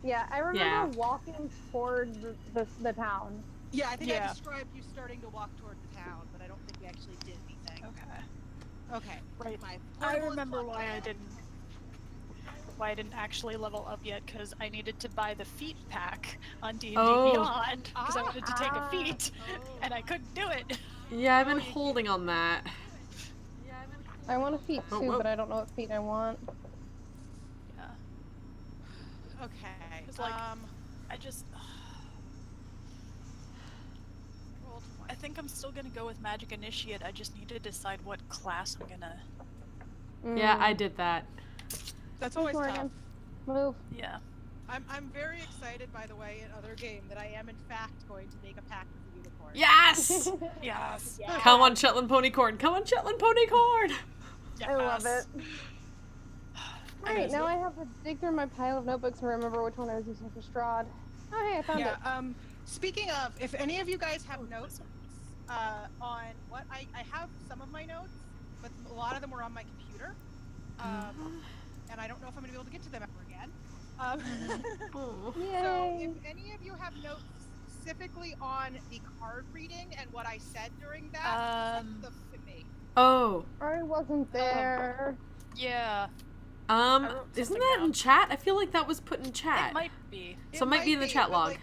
Yeah, I remember walking toward the town. Yeah, I think I described you starting to walk toward the town, but I don't think we actually did anything. Okay. Right. My I remember why I didn't actually level up yet, because I needed to buy the feat pack on D&D Beyond, because I wanted to take a feat, and I couldn't do it. Yeah, I've been holding on that. I want a feat too, but I don't know what feat I want. Yeah. Okay. It's like, I just... I think I'm still gonna go with Magic Initiate. I just need to decide what class I'm gonna... Yeah, I did that. That's always tough. Move. Yeah. I'm very excited, by the way, in other game that I am in fact going to make a pact with the unicorn. Yes! Yes! Come on, Shetland Ponycorn! Come on, Shetland Ponycorn! Yes. I love it. Right, now I have to dig through my pile of notebooks and remember which one I was using for Strahd. Oh, hey, I found it. Speaking of, if any of you guys have notes on what I have some of my notes, but a lot of them were on my computer. And I don't know if I'm going to be able to get to them ever again. So if any of you have notes specifically on the card reading and what I said during that, send them to me. Oh. I wasn't there. Yeah. Isn't that in chat? I feel like that was put in chat. It might be. So it might be in the chat log.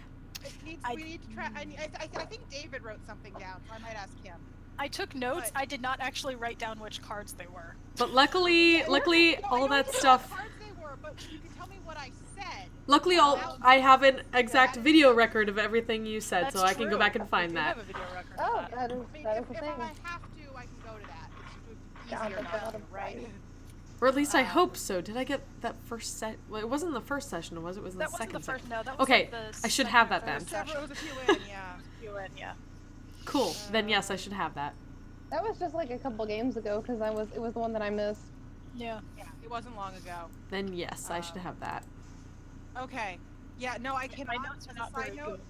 Like, we need to try. I think David wrote something down, so I might ask him. I took notes. I did not actually write down which cards they were. But luckily, all that stuff. Cards they were, but you can tell me what I said. Luckily, I have an exact video record of everything you said, so I can go back and find that. Have a video record Oh, of that is the thing. If I have to, I can go to that. It's easier not to, right? Or at least I hope so. Did I get that first set? Well, it wasn't the first session, was it? It was the second session. No, that was okay, like the I should have that then. It was a few in, yeah. Cool. Then yes, I should have that. That was just like a couple games ago because it was the one that I missed. Yeah. Yeah, it wasn't long ago. Then yes, I should have that. Okay. Yeah, no, I cannot. My notes are not very good.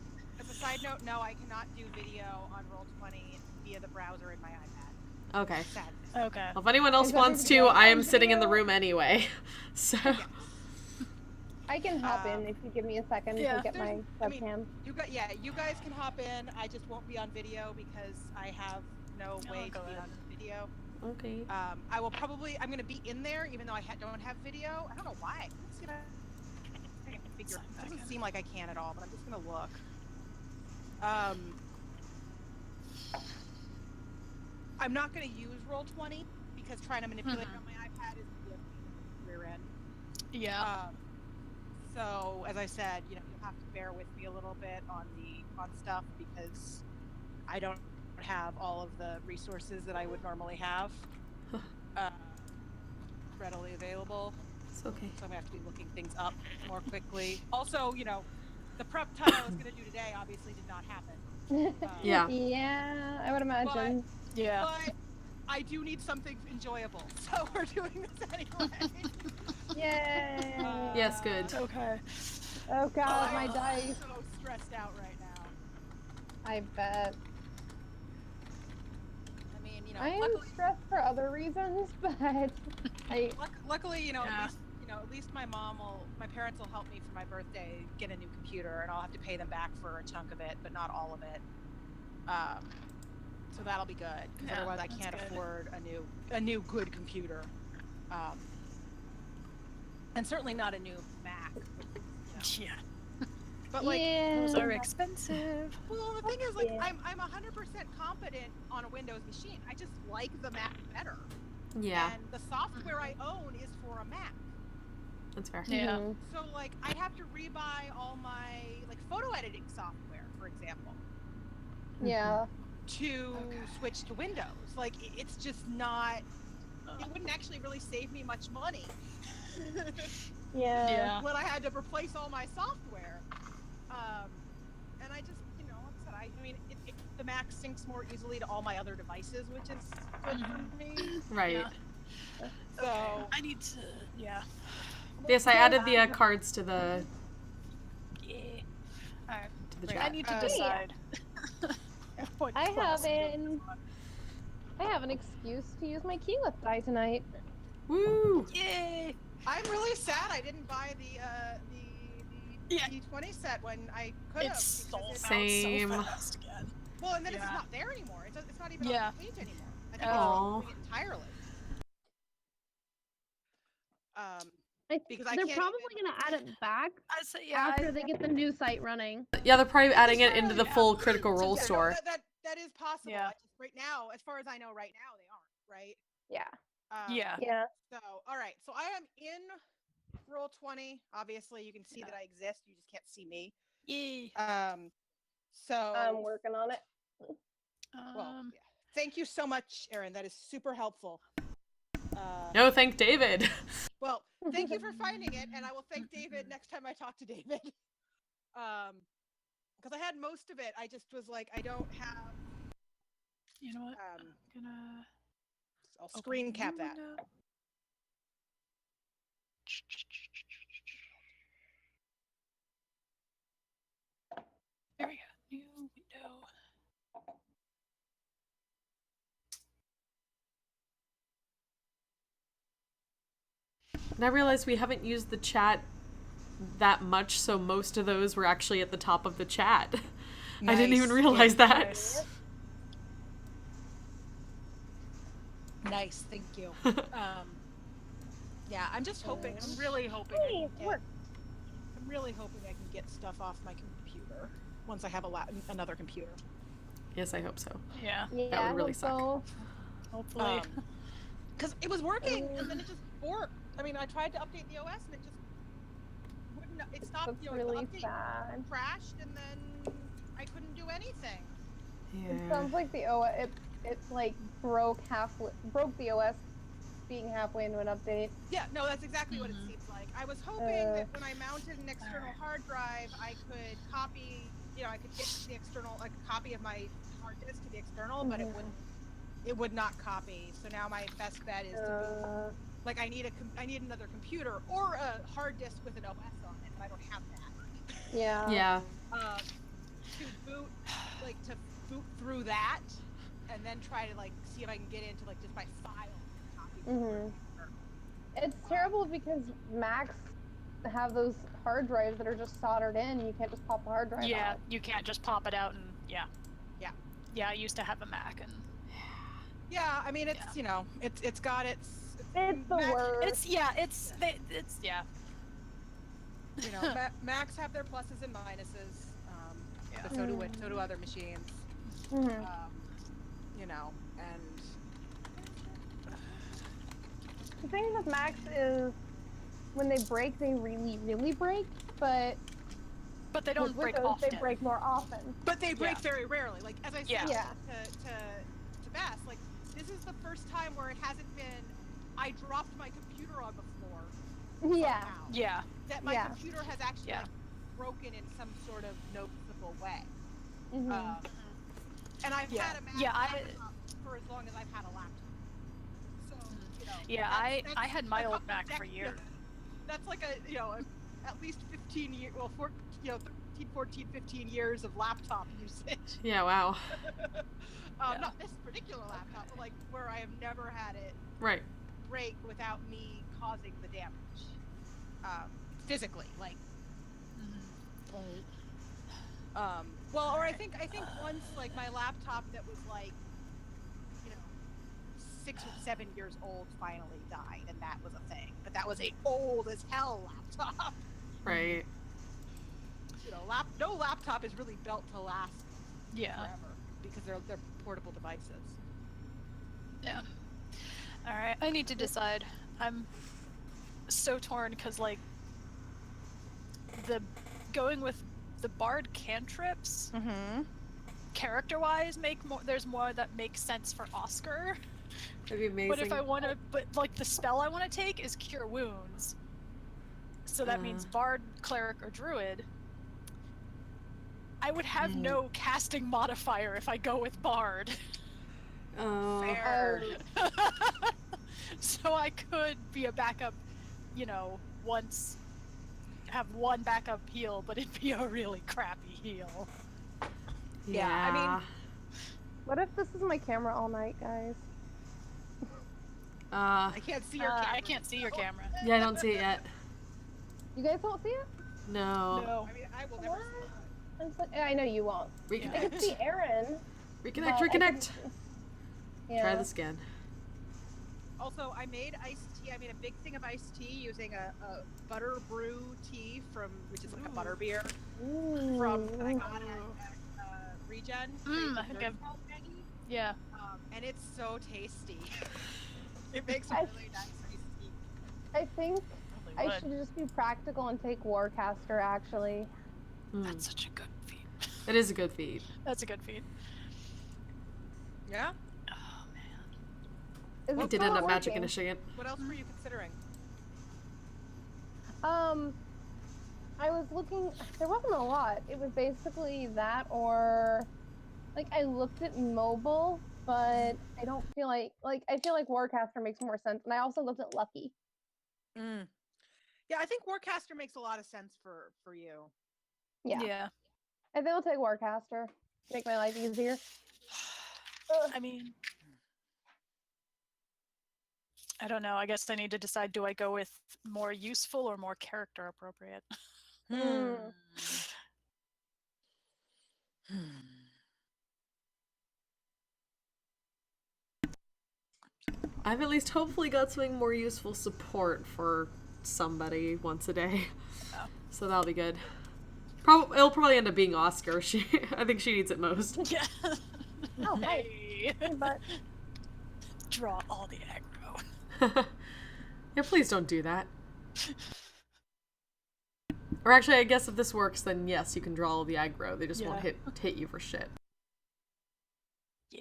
As a side note, no, I cannot do video on Roll20 via the browser in my iPad. Okay. Sad. Okay. Well, if anyone else wants to, I am sitting in the room anyway. So. Yes. I can hop in if you give me a second to get my webcam. You guys can hop in. I just won't be on video because I have no way to be on video. Okay. I will probably. I'm going to be in there even though I don't have video. I don't know why. It doesn't seem like I can at all, but I'm just going to look. I'm not going to use Roll20 because trying to manipulate it on my iPad is the rear end. Yeah. So as I said, you'll have to bear with me a little bit on stuff because I don't have all of the resources that I would normally have readily available. It's okay. So I'm gonna have to be looking things up more quickly. Also, the prep time I was gonna do today obviously did not happen. Yeah. Yeah, I would imagine. But I do need something enjoyable, so we're doing this anyway. Yay! Yes, good. Okay. Oh god, my dice. I'm so stressed out right now. I bet. I mean, I am stressed for other reasons, but luckily, at least my parents will help me for my birthday get a new computer, and I'll have to pay them back for a chunk of it, but not all of it. So that'll be good, because otherwise I can't afford a new good computer, and certainly not a new Mac. Yeah. But those are expensive. Well, the thing is, I'm 100% competent on a Windows machine. I just like the Mac better. Yeah. And the software I own is for a Mac. That's fair. Yeah. So I have to rebuy all my photo editing software, for example. Yeah. To switch to Windows. It's just not. It wouldn't actually really save me much money. Yeah. When I had to replace all my software. And I just, like I said, the Mac syncs more easily to all my other devices, which is good for me. Right. Yeah. So I need to. Yeah. Yes, I added the cards to the. Yeah. Alright. To the chat. I need to decide. I have an excuse to use my keyleth die tonight. Woo! Yay! I'm really sad I didn't buy the D20 set when I could have. It's sold out Same. so fast again. Well, and then it's not there anymore. It's not even on the page anymore. I think Oh. it's it entirely. Because they're probably going to add it back after they get the new site running. Yeah, they're probably adding it into the full Critical Role store. That is possible. Yeah. Right now, as far as I know, right now they aren't. Right? Yeah. Yeah. So, all right. So I am in Roll20. Obviously, you can see that I exist. You just can't see me. Yay. So I'm working on it. Well, yeah. Thank you so much, Erin. That is super helpful. No, thank David. Well, thank you for finding it, and I will thank David next time I talk to David. Because I had most of it. I just was like, I don't have. You know what? I'm gonna. I'll screen cap that. There we go. New window. And I realized we haven't used the chat that much, so most of those were actually at the top of the chat. Nice. I didn't even realize that. Nice, thank you. Yeah, I'm just hoping. I'm really hoping. I'm really hoping I can get stuff off my computer once I have another computer. Yes, I hope so. Yeah. That would really suck. So. Hopefully. Because it was working, and then it just worked. I mean, I tried to update the OS, and it just wouldn't. It stopped. That's really the update sad. crashed, and then I couldn't do anything. Yeah. It sounds like the OS. It like broke the OS being halfway into an update. Yeah, no, that's exactly what it seems like. I was hoping that when I mounted an external hard drive, I could copy, I could get the external, like a copy of my hard disk to the external, but it would not copy. So now my best bet is to like I need another computer or a hard disk with an OS on it, but I don't have that. Yeah. Yeah. To boot through that, and then try to like see if I can get into like just my file. It's terrible because Macs have those hard drives that are just soldered in. You can't just pop the hard drive out. Yeah, you can't just pop it out and Yeah, I used to have a Mac and. Yeah, I mean it's it's got its. It's the worst. It's Macs have their pluses and minuses. But so do other machines. And the thing with Macs is when they break, they really, really break, but they don't break Windows, often. They break more often. But they break very rarely. Like as I said to Bass, like this is the first time where it hasn't been I dropped my computer on the floor. Yeah. Somehow. Yeah. That my computer has actually broken in some sort of noticeable way. And I've had a Mac laptop for as long as I've had a laptop. So, I had my old Mac for years. That's like at least 15 years, 13, 14, 15 years of laptop usage. Yeah, wow. Not this particular laptop, but like where I have never had it break without me causing the damage. Physically, like. Or I think once like my laptop that was like 6 or 7 years old finally died, and that was a thing. But that was a old as hell laptop. Right. No laptop is really built to last forever because they're portable devices. Yeah. All right, I need to decide. I'm so torn because like going with the bard cantrips character-wise there's more that makes sense for Oscar. That'd be amazing. But if I want to, the spell I want to take is Cure Wounds. So that means bard, cleric, or druid. I would have no casting modifier if I go with bard. Fair. So I could be a backup, once have one backup heal, but it'd be a really crappy heal. Yeah, I mean, what if this is my camera all night, guys? I can't see your camera. I can't see your camera. Yeah, I don't see it yet. You guys don't see it? No. No. I mean, I will never What? see I'm so- I know you won't. I Reconnect. can see Aaron. Reconnect, but I can reconnect. see- Yeah. Try this again. Also, I made iced tea. I made a big thing of iced tea using a butter brew tea which is like a butter beer that I got at Regen. I think I've... Yeah. And it's so tasty. It makes a really nice iced tea. I think Probably I would. should just be practical and take Warcaster, actually. That's such a good feat. It is a good feat. That's a good feat. Yeah? Oh, man. Is I it did still end not up magic working? initiating it. What else were you considering? I was looking, there wasn't a lot. It was basically that or, like, I looked at mobile, but I don't feel like I feel like Warcaster makes more sense. And I also looked at Lucky. Yeah, I think Warcaster makes a lot of sense for you. Yeah. Yeah. I think I'll take Warcaster. Make my life easier. Ugh. I mean, I don't know. I guess I need to decide, do I go with more useful or more character appropriate? I've at least hopefully got something more useful support for somebody once a day. Oh. So that'll be good. It'll probably end up being Oscar. I think she needs it most. Yeah. Oh, hey. Hey. But Draw all the aggro. Yeah, please don't do that. Or actually, I guess if this works, then yes, you can draw all the aggro. They just won't Yeah. hit you for shit. Yeah.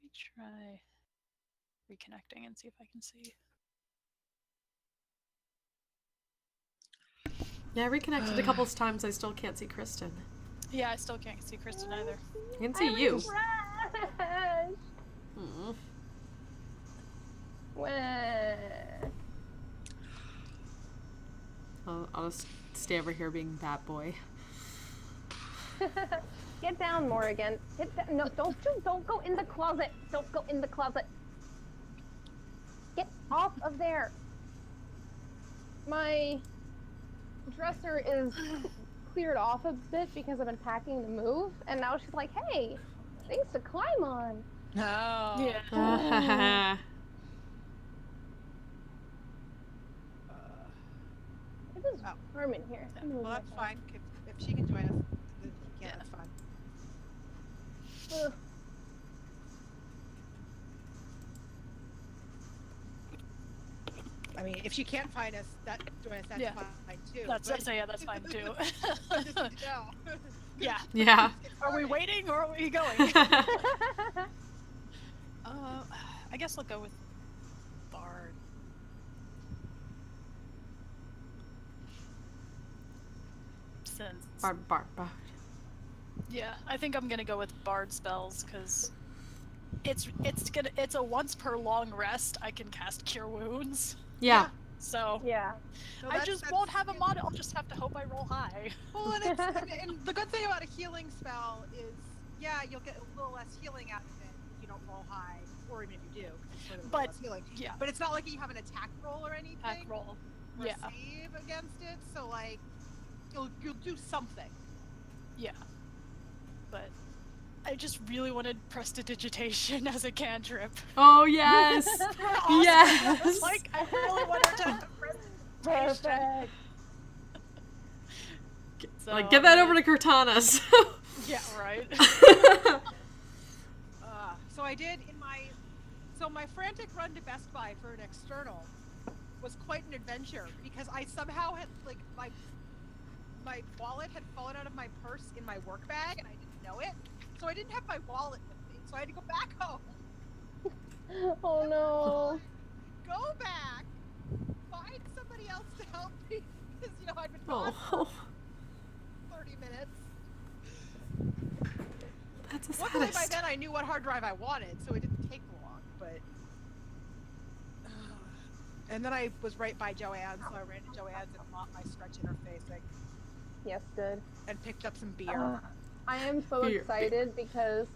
Let me try reconnecting and see if I can see. Yeah, I reconnected a couple of times. I still can't see Kristen. Yeah, I still can't see Kristen either. I can see you. refresh. Mm. I'll just stay over here being that boy. Get down, Morrigan. Get down. No, don't go in the closet. Don't go in the closet. Get off of there. My dresser is cleared off a bit because I've been packing to move, and now she's like, "Hey, things to climb on." No. Yeah. It is warm in here. I'm gonna Well, move that's my fine. If she can join us, if she can, Yeah. that's fine. phone. Ugh. I mean, if she can't find us, join us, that's Yeah. fine too. That's fine too. Just need to know. Yeah. Yeah. Are we waiting or are we going? I guess I'll go with Bard. Since Bard. yeah, I think I'm gonna go with Bard spells because it's a once per long rest. I can cast Cure Wounds, Yeah. so Yeah. So I that's- just that's- won't have a mod. I'll just have to hope I roll high. Well, and the good thing about a healing spell is, yeah, you'll get a little less healing out of it if you don't roll high, or even if you do, 'cause it's sort of But- less healing. Yeah, But it's not like you have an attack roll or anything. attack roll. Or Yeah, save against it, so like you'll do something. yeah. But I just really wanted prestidigitation as a cantrip. Oh yes. Awesome. Yes. Like I really wanted to have prestidigitation. Perfect. So, Like, get that over to Cortana's. Yeah, right. So I did my frantic run to Best Buy for an external was quite an adventure because I somehow had like my wallet had fallen out of my purse in my work bag and I didn't know it, so I didn't have my wallet with me, so I had to go back home, Oh no. go back, find somebody else to help me because I'd been gone Oh, for 30 minutes. that's a Luckily by saddest. then I knew what hard drive I wanted, so it didn't take long, but... And then I was right by Joanne's, so I ran to Joanne's and bought my stretch interfacing Yes, good. and picked up some beer. I am so Here. excited because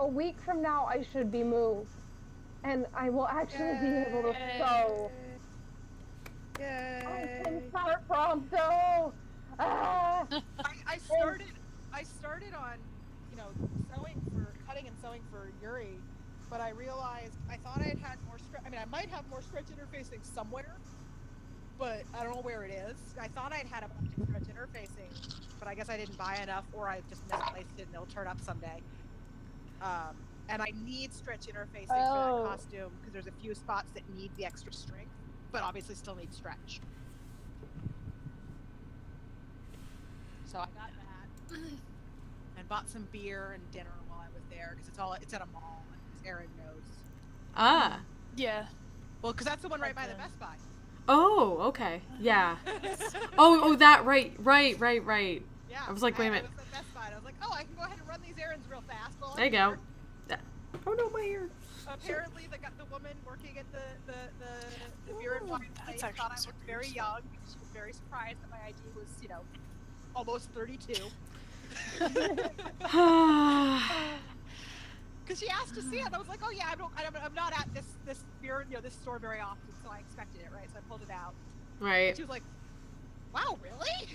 a week from now I should be moved, and I will actually be able to sew. Yay! Oh Start prompto. Ah. I started on, cutting and sewing for Yuri, but I realized I thought I had more stretch. I mean, I might have more stretch interfacing somewhere, but I don't know where it is. I thought I'd had a bunch of stretch interfacing, but I guess I didn't buy enough, or I just misplaced it and it'll turn up someday. And I need stretch interfacing for that costume because there's a few spots that need the extra strength, but obviously still need stretch. So I got that and bought some beer and dinner while I was there because it's at a mall, as Aaron knows. Ah. Yeah. Well, because that's the one right by the Best Buy. Oh, okay. Yeah. Oh, that, right. Yeah. I was like, wait a minute. I was at Best Buy, and I was like, oh, I can go ahead and run these errands real fast. While There you go. Oh no, my ear. Apparently, the woman working at the beer and wine place thought I looked very young. She was very surprised that my ID was, almost 32. Because she asked to see it, I was like, "Oh yeah, I'm not at this beer, this store very often, so I expected it, right?" So I pulled it out. Right. And she was like, "Wow, really?"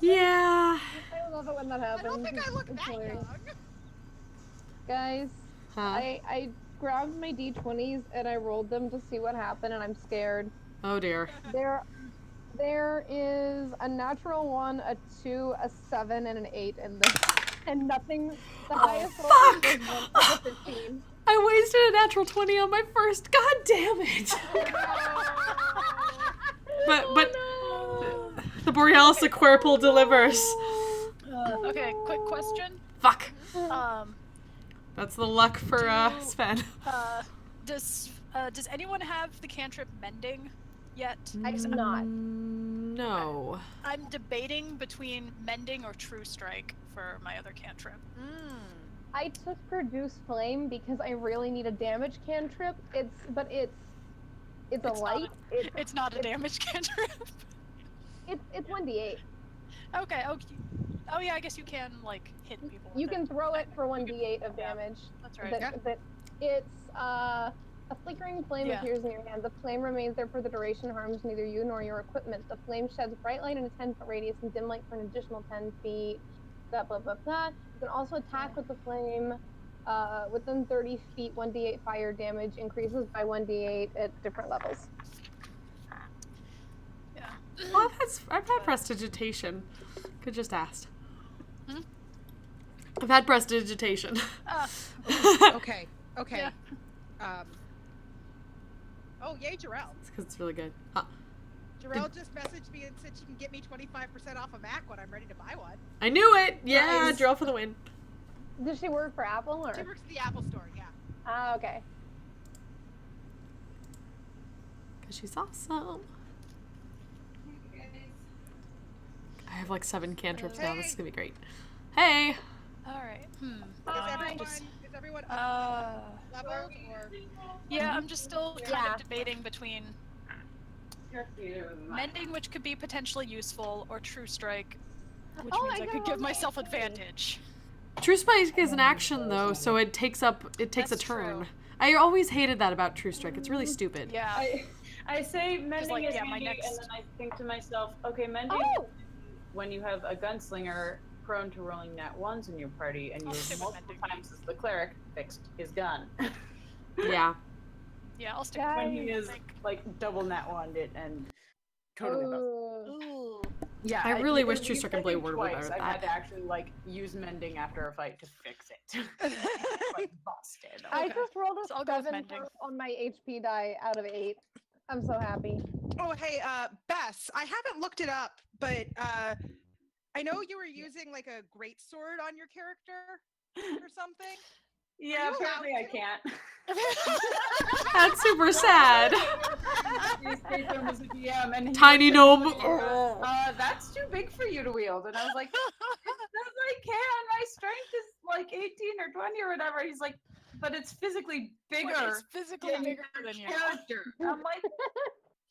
Yeah. I love it when that happens. I don't think I look It's that hilarious. young. Guys, Huh? I grabbed my d20s and I rolled them to see what happened, and I'm scared. Oh dear. There is a natural 1, a 2, a 7, and an 8 in this, and nothing. The highest roll fuck! is a 15. I wasted a natural 20 on my first. God damn it. But the Borealis Aquirple delivers. Okay, quick question. Fuck. That's the luck for Sven. Does anyone have the cantrip mending yet? I do not. No. I'm debating between mending or true strike for my other cantrip. I took Produce Flame because I really need a damage cantrip. It's a light. It's not a damage cantrip. It's 1d8. Okay. Oh yeah, I guess you can like hit people. You with can it. throw it for 1d8 of damage. That's right. But it's a flickering flame appears in your hand. The flame remains there for the duration, harms neither you nor your equipment. The flame sheds bright light in a 10-foot radius and dim light for an additional 10 feet. Blah, blah, blah, blah. You can also attack with the flame within 30 feet. 1d8 fire damage increases by 1d8 at different levels. Yeah. Well, I've had prestidigitation. Could just ask. I've had prestidigitation. Okay. Yeah. Oh, yay, Jarell. It's because it's really good. Jarell just messaged me and said she can get me 25% off a Mac when I'm ready to buy one. I knew it! Yeah, Nice. drill for the win. Does she work for Apple or? She works at the Apple Store, yeah. Ah, okay. Because she's awesome. I have like 7 cantrips now. This is gonna be great. Hey! Alright. Is everyone up leveled or? Yeah, I'm just still kind of debating between mending, which could be potentially useful, or true strike, which means I could give myself advantage. True Strike is an action though, so it takes a turn. True. I always hated that about True Strike. It's really stupid. Yeah. I say mending like, is yeah, handy, my next- and then I think to myself, okay, mending when you have a gunslinger prone to rolling nat ones in your party, and you stick with multiple mending. times as the cleric fixed his gun. Yeah. Yeah, I'll stick When with he is like double nat one it and totally busted. Ooh. Yeah, I really wish you True Strike and Blade were twice. better at I've had that. to actually like use mending after a fight to fix it. Like busted. I just rolled a So I'll go with 7 mending. on my HP die out of 8. I'm so happy. Oh, hey, Bess, I haven't looked it up, but I know you were using like a greatsword on your character or something. Yeah, you apparently I allowed to? can't. That's super sad. He's him as a DM, and he Tiny was gnome. like, that's too big for you to wield. And I was like, it says I can. My strength is like 18 or 20 or whatever. He's like, but it's physically bigger It's physically than bigger your than you. character. I'm like,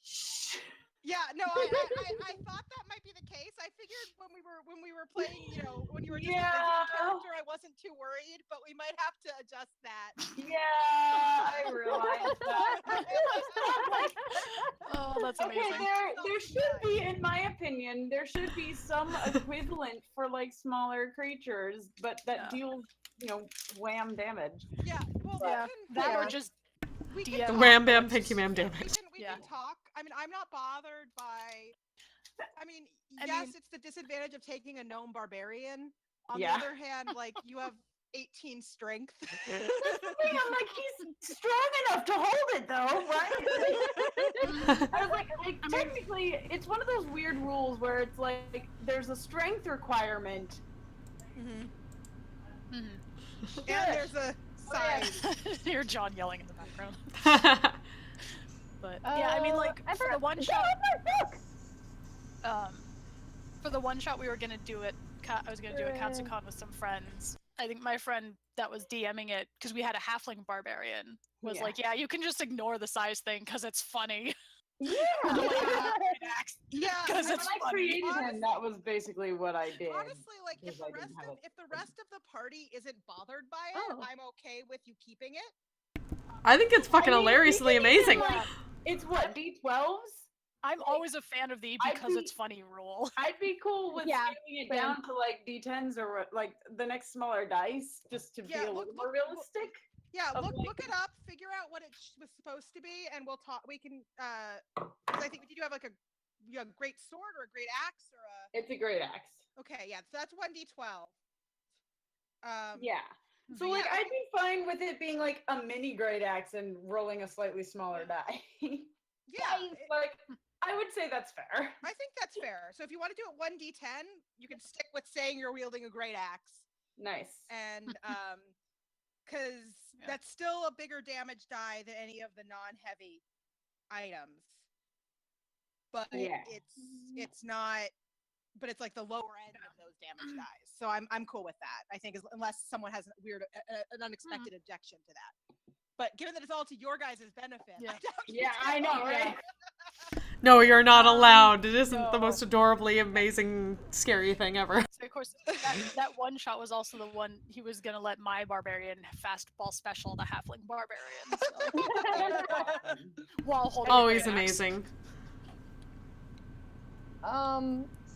shh. Yeah, no, I thought that might be the case. I I figured when we were playing, you know, when you were just Yeah. a visiting character, I wasn't too worried, but we might have to adjust that. Yeah, I realized that. Oh, that's Okay, amazing. there should be, in my opinion, there should be some equivalent for like smaller creatures, but that Yeah. deals, you know, wham damage. Yeah, well, Yeah, we that can, or just we DM. can Wham talk. bam, pinky ma'am, Yeah. damage. We Yeah. can talk. I mean, I'm not bothered by. I mean, I yes, mean- it's the disadvantage of taking a gnome barbarian. On Yeah. the other hand, like you have 18 strength. I'm like, he's strong enough to hold it though, right? I was like technically, it's one of those weird rules where it's like there's a strength requirement. Mm-hmm. Mhm. And there's a size. Hear John yelling in the background. But yeah, I mean, like I for the forgot- one Get shot, off my book! for the one shot we were gonna do it. I was gonna do a Katsucon with some friends. I think my friend that was DMing it because we had a halfling barbarian was Yeah. like, "Yeah, you can just ignore the size thing because it's funny." Yeah. Yeah, Because When it's I funny. created him, that was basically what I did. honestly, like because I didn't have it. if the rest of the party isn't bothered by it, Oh. I'm okay with you keeping it. I think it's fucking I mean, hilariously we can even, amazing. like, it's what, D12s? I'm always a fan of the I'd because be- it's funny rule. I'd be cool with Yeah, scaling it same. down to like D10s or like the next smaller dice, just to Yeah, be a look- little more look- realistic. Yeah, Of, look it up, figure out what it was supposed to be, and we'll talk. We can, because I think did you have like a great sword or a great axe or a? It's a great axe. Okay, yeah, so that's 1d12. Yeah. So but like yeah, I'd be fine with it being like a mini great axe and rolling a slightly smaller die. yeah, Like I would say that's fair. I think that's fair. So if you want to do it 1d10, you can stick with saying you're wielding a great axe, Nice. and because Yeah. that's still a bigger damage die than any of the non-heavy items. But Yeah. it's not. But it's like the lower end of those damage dies. So I'm cool with that. I think unless someone has an unexpected objection to that. But given that it's all to your guys' benefit, Yeah. I doubt you Yeah, do. I know, right? No, you're not allowed. It isn't the no. most adorably amazing, scary thing ever. So of course, that one shot was also the one he was gonna let my barbarian fastball special the halfling barbarian. So, while holding Oh, a he's great axe. amazing.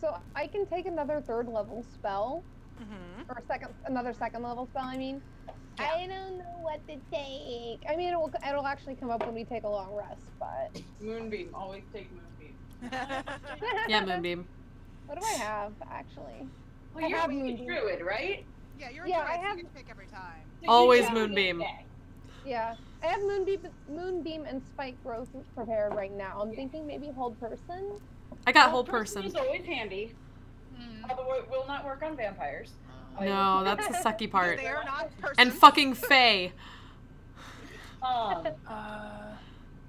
So I can take another third level spell, Mhm. or another second level spell. I mean, Yeah. I don't know what to take. I mean, it'll actually come up when we take a long rest. But Moonbeam. Always take Moonbeam. Yeah, Moonbeam. what do I have actually? Well, I you're have a Moonbeam. druid, right? Yeah, you're Yeah, a druid, I so have- you get to pick every time. So you Always can- Moonbeam. Okay. Yeah, I have Moonbeam and Spike Growth prepared right now. I'm thinking maybe Hold Person. I got Well, whole person. is always handy. Mm. Although it will not work on vampires. No, that's the sucky part. They are not persons. And fucking Faye. Um, Uh,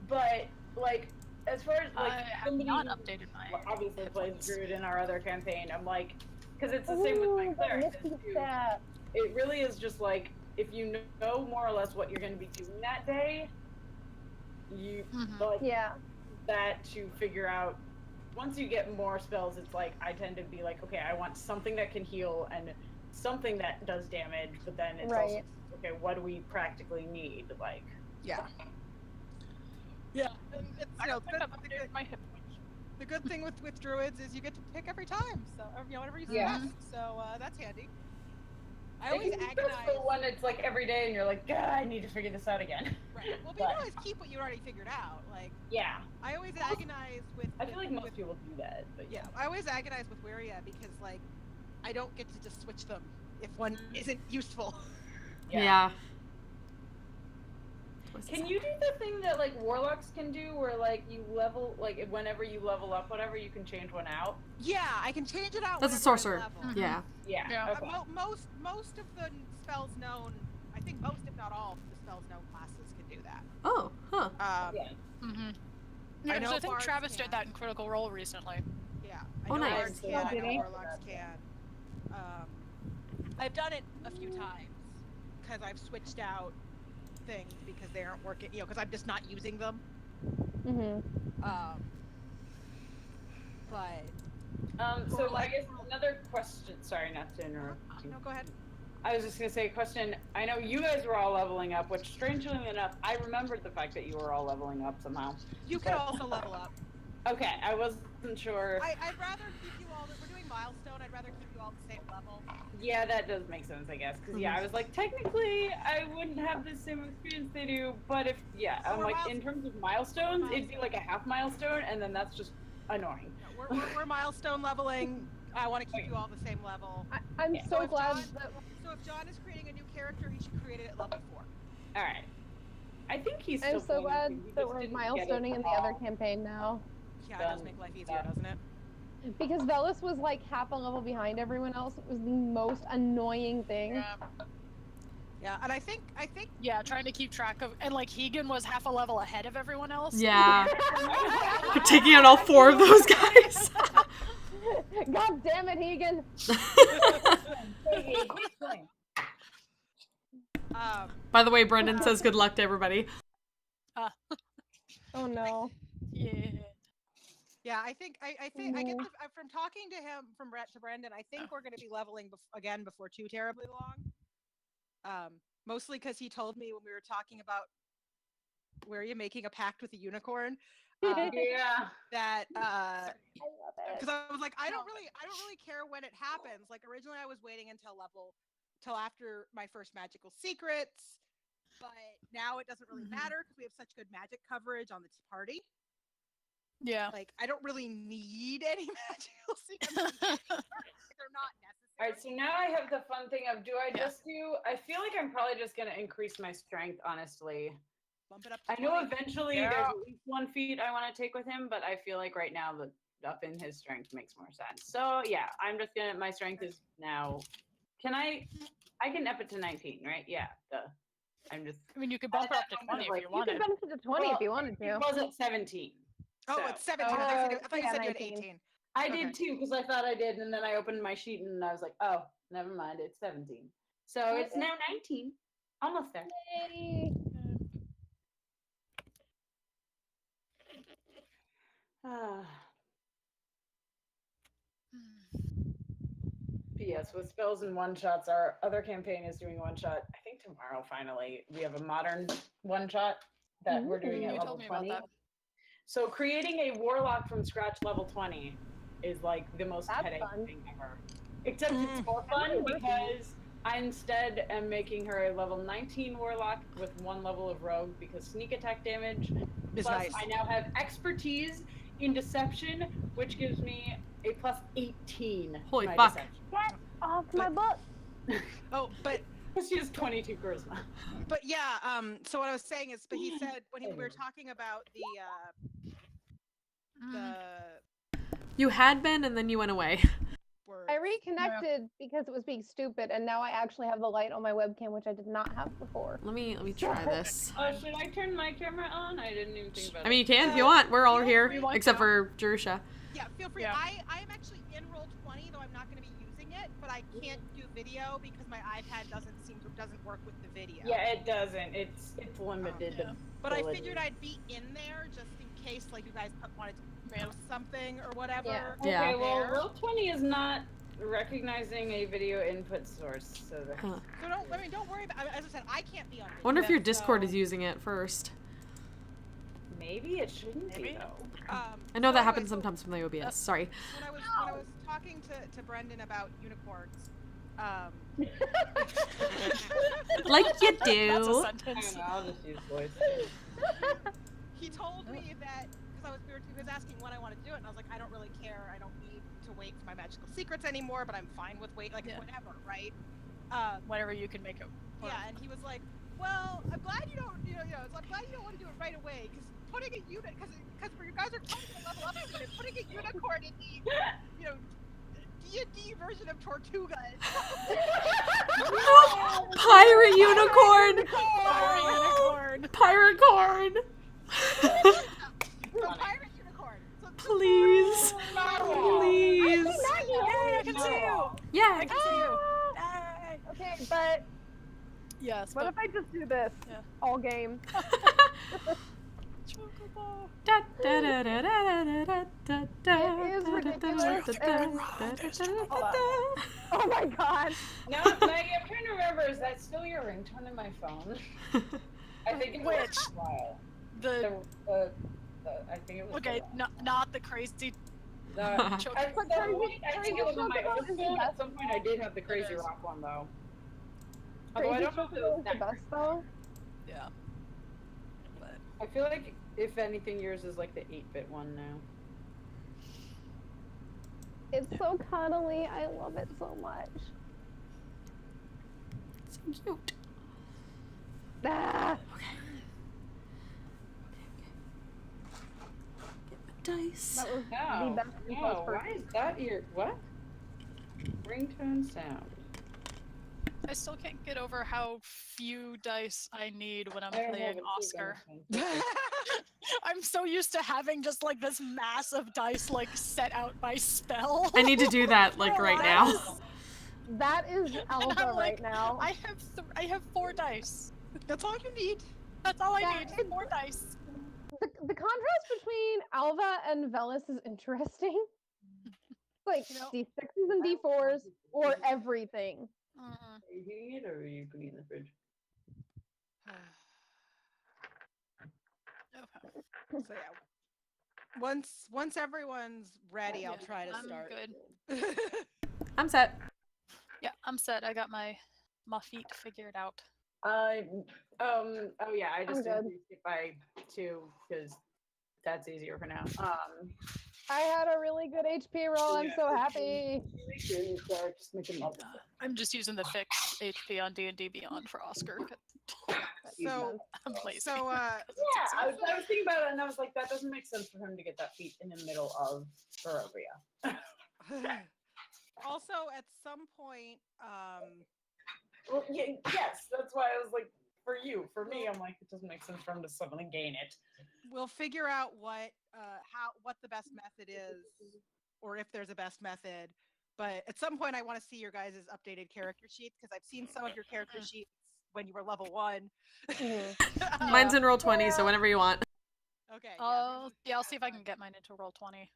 but like as far as like I have somebody not who updated my. obviously plays headphones. druid in our other campaign, I'm like, because it's the same with my Ooh, cleric. Misty too. Step. It really is just like if you know more or less what you're going to be doing that day, you Mhm. like Yeah. that to figure out. Once you get more spells, it's like I tend to be like, okay, I want something that can heal and something that does damage, but then it's also Right. okay, what do we practically need? Like, Yeah. Yeah. And it's, I you know, don't think I've updated my hit points. the good thing with druids is you get to pick every time. So whenever you Yeah. select. So that's handy. I it always can be agonize. stressful when it's like every day and you're like, God, I need to figure this out again. Right. Well, but you But- always keep what you already figured out. Like Yeah, I always agonize with. I feel like most with, people do that, but Yeah, I always agonize with Wiria because like I don't get to just switch them if one isn't useful. Yeah. Can you do the thing that like warlocks can do, where like you level, like whenever you level up, whatever, you can change one out? Yeah, I can change it out. That's a whenever I sorcerer. level. Yeah. Yeah. Yeah. Okay. Most of the spells known, I think most if not all of the spells known classes can do that. Oh, huh. Yeah. Mm-hmm. I Yeah, know so I think bards Travis can. did that in Critical Role recently. Yeah. I Oh, know nice. bards can. I Did know he? warlocks can. I've done it a few times because I've switched out things because they aren't working. You know, because I'm just not using them. Mhm. But So I guess another question. Sorry, not to interrupt you. No, go ahead. I was just gonna say a question. I know you guys were all leveling up, which strangely enough, I remembered the fact that you were all leveling up somehow. You can also level up. Okay, I wasn't sure. I'd rather keep you all. We're doing milestone. I'd rather keep you all the same level. Yeah, that does make sense, I guess. Because I was like, technically, I wouldn't have the same experience they do. But if I'm like, in terms of milestones, it'd be like a half milestone, and then that's just annoying. No, we're milestone leveling. I want to keep you all the same level. I'm so glad that. So if John is creating a new character, he should create it at level 4. All right. I think he's still I'm so glad playing, that we're milestoning in the other campaign now. Yeah, it does make life easier, doesn't it? Because Velis was like half a level behind everyone else. It was the most annoying thing. Yeah, and I think Yeah, trying to keep track of, and like Hegan was half a level ahead of everyone else. Yeah. You're taking out all 4 of those guys. God damn it, Hegan! By the way, Brendan says good luck to everybody. Oh no. Yeah. Yeah, I think I get from talking to him from Brett to Brendan. I think we're going to be leveling again before too terribly long. Mostly because he told me when we were talking about where you're making a pact with a unicorn. Yeah. That I love it. because I was like, I don't really care when it happens. Like originally, I was waiting until after my first magical secrets, but now it doesn't really matter because we have such good magic coverage on the party. Yeah. Like I don't really need any magical secrets. They're not necessary. All right, so now I have the fun thing of I feel like I'm probably just going to increase my strength, honestly. Bump it up to I know 20. eventually there's at least one feat I want to take with him, but I feel like right now the upping his strength makes more sense. So yeah, I'm just gonna, my strength is now, I can up it to 19, right? Yeah, I mean, you could bump it up to 20 if you wanted. You could bump it to 20 if you wanted to. It was at 17. Oh, so. it's 17. I thought you said you had 18. I did too, because I thought I did, and then I opened my sheet and I was like, oh, never mind, it's 17. So it's now 19. Almost there. Yay. P.S. With spells and one-shots, our other campaign is doing one-shot. I think tomorrow, finally, we have a modern one-shot that we're doing at level 20. So creating a warlock from scratch level 20 is like the most headache thing ever. Except it's more fun because I instead am making her a level 19 warlock with 1 level of rogue because sneak attack damage. Plus, nice. I now have expertise in deception, which gives me a plus 18. Holy fuck. Deception. Get off my book! Oh, but she has 22 charisma. But yeah, so what I was saying is, but he said when we were talking about the You had been, and then you went away. words. I reconnected because it was being stupid, and now I actually have the light on my webcam, which I did not have before. Let me try this. Should I turn my camera on? I didn't even think about it. I mean, you can if you want. We're all here, except for Jerusha. Yeah, feel free. Yeah. I am actually in Roll20, though I'm not going to be using it, but I can't do video because my iPad doesn't work with the video. Yeah, it doesn't. It's limited. But I figured I'd be in there just in case, like, you guys wanted to post something or whatever. Yeah. Okay, well, Roll20 is not recognizing a video input source, so So don't worry about. As I said, I can't be on video. I wonder if your Discord is using it first. Maybe it shouldn't be though. I know that happens sometimes from the OBS. Sorry. When I was talking to Brendan about unicorns, Like you That's a do. sentence. I'll just use voice. he told me that because he was asking when I wanted to do it, and I was like, I don't really care. I don't need to wait for my magical secrets anymore, but I'm fine with whatever, right? Whatever you can make it. Yeah, and he was like, well, I'm glad you don't, so I'm glad you don't want to do it right away, because putting a unit, because you guys are trying to level up unit, putting a unicorn in the, D&D version of Tortuga. Pirate unicorn! Pirate corn! Pirate unicorn. So Please. Please. I can see you. Yeah. I can see you. Okay, but Yes. what if I just do this all game? Chocobo. Da, da, da, da, da, da, da, da, da, It is da, da, ridiculous, da, da, and- da, da, da, da, da. Oh my god. No, Maggie, I'm trying to remember. Is that still your ringtone in my phone? I think it was Which? for a while. The I think it was. okay, not the crazy At chocobo. some point, I think it was on my Chocobo other is the phone. At best. some point, I did have the Crazy is. Rock one though. Although I Crazy don't know if it Chocobo was is the that. best though. Yeah. But I feel like if anything, yours is like the 8-bit one now. It's so cuddly. I love it so much. So cute. Ah. Get my dice. That was No, the best no. for Why is that your what? Ringtone sound. I still can't get over how few dice I need when I'm I don't playing have it Oscar. too, I'm so used to having just like this mass of dice like set out by spell. I need to do that like right now. That is Alva I'm right like, now. I have 4 dice. That's all you need. That's all I Yeah, need. it's- 4 dice. The contrast between Alva and Velis is interesting. Like You know- D6s and D4s or everything. Mhm. Are you heating it or are you putting it in the fridge? Okay. So yeah. Once everyone's ready, I'll Yeah, try to I'm start. good. I'm set. Yeah, I'm set. I got my feet figured out. Oh yeah, I just good. increased it by 2 because that's easier for now. I had a really good HP roll. I'm so happy. Just make them up. I'm just using the fixed HP on D&D Beyond for Oscar. 'Cause So I'm lazy. so Yeah, I was thinking about it and I was like, that doesn't make sense for him to get that feat in the middle of Barovia. also at some point, Well, yeah, yes, that's why I was like, for you, for me, I'm like, it doesn't make sense for him to suddenly gain it. we'll figure out what the best method is, or if there's a best method. But at some point, I want to see your guys' updated character sheets because I've seen some of your character sheets when you were level 1. Mhm. Mine's in roll 20, so whenever you want. Okay. I'll see if I can get mine into roll 20.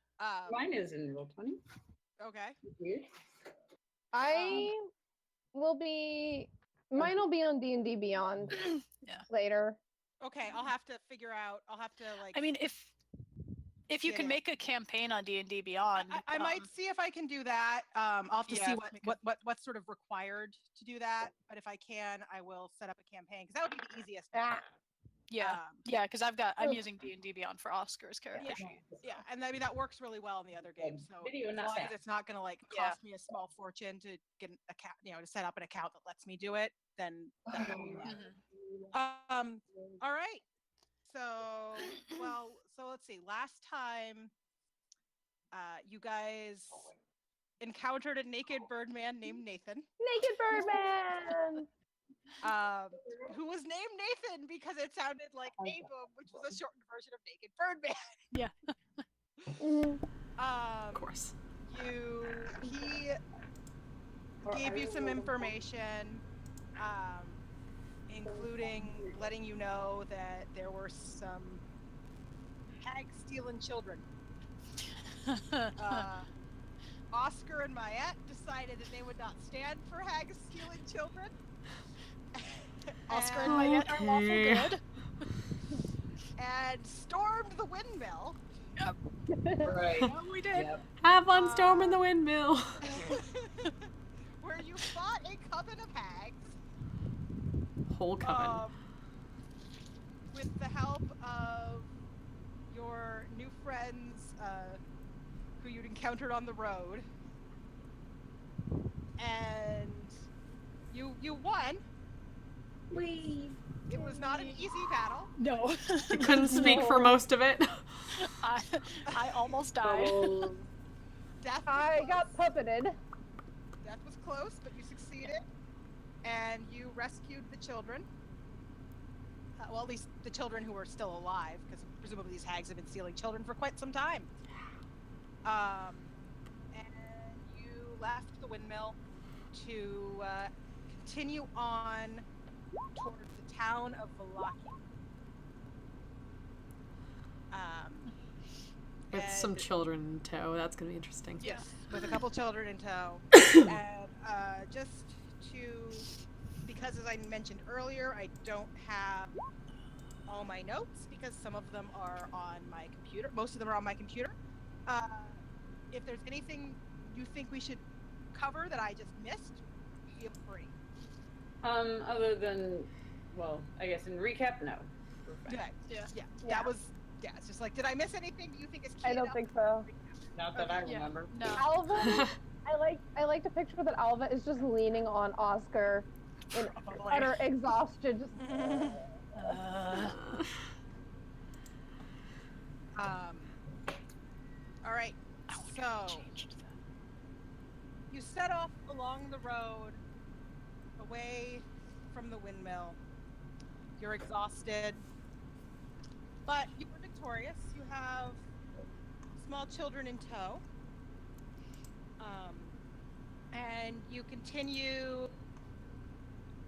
Mine is in roll 20. Okay. Weird. I will be. Mine will be on D&D Beyond Yeah. later. Okay. I'll have to figure out. I'll have to like. I mean, if you Get can it. make a campaign on D&D Beyond, I might see if I can do that. I'll have to yeah, see make a- what's sort of required to do that. But if I can, I will set up a campaign because that would be the easiest. Ah. yeah, Um, yeah, because I'm using D&D Beyond for Oscar's character sheet. Yeah, and I mean that works really well in the other games. So Video, as not long as sound. it's not going to like Yeah. cost me a small fortune to get an account, to set up an account that lets me do it, then. Mhm. All right. So let's see. Last time, you guys encountered a naked birdman named Nathan. Naked Birdman! Who was named Nathan because it sounded like Abum, which was a shortened version of Naked Birdman. Mhm. Of course. He gave you some information, including letting you know that there were some hags stealing children. Oscar and Mayette decided that they would not stand for hags stealing children. Oscar and Mayette are lawful Okay. good. And stormed the windmill. Right. Yeah, we did. Yep. Have fun storming the windmill. Where you fought a coven of hags. Whole coven. With the help of your new friends who you'd encountered on the road. And you won. It was not an easy battle. No. I couldn't speak for most of it. I almost died. Death was I close. got puppeted. Death was close, but you succeeded. And you rescued the children. Well, at least the children who were still alive, because presumably these hags have been stealing children for quite some time. And you left the windmill to continue on towards the town of Valaki. With some and- children in tow. That's gonna be interesting. Yes, with a couple children in tow. And just to, because as I mentioned earlier, I don't have all my notes because some of them are on my computer. Most of them are on my computer. If there's anything you think we should cover that I just missed, feel free. Other than, well, I guess in recap, no. We're fine. Okay. Yeah. Yeah. That was. Yeah. It's just like, did I miss anything you think is key? I don't enough think to so. recap? Not that I Yeah. remember. No. Alva, I like to picture that Alva is just leaning on Oscar in Probably. utter exhaustion. Just, All right. So you set off along the road away from the windmill. You're exhausted, but you were victorious. You have small children in tow. And you continue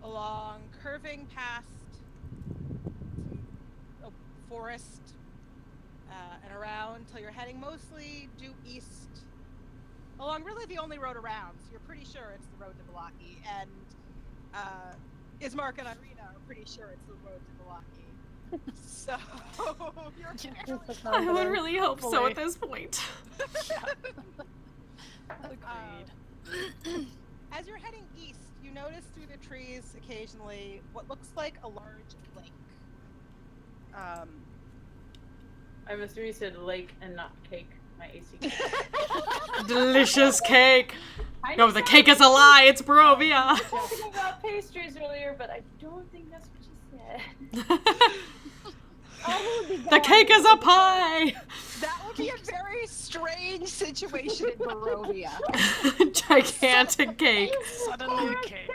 along, curving past a forest and around until you're heading mostly due east along really the only road around. So you're pretty sure it's the road to Balaki. And Ismark and Irina are pretty sure it's the road to Balaki. So you're just the I would confidence. really hope so Hopefully. at this point. Agreed. As you're heading east, you notice through the trees occasionally what looks like a large lake. I'm assuming you said lake and not cake. My AC. Delicious cake. I No, know the cake is a lie. It's Barovia. we were talking about pastries earlier, but I don't think that's what you said. Alva would be The gone. cake is a pie. That would be a very strange situation in Barovia. Gigantic cake. Suddenly a cake.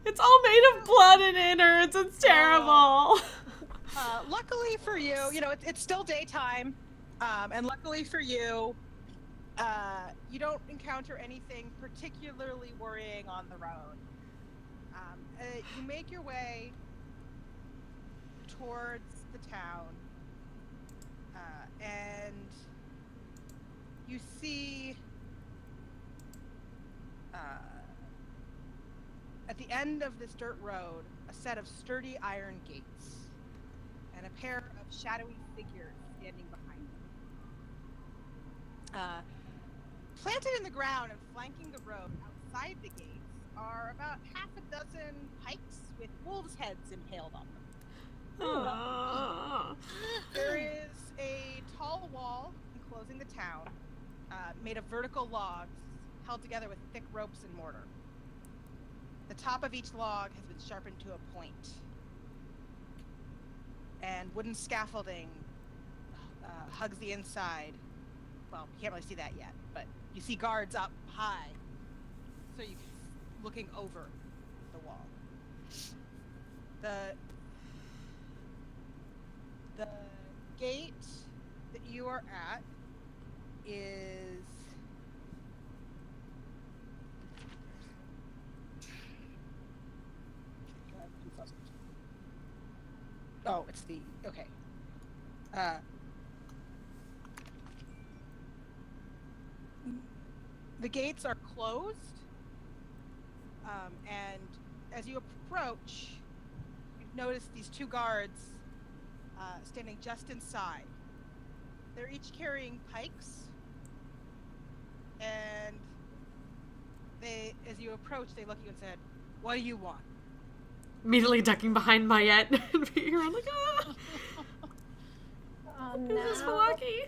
It's all made of blood and innards. It's terrible. Luckily for you, it's still daytime, and luckily for you, you don't encounter anything particularly worrying on the road. You make your way towards the town, and you see at the end of this dirt road a set of sturdy iron gates and a pair of shadowy figures standing behind them. Planted in the ground and flanking the road outside the gates are about half a dozen pikes with wolves' heads impaled on them. There is a tall wall enclosing the town, made of vertical logs held together with thick ropes and mortar. The top of each log has been sharpened to a point, and wooden scaffolding hugs the inside. Well, you can't really see that yet, but you see guards up high, so you can looking over the wall. The gate that you are at is it's the okay. The gates are closed, and as you approach, you've noticed these two guards standing just inside. They're each carrying pikes, and as you approach, they look at you and said, "What do you want?" Immediately ducking behind Mayette and being around like, ah, Oh, is this no. Milwaukee?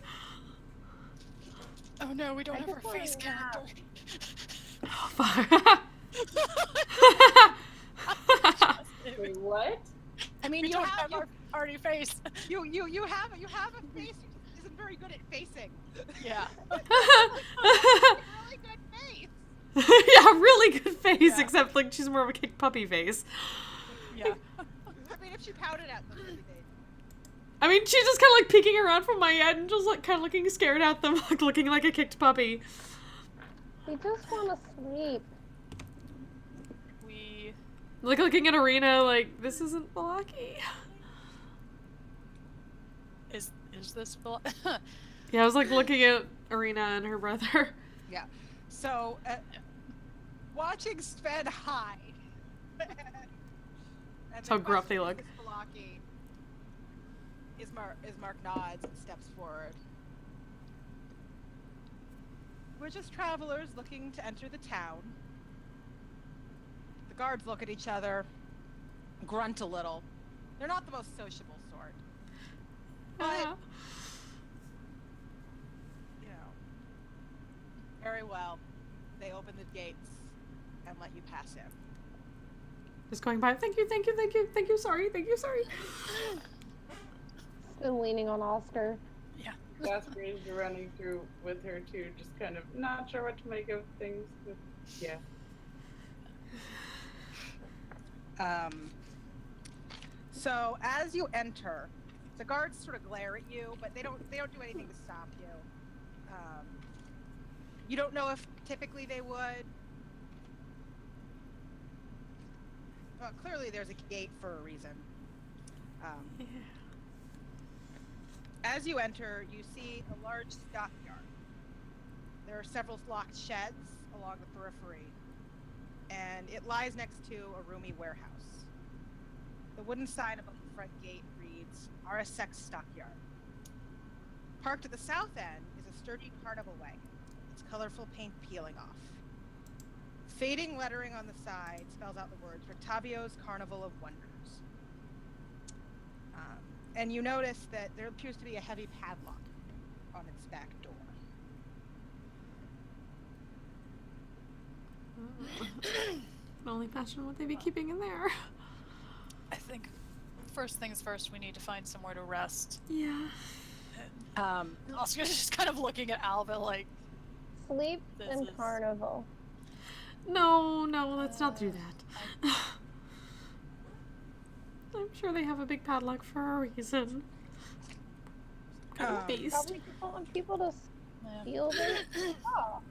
Oh no, we don't I have our just wanna face nap. character. Oh, fuck. Wait, what? I mean, We you don't have have our party face. you have a face you just isn't very good at facing. Yeah. Really good face. Yeah, really good face, Yeah. except like she's more of a kick puppy face. Yeah. I mean, if she pouted at them, maybe they'd. I mean, she's just kind of like peeking around from Mayette and just like kind of looking scared at them, like looking like a kicked puppy. We just want to sleep. We Like looking at Arena, like, this isn't Milwaukee. Is this... Yeah, I was like looking at Arena and her brother. Yeah. So, watching Sven hide. And That's how gruff they question look. Mark nods and steps forward. We're just travelers looking to enter the town. The guards look at each other, grunt a little. They're not the most sociable sort. But, you know, very well. They open the gates and let you pass in. Just going by, thank you, sorry. Still leaning on Oscar. Yeah. Oscar is running through with her too, just kind of not sure what to make of things. But yeah. So as you enter, the guards sort of glare at you, but they don't do anything to stop you. You don't know if typically they would. Well, clearly there's a gate for a reason. As you enter, you see a large stockyard. There are several locked sheds along the periphery, and it lies next to a roomy warehouse. The wooden sign above the front gate reads, RSX Stockyard. Parked at the south end is a sturdy carnival wagon, its colorful paint peeling off. Fading lettering on the side spells out the words, Rictavio's Carnival of Wonders. And you notice that there appears to be a heavy padlock on its back door. What only fashion would they be keeping in there? I think first things first, we need to find somewhere to rest. Yeah. Oscar's just kind of looking at Alva like... Sleep and carnival. No, let's not do that. I'm sure they have a big padlock for a reason. Kind of based. Probably just don't want people to steal their stuff.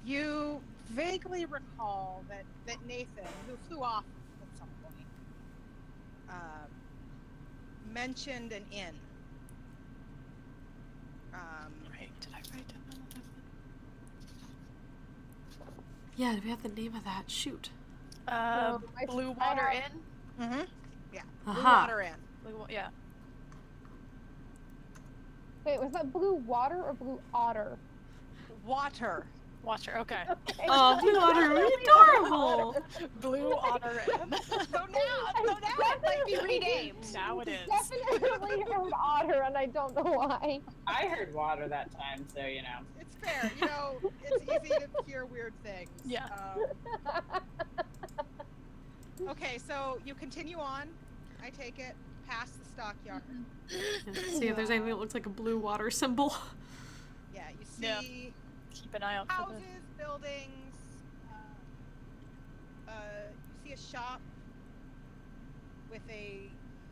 You vaguely recall that Nathan, who flew off at some point, mentioned an inn. Right, did I write down that? Yeah, do we have the name of that? Shoot. Blue Water Inn? Mm-hmm. Yeah. Blue Aha. Water Inn. Yeah. Wait, was that blue water or blue otter? Water. Water, okay. Oh, Blue Otter would be adorable. Blue Otter Inn. So now it might be renamed. Now it is. Definitely heard otter, and I don't know why. I heard water that time, so you know. It's fair. You know, it's easy to hear weird things. Yeah. Okay, so you continue on. I take it past the stockyard. See if there's anything that looks like a blue water symbol. Yeah, you see Yeah. Keep an eye out for houses, buildings. You see a shop with a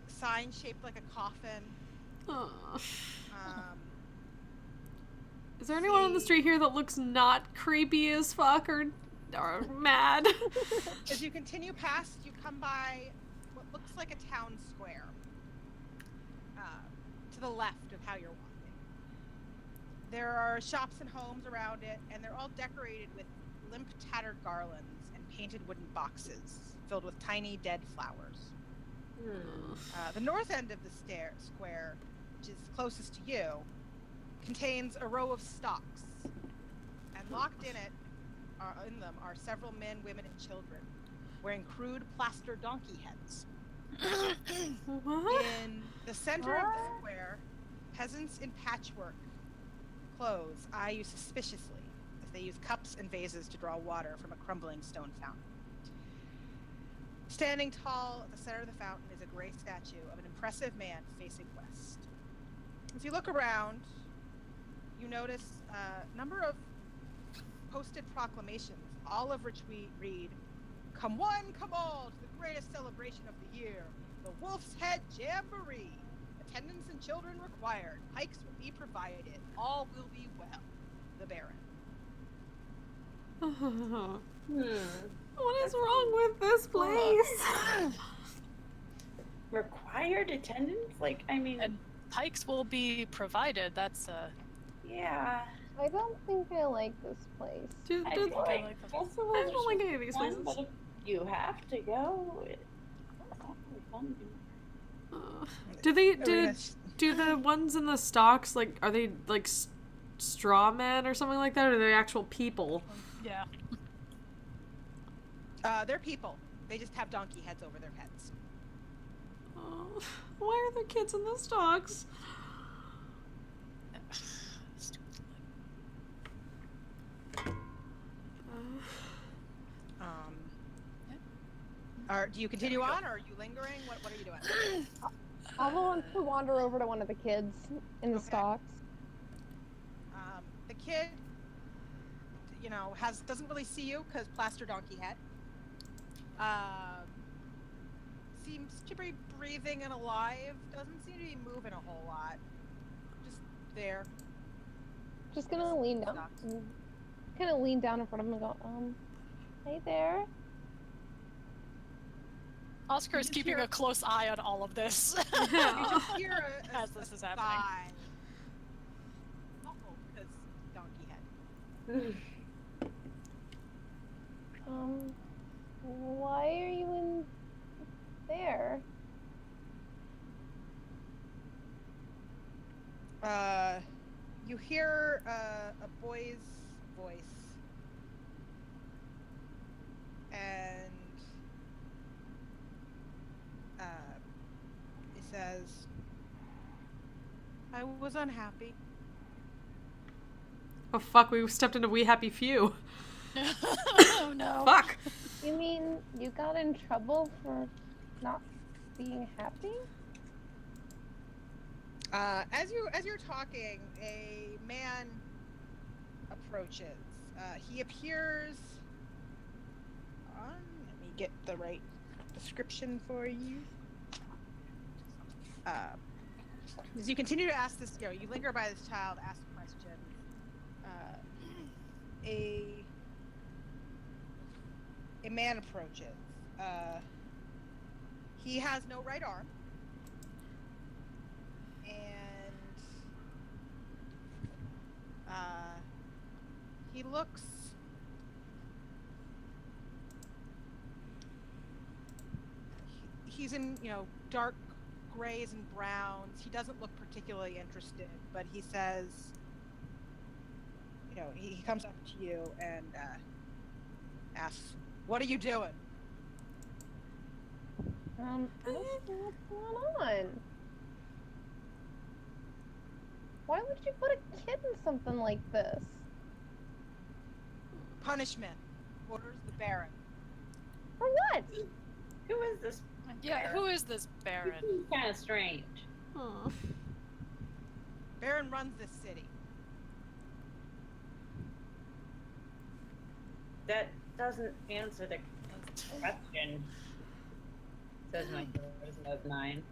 sign shaped like a coffin. Is there anyone on the street here that looks not creepy as fuck or mad? As you continue past, you come by what looks like a town square. To the left of how you're walking. There are shops and homes around it, and they're all decorated with limp, tattered garlands and painted wooden boxes filled with tiny, dead flowers. The north end of the square, which is closest to you, contains a row of stocks, and locked in them are several men, women, and children wearing crude plaster donkey heads. What? In the center of the square, peasants in patchwork clothes eye you suspiciously as they use cups and vases to draw water from a crumbling stone fountain. Standing tall at the center of the fountain is a gray statue of an impressive man facing west. As you look around, you notice a number of posted proclamations, all of which we read, "Come one, come all, to the greatest celebration of the year, the Wolf's Head Jamboree. Attendants and children required. Hikes will be provided. All will be well. The Baron." What is wrong with this place? required attendance? Like, I mean, And pikes will be provided. That's yeah. I don't think I like this place. I Do, feel like like the- festivals I are don't like supposed any of to be these fun, places. but if you have to go, it's not really fun anymore. Do they Arena- do the ones in the stocks like are they like straw men or something like that, or are they actual people? yeah. They're people. They just have donkey heads over their heads. Oh, why are there kids in the stocks? Do you continue on, or are you lingering? What are you doing? Alma wants to wander over to one of the kids in the Okay. stocks. The kid, doesn't really see you because plaster donkey head. Seems to be breathing and alive. Doesn't seem to be moving a whole lot. Just there. Just gonna lean down. Stocks. Kind of lean down in front of him and go, hey there. Oscar is just keeping hear- a close eye on all of this. You just hear a As this is happening. sigh. Muffled because donkey head. Why are you in there? You hear a boy's voice, and he says, "I was unhappy." Oh fuck, we stepped into We Happy Few. Oh no. Fuck. You mean you got in trouble for not being happy? As you're talking, a man approaches. He appears. Let me get the right description for you. As you continue to ask this, you linger by this child, ask a question. A man approaches. He has no right arm. And he looks he's in dark grays and browns. He doesn't look particularly interested, but he says, he comes up to you and asks, "What are you doing?" I don't know what's going on. Why would you put a kid in something like this? Punishment, orders the Baron. For what? Who is this? Yeah, who is this Baron? He's kind of strange. Aw. Baron runs this city. That doesn't answer the question. Says my of 9.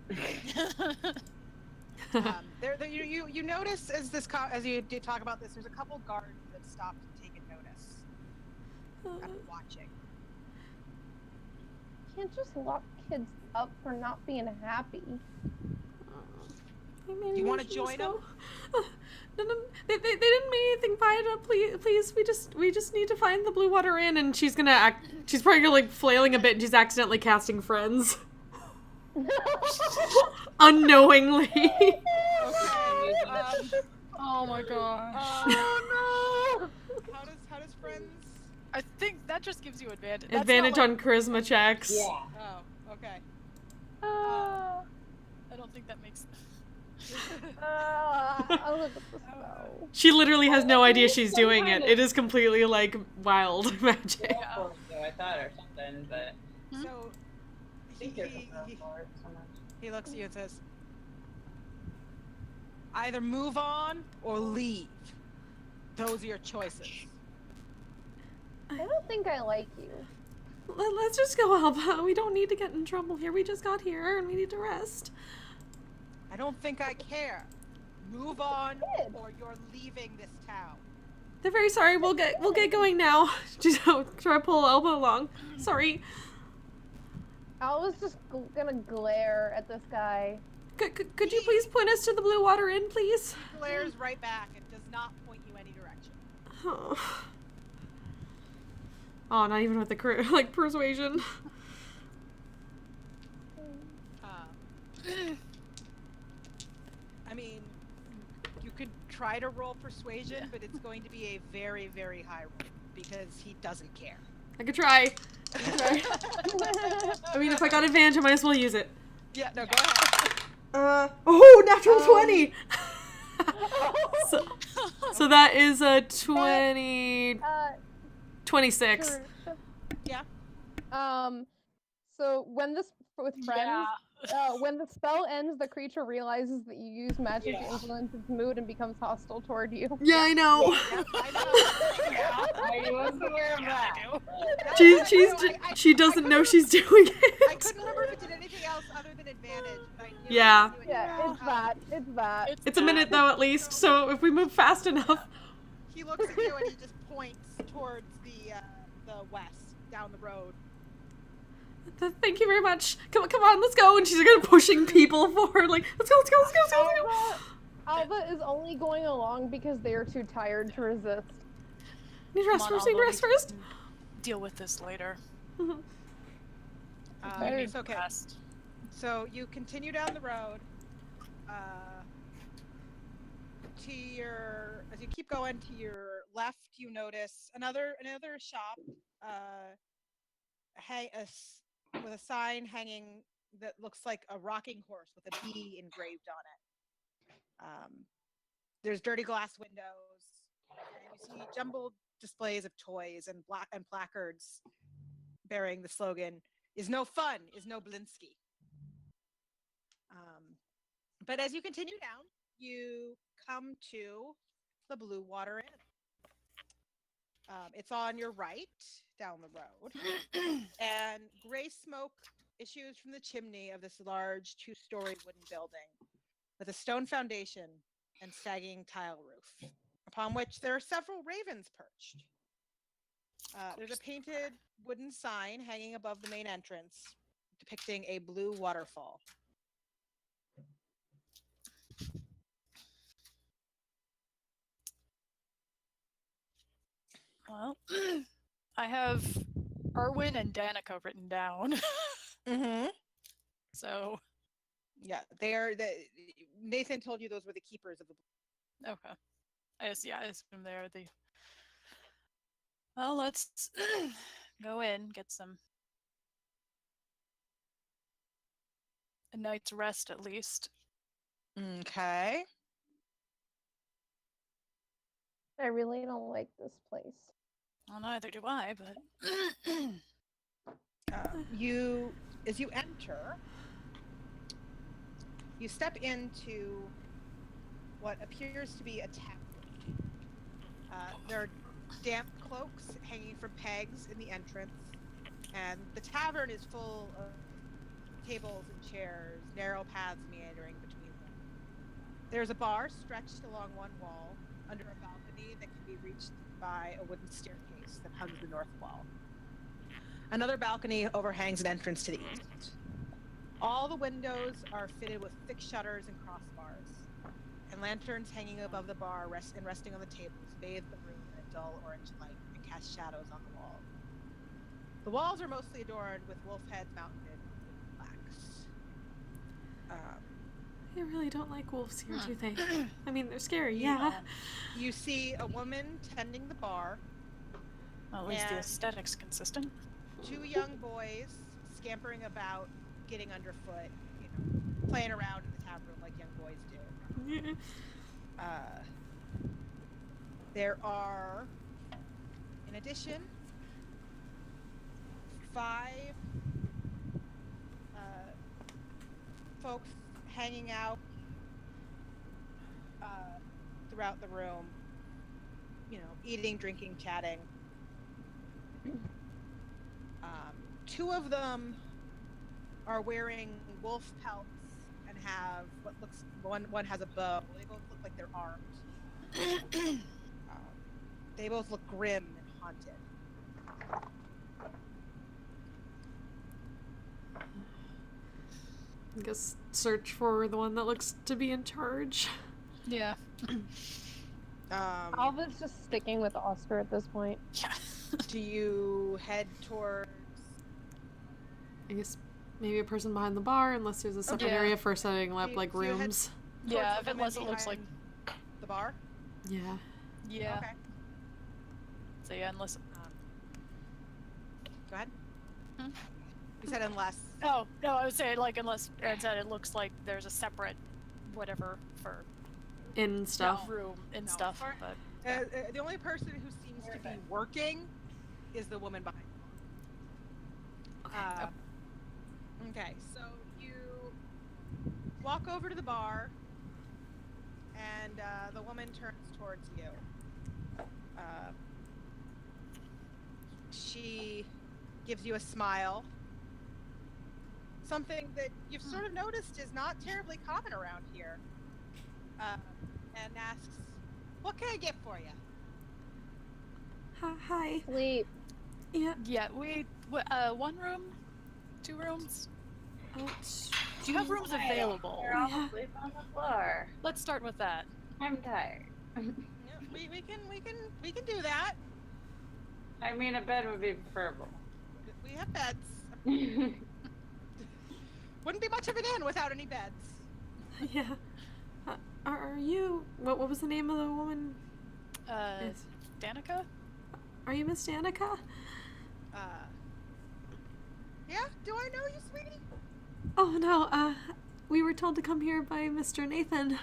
You notice as you did talk about this, there's a couple guards that stopped and taken notice after watching. You can't just lock kids up for not being happy. Maybe Do you we want to should join just them? go. No, they didn't mean anything by it. Please, we just need to find the Blue Water Inn, and she's probably gonna like flailing a bit, and she's accidentally casting friends. Unknowingly. Okay. Oh my gosh. Oh no! How does friends? I think that just gives you advantage. That's Advantage not on charisma checks. Yeah. Oh, okay. I don't think that makes I'll look at the snow. She literally has no idea she's doing it. It is completely like wild magic. So I thought or something, but So I think there's a room for it so much. he looks at you and says, "Either move on or leave. Those are your choices." I don't think I like you. Let's just go, Alba. We don't need to get in trouble here. We just got here and we need to rest. I don't think I care. Move on Good. or you're leaving this town. They're very sorry. We'll get going now. Just try to pull Alba along. Sorry. Alva's just gonna glare at this guy. Could you please point us to the Blue Water Inn, please? He glares right back and does not point you any direction. Oh, oh, not even with the like persuasion. I mean, you could try to roll persuasion, but it's going to be a very, very high roll because he doesn't care. I could try. I mean, if I got advantage, I might as well use it. Yeah, no, go ahead. Oh, natural 20! so that is a 26. Yeah. So when this with friends, when the spell ends, the creature realizes that you use magic to influence its mood and becomes hostile toward you. Yeah, I know. Yeah, I know. I was aware of that. She doesn't know she's doing it. I couldn't remember if it did anything else other than advantage. But I knew Yeah. it was Yeah, it's that. It's a minute though, at least. So if we move fast enough. He looks at you and he just points towards the west, down the road. Thank you very much. Come on, let's go. And she's gonna pushing people forward, like, let's go. Alva is only going along because they are too tired to resist. Need rest first. Deal with this later. It's okay. So you continue down the road. As you keep going to your left, you notice another shop. With a sign hanging that looks like a rocking horse with a bee engraved on it. There's dirty glass windows, and you see jumbled displays of toys and placards bearing the slogan, "Is no fun, is no Blinsky." But as you continue down, you come to the Blue Water Inn. It's on your right, down the road, and gray smoke issues from the chimney of this large 2-story wooden building with a stone foundation and sagging tile roof, upon which there are several ravens perched. There's a painted wooden sign hanging above the main entrance depicting a blue waterfall. Well, I have Erwin and Danica written down. Mm-hmm. So. Yeah, Nathan told you those were the keepers of the. Okay. I assume they're the. Well, let's go in, get a night's rest at least. Okay. I really don't like this place. Well, neither do I, but as you enter, you step into what appears to be a tavern. There are damp cloaks hanging from pegs in the entrance, and the tavern is full of tables and chairs, narrow paths meandering between them. There's a bar stretched along one wall under a balcony that can be reached by a wooden staircase that hugs the north wall. Another balcony overhangs an entrance to the east. All the windows are fitted with thick shutters and crossbars, and lanterns hanging above the bar resting on the tables bathe the room in a dull orange light and cast shadows on the walls. The walls are mostly adorned with wolf heads mounted in plaques. They really don't like wolves here, do they? I mean, they're scary, yeah. You see a woman tending the bar. Well, at least the aesthetic's consistent. 2 young boys scampering about, getting underfoot, playing around in the tap room like young boys do. There are, in addition, 5 folks hanging out throughout the room, eating, drinking, chatting. 2 of them are wearing wolf pelts and have what looks one has a bow. They both look like they're armed. They both look grim and haunted. I guess search for the one that looks to be in charge. Yeah. Alva's just sticking with Oscar at this point. Yeah. Do you head towards? I guess maybe a person behind the bar, unless there's a separate Okay. area for setting up, Do like, you head rooms. Yeah, towards the unless it woman looks like. behind the bar. Yeah. Yeah. Okay. So yeah, unless. Go ahead. Hmm? You said unless. Oh no, I was saying like unless Aaron said it looks like there's a separate, whatever for In stuff. room and No. stuff. But The only person who seems to be working is the woman behind the bar. Okay. Okay, so you walk over to the bar, and the woman turns towards you. She gives you a smile. Something that you've sort of noticed is not terribly common around here. And asks, "What can I get for you?" Hi. Sleep. Yeah. yeah, we one room, 2 rooms. Oh, Do you have rooms available? You're all asleep on the floor. Let's start with that. I'm tired. Yeah, we can do that. I mean, a bed would be preferable. We have beds. Wouldn't be much of an inn without any beds. yeah. Are you... What was the name of the woman? Yes. Danica? Are you Miss Danica? Yeah? Do I know you, sweetie? Oh, no, we were told to come here by Mr. Nathan.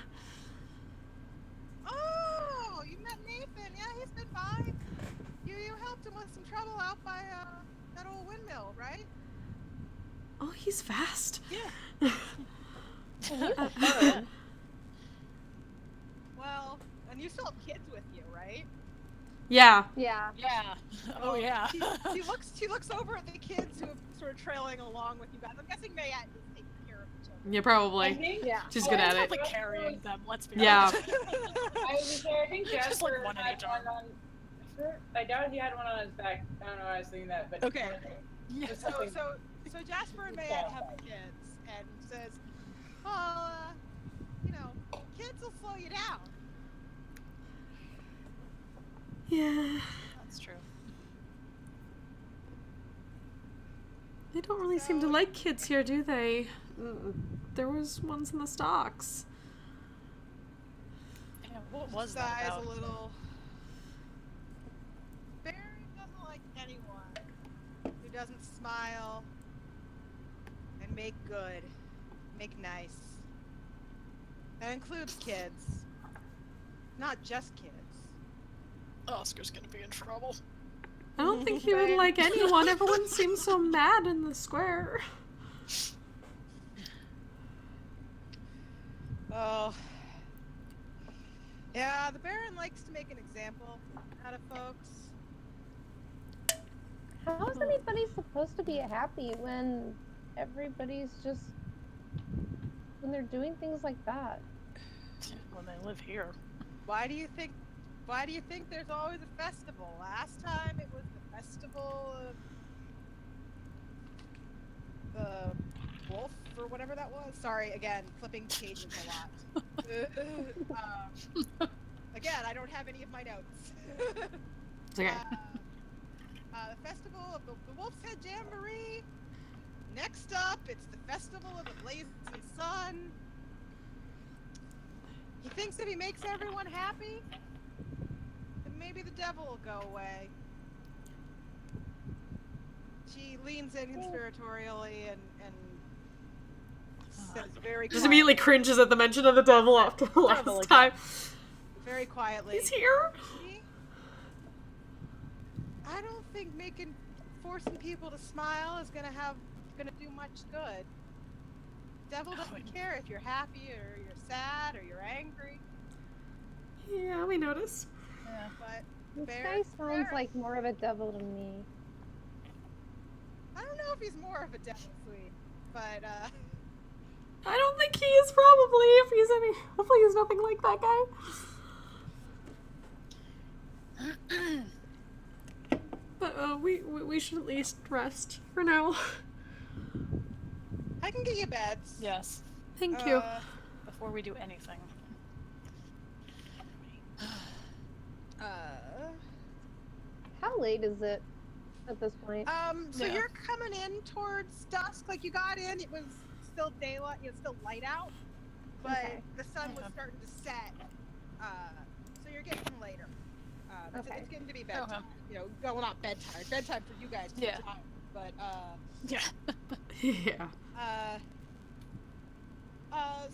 Oh, you met Nathan. Yeah, he's been by. You helped him with some trouble out by that old windmill, right? Oh, he's fast. Yeah. Well, and you still have kids with you, right? Yeah. Yeah. Yeah. Oh yeah. She looks over at the kids who are sort of trailing along with you guys. I'm guessing Mayette is taking care of the children. Yeah, I probably. think, Yeah. She's good at it. Like carrying them. Let's be Yeah. honest. I was gonna say, I think Just Jasper like one in had each arm. one on. I doubt he had one on his back. I don't know why I was thinking that, but Okay. Yeah. Just So something- Jasper and Mayette have the kids, and says, "Well, kids will slow you down." Yeah. That's true. They don't really seem to like kids here, do they? There was ones in the stocks. Yeah, what was that Sighs about? a little. Barry doesn't like anyone who doesn't smile and make good, make nice. That includes kids, not just kids. Oscar's gonna be in trouble. I don't think he would like anyone. Everyone seems so mad in the square. Oh. Yeah, the Baron likes to make an example out of folks. How is anybody supposed to be happy when everybody's just when they're doing things like that? When they live here. Why do you think there's always a festival? Last time it was the festival of the wolf or whatever that was. Sorry, again, flipping pages a lot. Again, I don't have any of my notes. It's okay. The festival of the Wolf's Head Jamboree. Next up, it's the festival of the blazing sun. He thinks if he makes everyone happy, then maybe the devil will go away. She leans in conspiratorially and says very Just immediately quietly, cringes at the mention of the devil after the last Devil time. very quietly. He's here? "See? I don't think forcing people to smile is gonna do much good. Devil doesn't care if you're happy or you're sad or you're angry. Yeah, we noticed. Yeah. But This Bear- guy sounds Bear- like more of a devil to me. I don't know if he's more of a devil, sweet, but I don't think he is, probably, if he's any. Hopefully he's nothing like that guy. But we should at least rest for now. I can get you beds. Yes. Thank you. Before we do anything. How late is it at this point? So Yeah. you're coming in towards dusk. Like you got in, it was still daylight. It was still light out, but Okay. the sun was Okay. starting to set. So you're getting later. Okay. It's getting to be bedtime. You know, well, not bedtime. Bedtime for you guys. 'cause you're Yeah. tired, but Yeah. Yeah.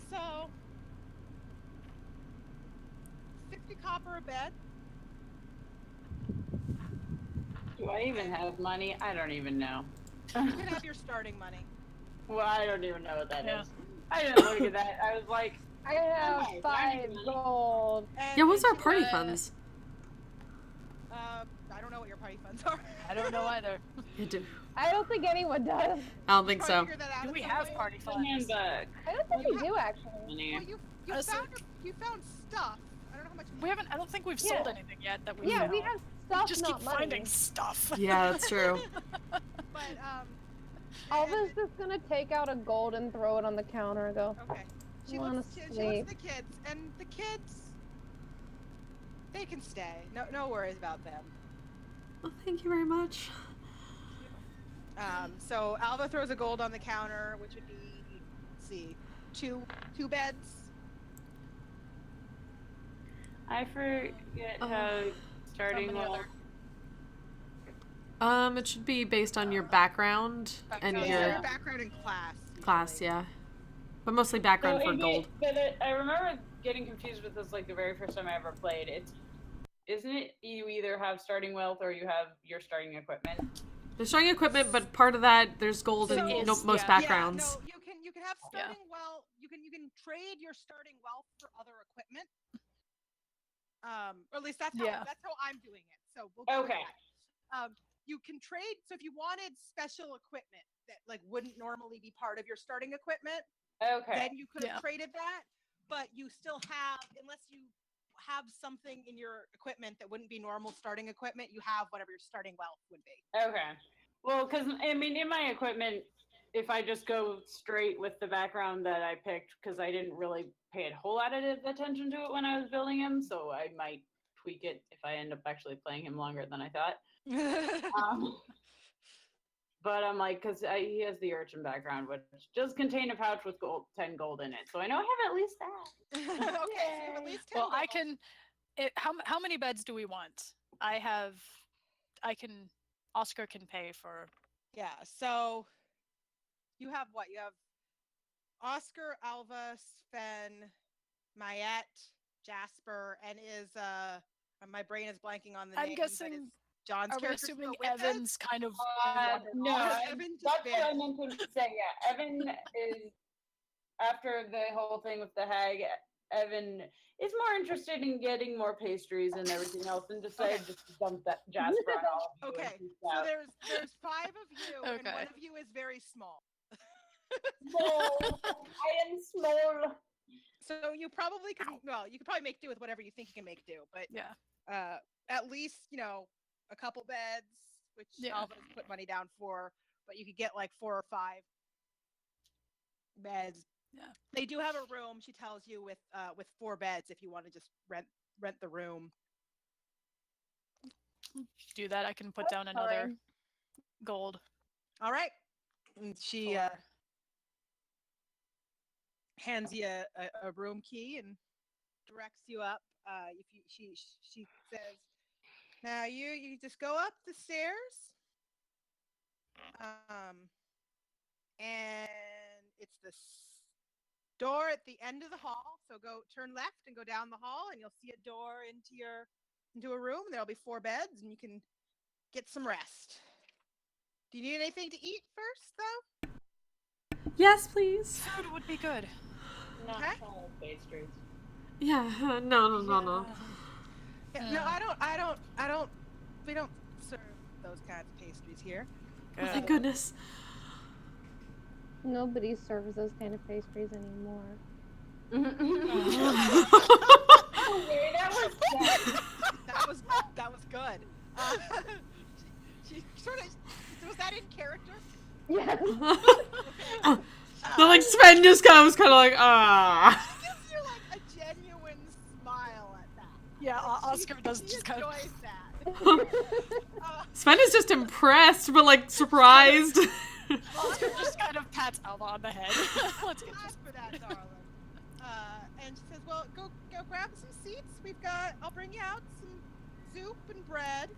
so 60 copper a bed. Do I even have money? I don't even know. You can have your starting money. Well, I don't even know what that Yeah. is. I didn't look at that. I was like, I have Nice, 5 nice. gold. And, Yeah, what's and our you- party funds? I don't know what your party funds are. I don't know either. I don't think anyone does. I don't think Try to so. figure that out Do at we some have point. party the funds? handbook. I don't think we do actually. Money. Well, you Also- found stuff. I don't know how much. We haven't. I don't think we've Yeah. sold anything yet that we. Yeah, know. we have stuff, just not keep money. finding stuff. Yeah, that's true. But Alva's just gonna take out a gold and throw it on the counter and go, okay. She wanna looks at sleep. the kids, and the kids, they can stay. No worries about them. Well, thank you very much. So Alva throws a gold on the counter, which would be, let's see, two beds. I forget how starting many well. other- It should be based on your background and Based on your your background in class. class, usually. yeah. But mostly background for it'd be- gold. But I remember getting confused with this like the very first time I ever played. Isn't it you either have starting wealth or you have your starting equipment? There's starting equipment, but part of that there's gold So in it's- most yeah. backgrounds. Yeah, no, you can have starting wealth. You can trade your starting wealth for other equipment. Or at least that's how I'm doing it. So we'll go with Okay. that. You can trade. So if you wanted special equipment that like wouldn't normally be part of your starting equipment, Okay. then you could have Yeah. traded that. But you still have, unless you have something in your equipment that wouldn't be normal starting equipment, you have whatever your starting wealth would be. Okay. Well, because I mean, in my equipment, if I just go straight with the background that I picked, because I didn't really pay a whole lot of attention to it when I was building him, so I might tweak it if I end up actually playing him longer than I thought. But I'm like, because he has the urchin background, which does contain a pouch with 10 gold in it, so I know I have at least that. Okay, so you have at least 10 Well, I gold. can. How many beds do we want? Oscar can pay for. Yeah, so you have what? You have Oscar, Alva, Sven, Mayette, Jasper, and my brain is blanking on the I'm name. guessing- But it's John's Are we character assuming still with us? Evan's kind of? No, Evan just that's what I vanished. meant to say. Yeah, Evan is after the whole thing with the hag. Evan is more interested in getting more pastries and everything else, and decided just to dump that Jasper on all of you. Okay, and so out. there's 5 of you, and Okay. one of you is very small. Small. I am small. So you probably could. Well, you could probably make do with whatever you think you can make do, but Yeah. at least a couple beds, which Yeah. Alva's put money down for, but you could get like 4 or 5 beds. Yeah. They do have a room, she tells you, with 4 beds if you want to just rent the room. Do that. I can put down another gold. All right. And she hands you a room key and directs you up. She says, now you just go up the stairs, and it's the door at the end of the hall. So turn left and go down the hall, and you'll see a door into a room. There'll be 4 beds, and you can get some rest. Do you need anything to eat first, though? Yes, please. Food would be good. Not Okay. small pastries. Yeah, no. Yeah, no, I don't. We don't serve those kinds of pastries here. Oh, thank goodness. Nobody serves those kind of pastries anymore. Okay, that was That was good. She sort of was that in character? Yes. like Sven just was kind of like, ah. She gives you like a genuine smile at that. Yeah, Like, Oscar does she just kind of. enjoys that. Sven is just impressed, but like surprised. Oscar just kind of pats Alva on the head. Let's get Ask for that, darling. And she says, "Well, go grab some seats. I'll bring you out some soup and bread.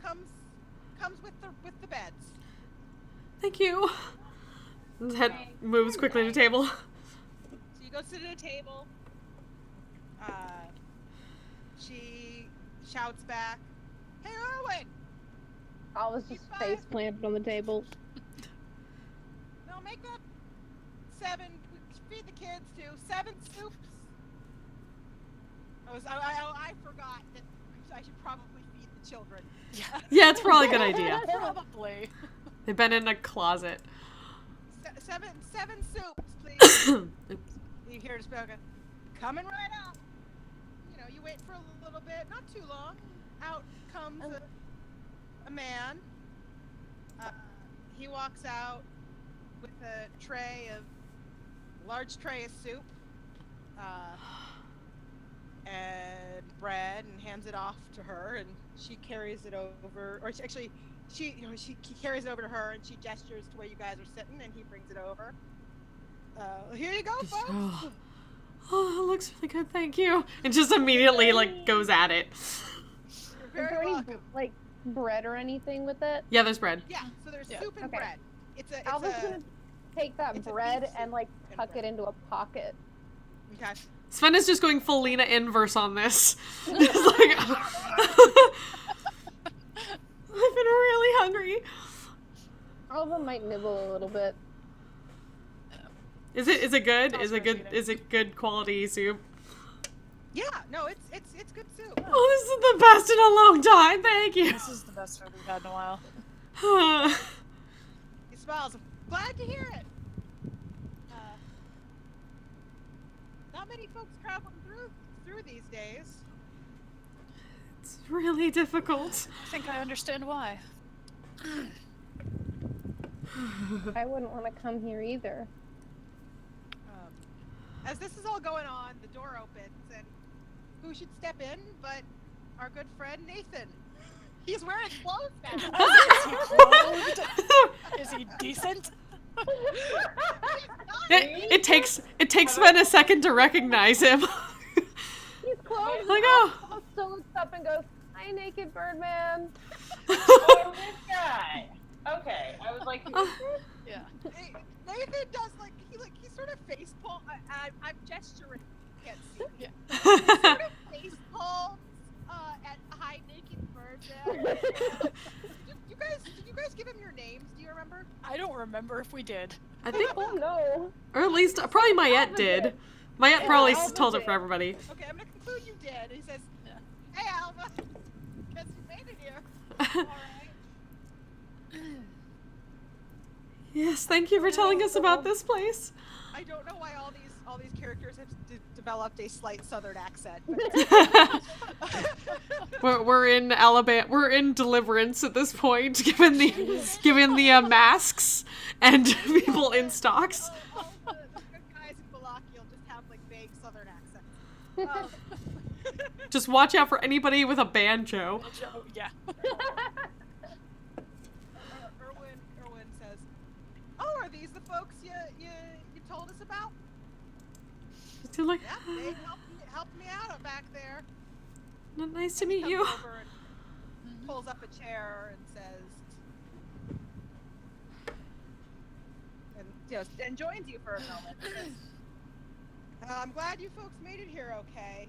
Comes with the beds." Thank you. His head moves quickly to the table. So you go sit at a table. She shouts back, "Hey, Erwin! I was just face planted on the table. No, make that 7. Feed the kids too. 7 soups." I forgot that I should probably feed the children. Yeah. Yeah, it's probably a good idea. Probably. They've been in a closet. 7 soups, please. You hear the spoken. Coming right up. You know, you wait for a little bit, not too long. Out comes a man. He walks out with a large tray of soup, and bread, and hands it off to her, and she carries it over, or she carries it over to her, and she gestures to where you guys are sitting, and he brings it over. Here you go, folks. Oh, it looks really good, thank you. And just immediately like goes at it. You're Is very there any welcome. like bread or anything with it? Yeah, there's bread. Yeah, so there's Yeah. soup and Okay. bread. It's Alva's gonna take that it's a bread beef soup and like and tuck bread. it into a pocket. Okay. Sven is just going full Lena inverse on this. Just like, I've been really hungry. Alva might nibble a little bit. Is it good? Sounds Is it good quality soup? Yeah, no, it's good soup. Oh, this is the best in a long time. Thank you. This is the best food we've had in a while. He smiles. I'm glad to hear it. Not many folks traveling through these days. It's really difficult. I think I understand why. I wouldn't want to come here either. As this is all going on, the door opens, and who should step in but our good friend Nathan? He's wearing clothes now. Is he decent? It takes Sven a second to recognize him. He's close. Like, oh. Alva still looks up and goes, "Hi, naked Birdman." Oh, this guy. Okay, I was like, who is this? Yeah. Nathan does he sort of face palm. I'm gesturing. You can't see me. Yeah. He sort of face palms at Hi Naked Birdman. Did you guys give him your names? Do you remember? I don't remember if we did. I think, Oh no. or at least probably Mayette did. Mayette probably Alva told it did. for everybody. Okay, I'm gonna conclude you did. He says, Yeah. "Hey Alva, guess you made it here." All right. Yes, thank you for telling us about this place. I don't know why all these characters have developed a slight Southern accent. But We're in Alabama. We're in Deliverance at this point, given the masks and people in stocks. all the good guys in Balakiel just have like vague Southern accents. Just watch out for anybody with a banjo. Yeah. Erwin says, "Oh, are these the folks you told us about?" Just like, Yeah, they helped me out back there. nice to meet Comes you. over and pulls up a chair and says, and joins you for a moment. Says, "I'm glad you folks made it here okay."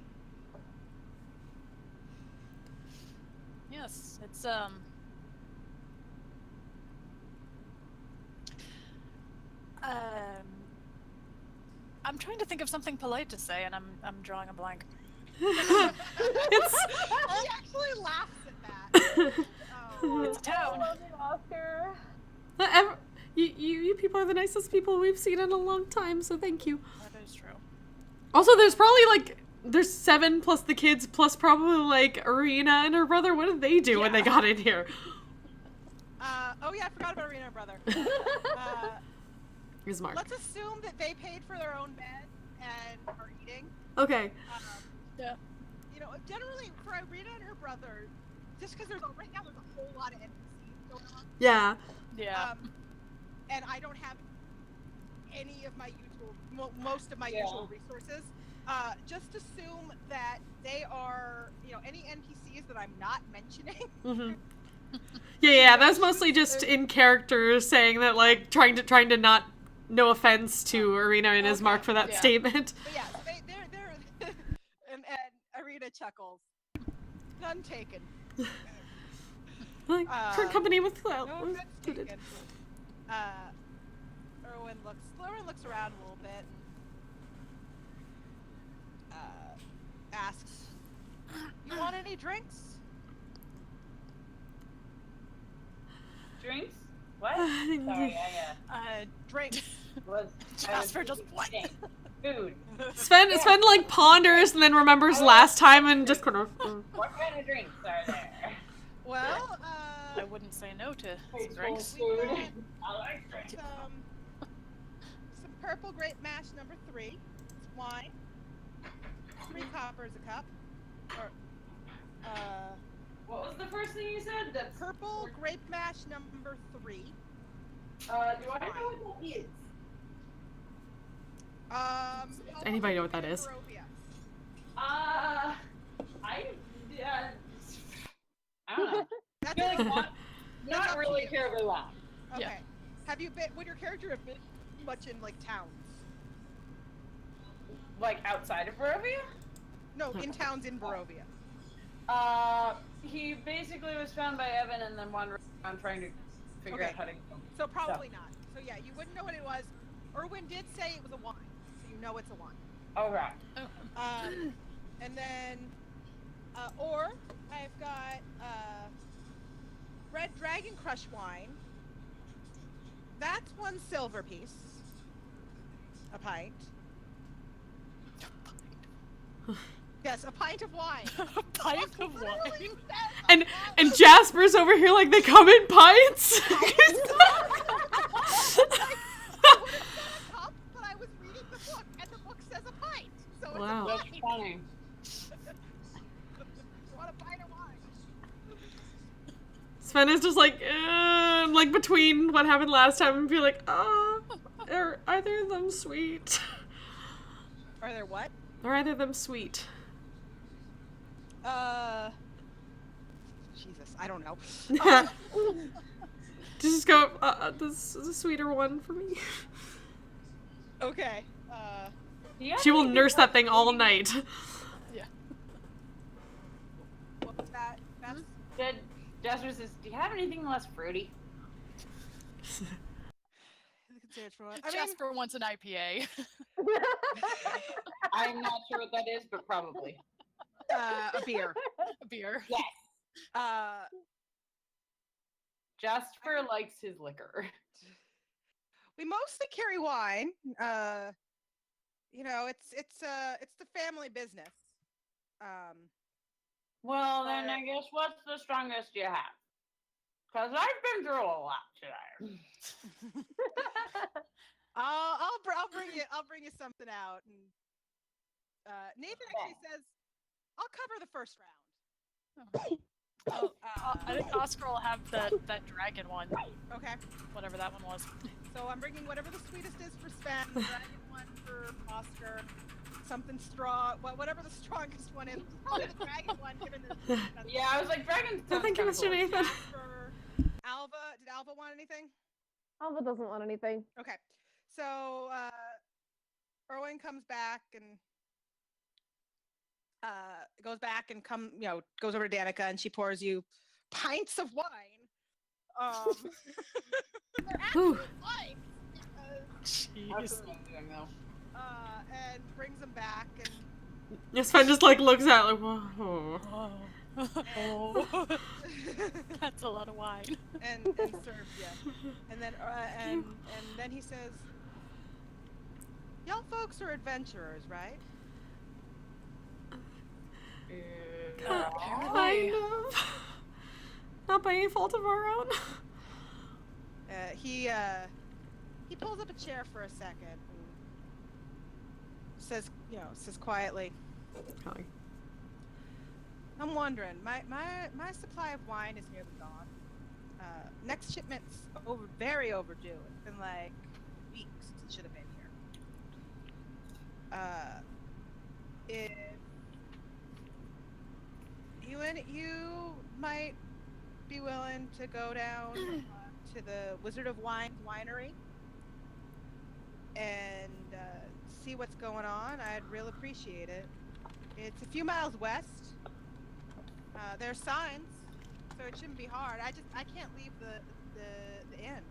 Yes, it's I'm trying to think of something polite to say, and I'm drawing a blank. It's He actually laughs at that. Oh. It's a town. I love you, Oscar. you people are the nicest people we've seen in a long time, so thank you. That is true. Also, there's probably there's 7 plus the kids plus probably Arena and her brother. What did they do when they got in here? Oh yeah, I forgot about Arena and brother. is Mark. Let's assume that they paid for their own bed and are eating. Okay. Yeah. You know, generally for Irina and her brother, just because right now there's a whole lot of NPCs going on. Yeah. Yeah. And I don't have any of my usual, most of my usual resources. Just assume that they are, you know, any NPCs that I'm not mentioning. Mm-hmm. Yeah, that's mostly just in character saying that, like, trying to not, no offense to Arena and his Mark for that statement. But yeah, so they're and Arena chuckles. None taken. Like, for company with no offense taken. Erwin looks around a little bit and asks, "You want any drinks?" Drinks? What? Sorry, Drinks. Jasper just what? Food. Sven like ponders and then remembers last time and just kind of. What kind of drinks are there? Well, I wouldn't say no to some drinks. Food. I like drinks. Some purple grape mash number 3. It's wine. 3 coppers a cup. Or, what was the first thing you said? The purple grape mash number 3. do I know what that is? Does anybody know what that is? I don't know. That's I feel like not really terribly loud. Okay. Yeah. Have you been? Would your character have been much in like towns? Like outside of Barovia? No, in towns in Barovia. He basically was found by Evan and then wandered around trying to figure out how to. So probably not. So yeah, you wouldn't know what it was. Erwin did say it was a wine, so you know it's a wine. Oh right. And then, or I've got Red Dragon Crush wine. That's 1 silver piece. A pint. Yes, a pint of wine. A pint of wine. And Jasper's over here like they come in pints. But I was reading the book, and the book says a pint. So it's Wow. a That's pint. funny. You want a pint of wine? Sven is just like between what happened last time and be like, are either of them sweet? Are there what? Are either of them sweet? Jesus, I don't know. Just go, this is a sweeter one for me. Okay. She will nurse that thing all night. Yeah. What was that? That's Jasper says, "Do you have anything less fruity?" Jasper wants an IPA. I'm not sure what that is, but probably. A beer. A beer. Yes. Jasper likes his liquor. We mostly carry wine. You know, it's the family business. Well, then I guess what's the strongest you have? Because I've been through a lot today. I'll bring you something out. And Nathan actually says, "I'll cover the first round." I think Oscar will have that dragon one. Okay. Whatever that one was. So I'm bringing whatever the sweetest is for Sven, the dragon one for Oscar, something strong, whatever the strongest one is. Probably the dragon one, given the. Yeah, I was like, dragon. No, thank you, Mr. Nathan. For Alva, did Alva want anything? Alva doesn't want anything. Okay, so Erwin comes back and goes back and goes over to Danica and she pours you pints of wine. They're actually pints. Jeez. And brings them back and Sven just like looks at it like, whoa. Oh. That's a lot of wine. and serves you. And then he says, "Y'all folks are adventurers, right?" Kind of. Not by any fault of our own. He he pulls up a chair for a second and says, says quietly, Calling. I'm wondering, my supply of wine is nearly gone. Next shipment's very overdue. It's been like weeks since it should have been here. If you might be willing to go down to the Wizard of Wine's winery and see what's going on, I'd real appreciate it. It's a few miles west. There's signs, so it shouldn't be hard. I can't leave the inn.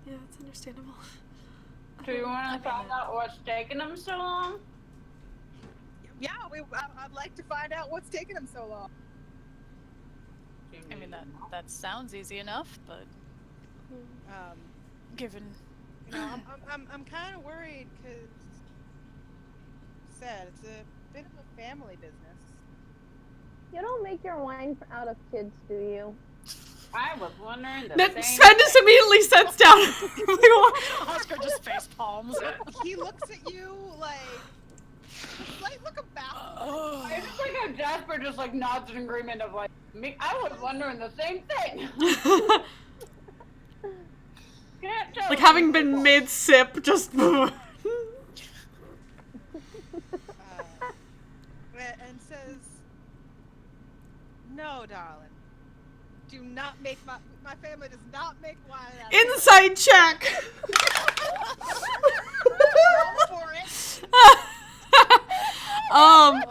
Yeah, that's understandable. Do you want to find out what's taking them so long? Yeah, I'd like to find out what's taking them so long. I mean, that sounds easy enough, but given I'm kind of worried because it's a bit of a family business. You don't make your wine out of kids, do you? I was wondering the same Sven just immediately sits down. Oscar just face palms. He looks at you like a slight look of bafflement. I just like how Jasper just like nods in agreement of like me. I was wondering the same thing. Can't tell Like having been people. mid-sip, just... And says, "No, darling. Do not make my family does not make wine out of Inside check! Roll for it." um...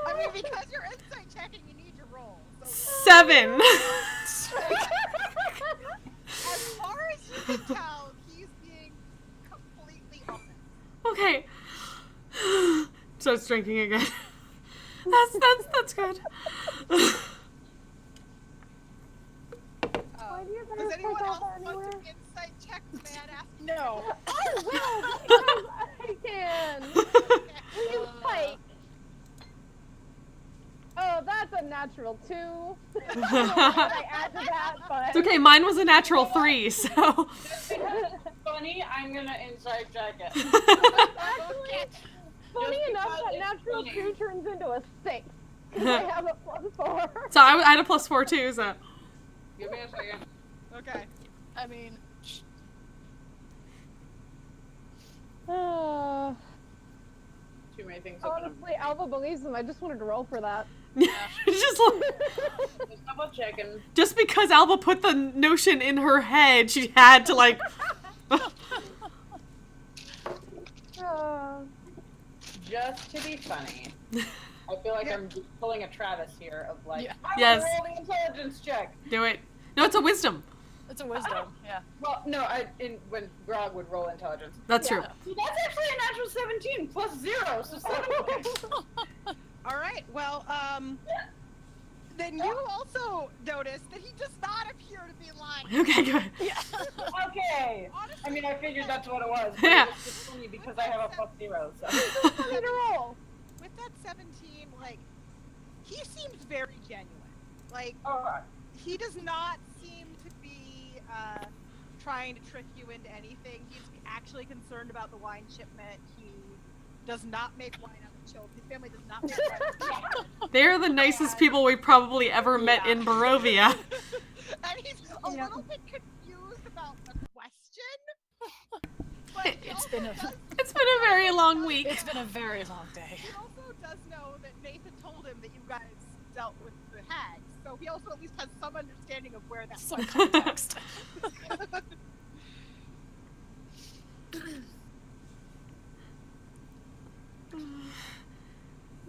I mean, because you're insight checking, you need your roll. So 7. as far as you can tell, he's being completely honest. Okay. Starts drinking again. That's good. Why do you Does guys anyone take else all that want anywhere? to insight check the man asking? No. I will, because I can. Please fight. Oh, that's a natural 2. I don't know what I add to that, but... It's okay, mine was a natural 3, so... Funny, I'm gonna inside check it. Actually, funny Just enough, because that it's natural funny. 2 turns into a 6. Because I have a +4. So I had a +4 too, so... Give me a second. Okay. I mean, Too many things open up. Honestly, Alva believes him. I just wanted to roll for that. just, Just double checking. just because Alba put the notion in her head, she had to like... Just to be funny. I feel like I'm just pulling a Travis here of like, Yeah. I Yes. want to roll the intelligence check. Do it. No, it's a wisdom. it's a wisdom. Yeah. Well, no, when Grog would roll intelligence. That's true. So that's actually a natural 17 plus 0, so 7 points. All right. Well, then you also notice that he does not appear to be lying. Okay, good. Okay. Honestly, I mean, I figured that's what it was. But Yeah. It's just funny because I have a +0, so. Funny to roll. with that 17, like, he seems very genuine. Like, Alright. he does not seem to be trying to trick you into anything. He's actually concerned about the wine shipment. He does not make wine out of children. His family does not make wine out of children. They're the nicest people we probably ever met in Barovia. And he's a little bit confused about the question. But he It's also been a It's been a very long week. it's been a very long day. He also does know that Nathan told him that you guys dealt with the hags, so he also at least has some understanding of where that Some context.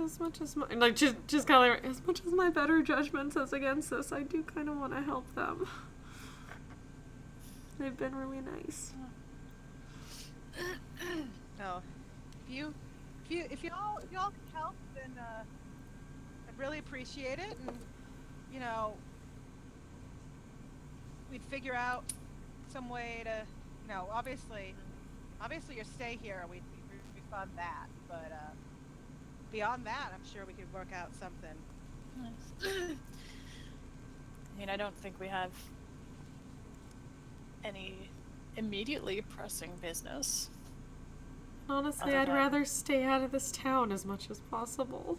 As much as my like just kind of like, as much as my better judgment says against this, I do kind of want to help them. They've been really nice. No, if y'all can help, then I'd really appreciate it, and you know, we'd figure out some way to, you know, obviously your stay here, we'd fund that, but beyond that, I'm sure we could work out something. mean, I don't think we have any immediately pressing business. Honestly, Other I'd than- rather stay out of this town as much as possible.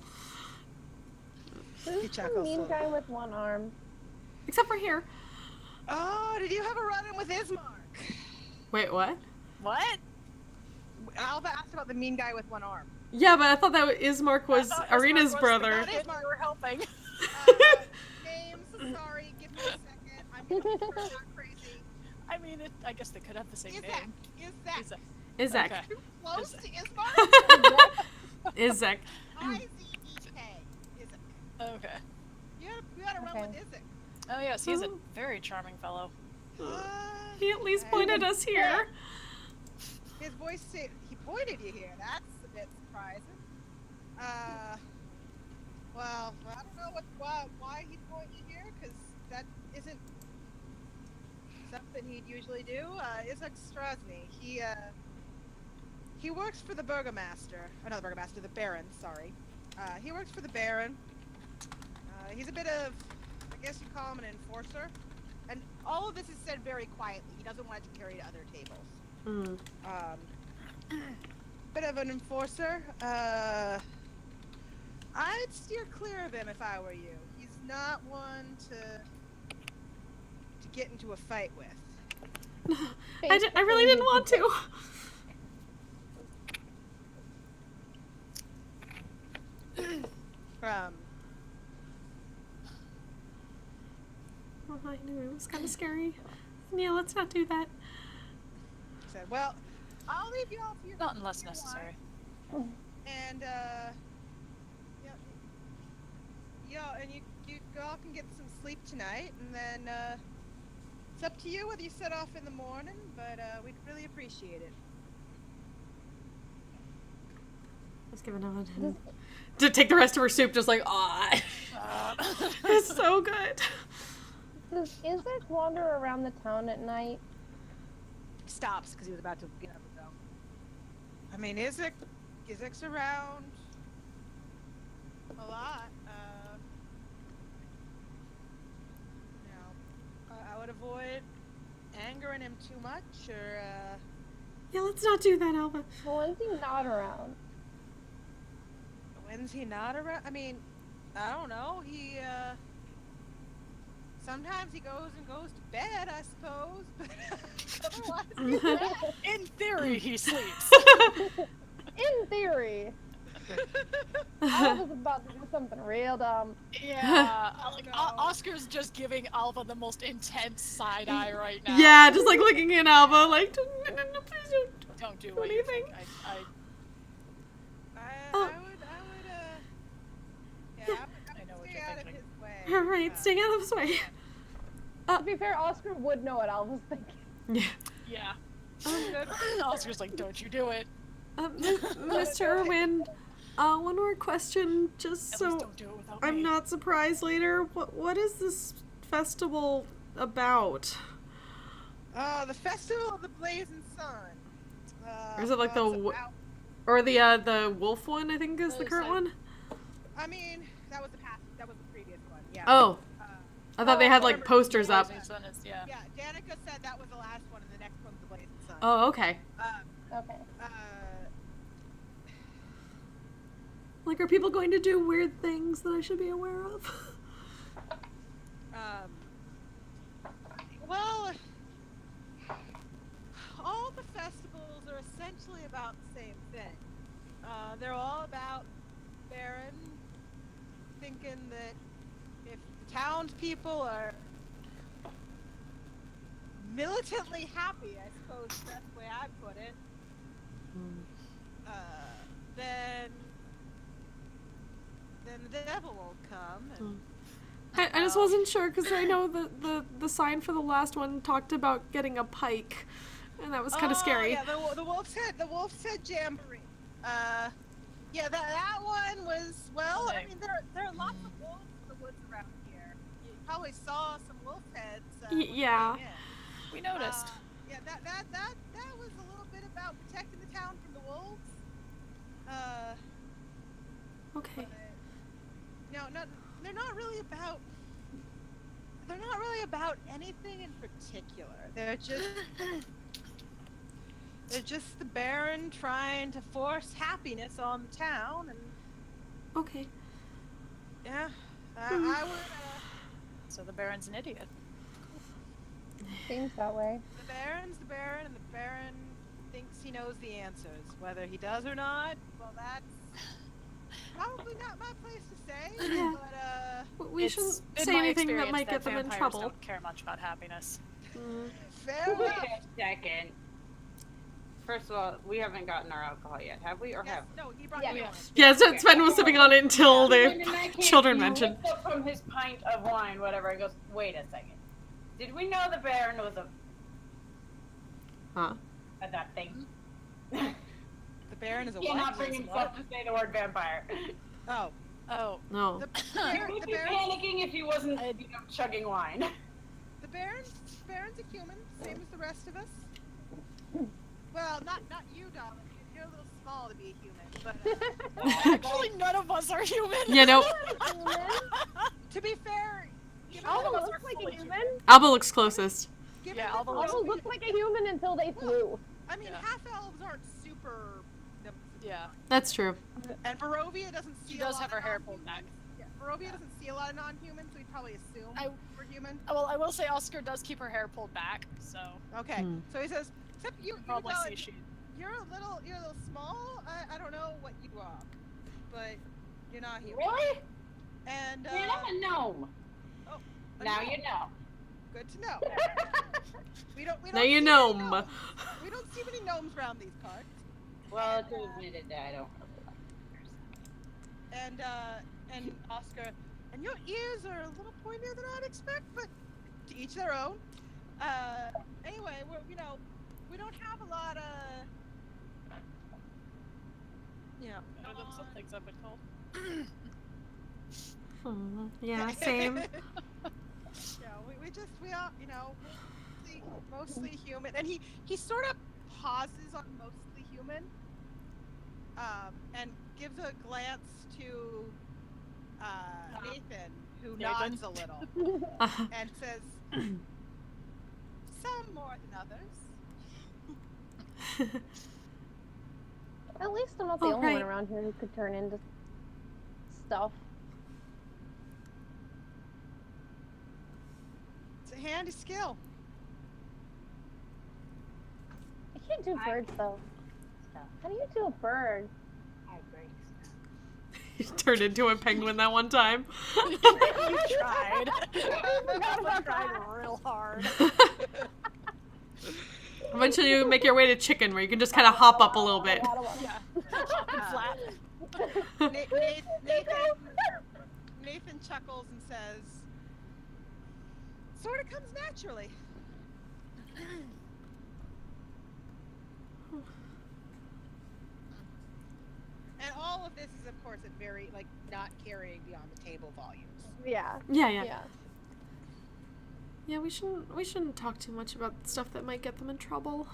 Who's the chuckles mean slowly. guy with one arm? Except for here. Oh, did you have a run-in with Ismark? Wait, what? What? Alva asked about the mean guy with one arm. Yeah, but I thought that Ismark was I thought Arena's Ismark was the brother. guy that we were helping. Names, sorry, give me a second. I'm gonna look for that crazy. I mean, I guess they could have the same Izek. name. Izek. Izek. Okay. Too close to Ismark? Izek. I-Z-E-K. Izek. Okay. You had a run Okay. with Izek. Oh yes, he's a very charming fellow. He at least Okay. pointed us here. His voice said he pointed you here. That's a bit surprising. Well, I don't know why he'd point you here, because that isn't something he'd usually do. Izek Strahd. He works for the Burgomaster. Oh, not the Burgomaster, the Baron, sorry. He works for the Baron. He's a bit of, I guess you'd call him an enforcer. And all of this is said very quietly. He doesn't want it to carry to other tables. Bit of an enforcer. I'd steer clear of him if I were you. He's not one to get into a fight with. I really didn't want to. Oh, I knew it was kind of scary. Yeah, let's not do that. He said, well, I'll leave you all to your Not unless your necessary. life. And and you all can get some sleep tonight, and then it's up to you whether you set off in the morning, but we'd really appreciate it. Let's give another to take the rest of her soup, just like, ah, it's so good. Does Izek wander around the town at night? Stops because he was about to get up and go. I mean, Izek's around a lot. I would avoid angering him too much, or Yeah, let's not do that, Alva. Well, when's he not around? when's he not around? I mean, I don't know. He sometimes he goes to bed, I suppose, but otherwise. In theory, he sleeps. In theory. I was about to do something real dumb. Yeah, like, no. Oscar's just giving Alva the most intense side eye right now. Yeah, just like looking at Alva, like, no, please Don't do do what you anything. think. I would I know what stay you're out of thinking. his way. All right, staying out of his way. To be fair, Oscar would know what I was thinking. Yeah. Yeah. Oscar's like, don't you do it. Mr. Irwin, one more question, just At least so don't do it without I'm me. not surprised later. What is this festival about? The Festival of the Blazing Sun. Or is it like well, the it's about- Or the wolf one, I think, is the current one? I mean, that was the previous one. Yeah. Oh, I thought they had I like remember posters up. Blazing Sun is, yeah. Yeah, Danica said that was the last one, and the next one's the Blazing Sun. Oh, okay. Okay. Like, are people going to do weird things that I should be aware of? Well, all the festivals are essentially about the same thing. They're all about Baron thinking that if the townspeople are militantly happy, I suppose that's the way I put it, then the devil won't come. And, I just wasn't sure because I know the sign for the last one talked about getting a pike, and that was kind of scary. Yeah, the wolf's head jamboree. Yeah, that one was, well, I mean, there are lots of wolves in the woods around here. You probably saw some wolf heads. Yeah. walking in. We noticed. Yeah, that was a little bit about protecting the town from the wolves. Okay. But, no, they're not really about. they're not really about anything in particular. They're just the Baron trying to force happiness on the town, and Okay. yeah, I would. So the Baron's an idiot. Seems that way. The Baron's the Baron, and the Baron thinks he knows the answers. Whether he does or not, well, that's probably not my place to say. Yeah. But We It's shouldn't been say my anything that experience might get them in vampires trouble. Don't care much about happiness. fair Wait enough. a second. First of all, we haven't gotten our alcohol yet, have we? Or Yes, have no, he brought Yeah. me one. Yeah, so Sven was sipping on it until Then the in that case, children he mentioned. looked up from his pint of wine, whatever. He goes, wait a second. Did we know the Baron was Huh? that thing? The Baron is a Cannot what? bring himself to say the word vampire. Oh, Oh, No. the He would be Baron, panicking if he wasn't, chugging wine. the Baron's a human, same as the rest of us. Well, not you, darling. You're a little small to be a human, but actually, none of us are human. Yeah, no. to be fair, given, Alba us looks are like fully a human. Alba looks closest. given Yeah, that Alba Alba Barovia- looks like a human until they flew. I mean, Yeah. half elves aren't super. Yeah. That's true. And Barovia doesn't see. She a does lot have her of hair pulled back. non-humans. Yeah, Barovia doesn't see a lot of non-humans, so we'd probably assume we're human. Well, I will say Oscar does keep her hair pulled back, so Okay, Hmm. so he says, except you probably darling, see she. you're a little small. I don't know what you are, but you're not human. Really? And You're not a gnome. a Now gnome. you know. Good to know. We don't. Now you see know. many gnomes. We don't see many gnomes around these parts. Well, to admit it, I don't really like And Oscar, and your ears are a little pointier than I'd expect, but to each their own. Anyway, we don't have a lot of, Some things I've been told. Yeah, same. we are, mostly human. And he sort of pauses on mostly human, and gives a glance to Nathan, who Nathan? nods a little and says, "Some more than others." At least I'm not the Oh, only right. one around here who could turn into stuff. It's a handy skill. I can't do birds though. How do you do a bird? You turned into a penguin that one time. You tried. I tried real hard. Eventually you make your way to chicken where you can just kind of hop up a little bit. Yeah. Flat. Nathan chuckles and says, "Sort of comes naturally." And all of this is, of course, at very, not carrying beyond the table volumes. Yeah. Yeah. Yeah, we shouldn't talk too much about stuff that might get them in trouble.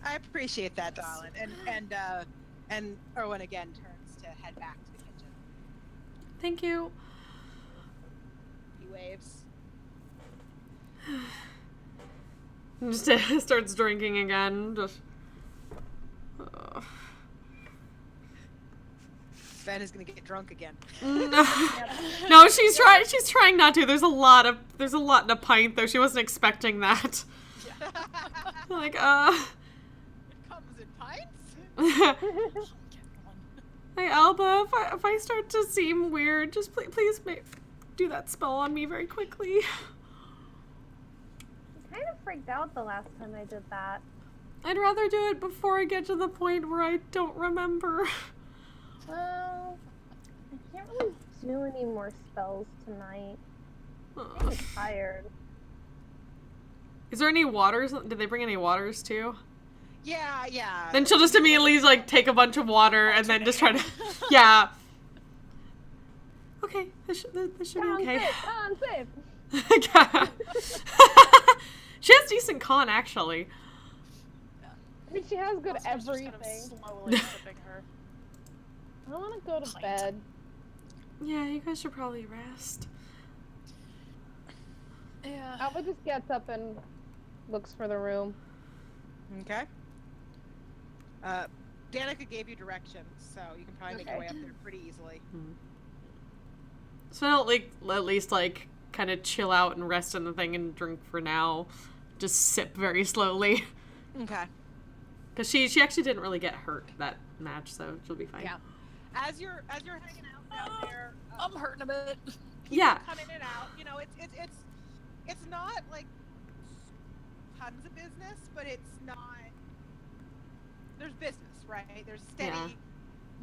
I appreciate that, darling. And Erwin again turns to head back to the kitchen. Thank you. He waves. Just starts drinking again. Just. Ben is gonna get drunk again. No, she's trying not to. There's a lot in a pint though. She wasn't expecting that. Like, It comes in pints. Hey Alba, if I start to seem weird, just please do that spell on me very quickly. I kind of freaked out the last time I did that. I'd rather do it before I get to the point where I don't remember. Well, I can't really do any more spells tonight. I'm tired. Is there any waters? Did they bring any waters too? Yeah. Then she'll just immediately take a bunch of water and then just try to, yeah. Okay, this should be okay. Con save. She has decent con actually. I mean, she has good Oscar's just everything. kind of slowly sipping her. I want to go to Pint. bed. Yeah, you guys should probably rest. Yeah. Alba just gets up and looks for the room. Okay. Danica gave you directions, so you can probably make your way up there pretty easily. So like at least like kind of chill out and rest in the thing and drink for now. Just sip very slowly. Okay. Because she actually didn't really get hurt that match, so she'll be fine. Yeah. As you're hanging out down there, I'm hurting a bit. Yeah. come in and out. You know, it's not like tons of business, but it's not. There's business, right? There's steady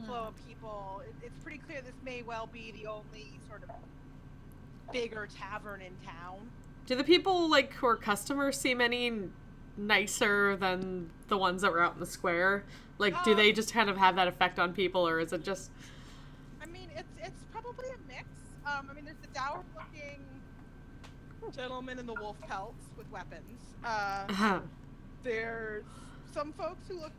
flow of people. It's pretty clear this may well be the only sort of bigger tavern in town. Do the people like who are customers seem any nicer than the ones that were out in the square? Like, do they just kind of have that effect on people, or is it just? I mean, it's probably a mix. I mean, there's the dour-looking gentleman in the wolf pelts with weapons. There's some folks who look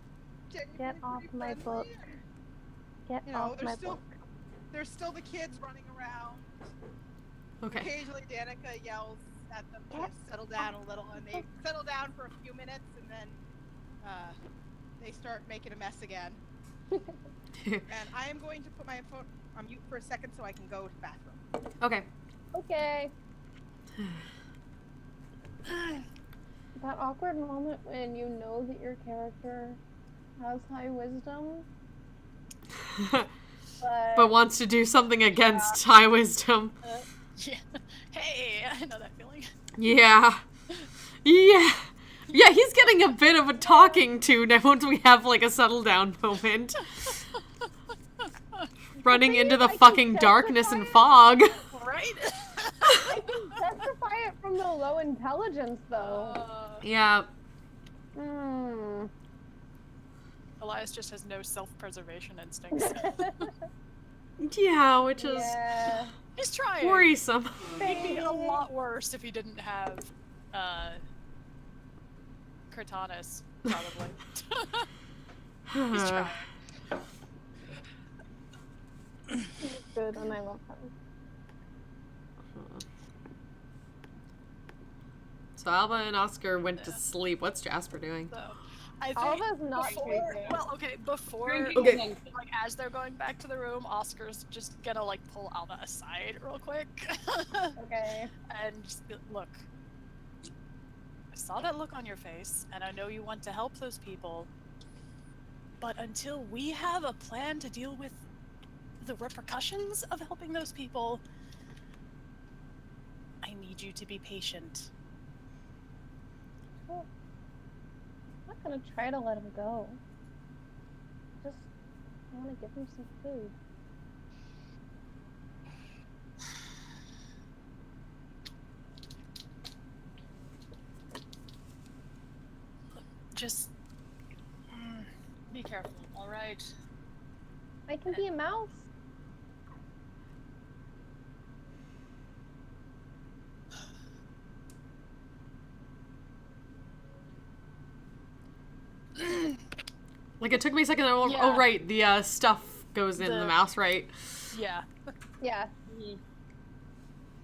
genuinely Get off pretty my friendly, book. and, Get you know, off my book. there's still the kids running around. Okay. Occasionally, Danica yells at them to settle down a little, and they settle down for a few minutes, and then they start making a mess again. And I am going to put my phone on mute for a second so I can go to the bathroom. Okay. Okay. That awkward moment when you know that your character has high wisdom, But wants to do something against high wisdom. Yeah. Hey, I know that feeling. Yeah. Yeah. Yeah, he's getting a bit of a talking to now once we have like a settle down moment. Running into the fucking darkness and fog. Right? I can justify it from the low intelligence, though. Yeah. Elias just has no self-preservation instincts. Yeah, which is Yeah. He's trying. worrisome. He'd be a lot worse if he didn't have, Cortanus, probably. He's trying. He's good, and I love him. So Alba and Oscar went to sleep. What's Jasper doing? So, I think Alba's not before, sleeping. well, okay, before, Drinking Okay. things. like, as they're going back to the room, Oscar's just gonna, like, pull Alba aside real quick. Okay. And just be, look, I saw that look on your face, and I know you want to help those people, but until we have a plan to deal with the repercussions of helping those people, I need you to be patient. Well, I'm not gonna try to let him go. Just want to give him some food. Just be careful, all right? I can be a mouse. Like, it took me a second. Oh, Yeah. oh right, the stuff goes in the The- mouse, right? Yeah. Yeah.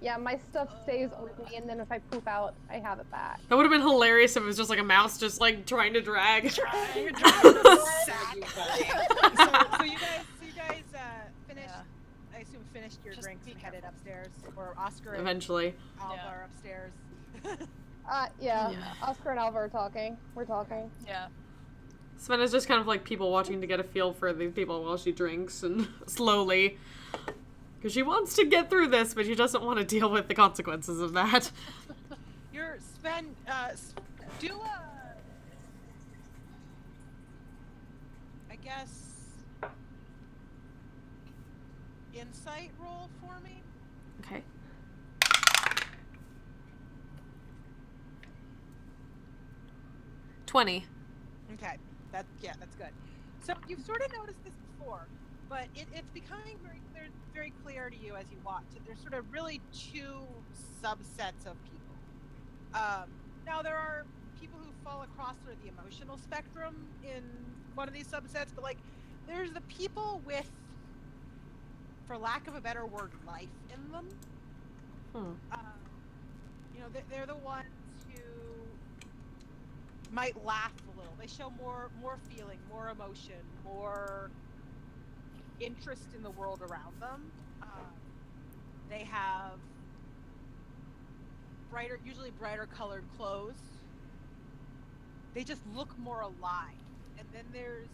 Yeah, my stuff stays with me, and then if I poop out, I have it back. That would have been hilarious if it was just like a mouse just like trying to drag. So you guys finished. Yeah. I assume finished your Just drinks be and headed upstairs, or Oscar and Eventually. Alba Yeah. are upstairs. Yeah. Yeah. Oscar and Alva are talking. We're talking. Yeah. Sven is just kind of like people watching to get a feel for the people while she drinks and slowly. Because she wants to get through this, but she doesn't want to deal with the consequences of that. You're Sven. Do a. I guess. Insight roll for me. Okay. $20. Okay, that's good. So you've sort of noticed this before, but it's becoming very clear to you as you watch that there's sort of really two subsets of people. Now there are people who fall across sort of the emotional spectrum in one of these subsets, but like there's the people with, for lack of a better word, life in them. they're the ones who might laugh a little. They show more feeling, more emotion, more interest in the world around them. They have usually brighter colored clothes. They just look more alive. And then there's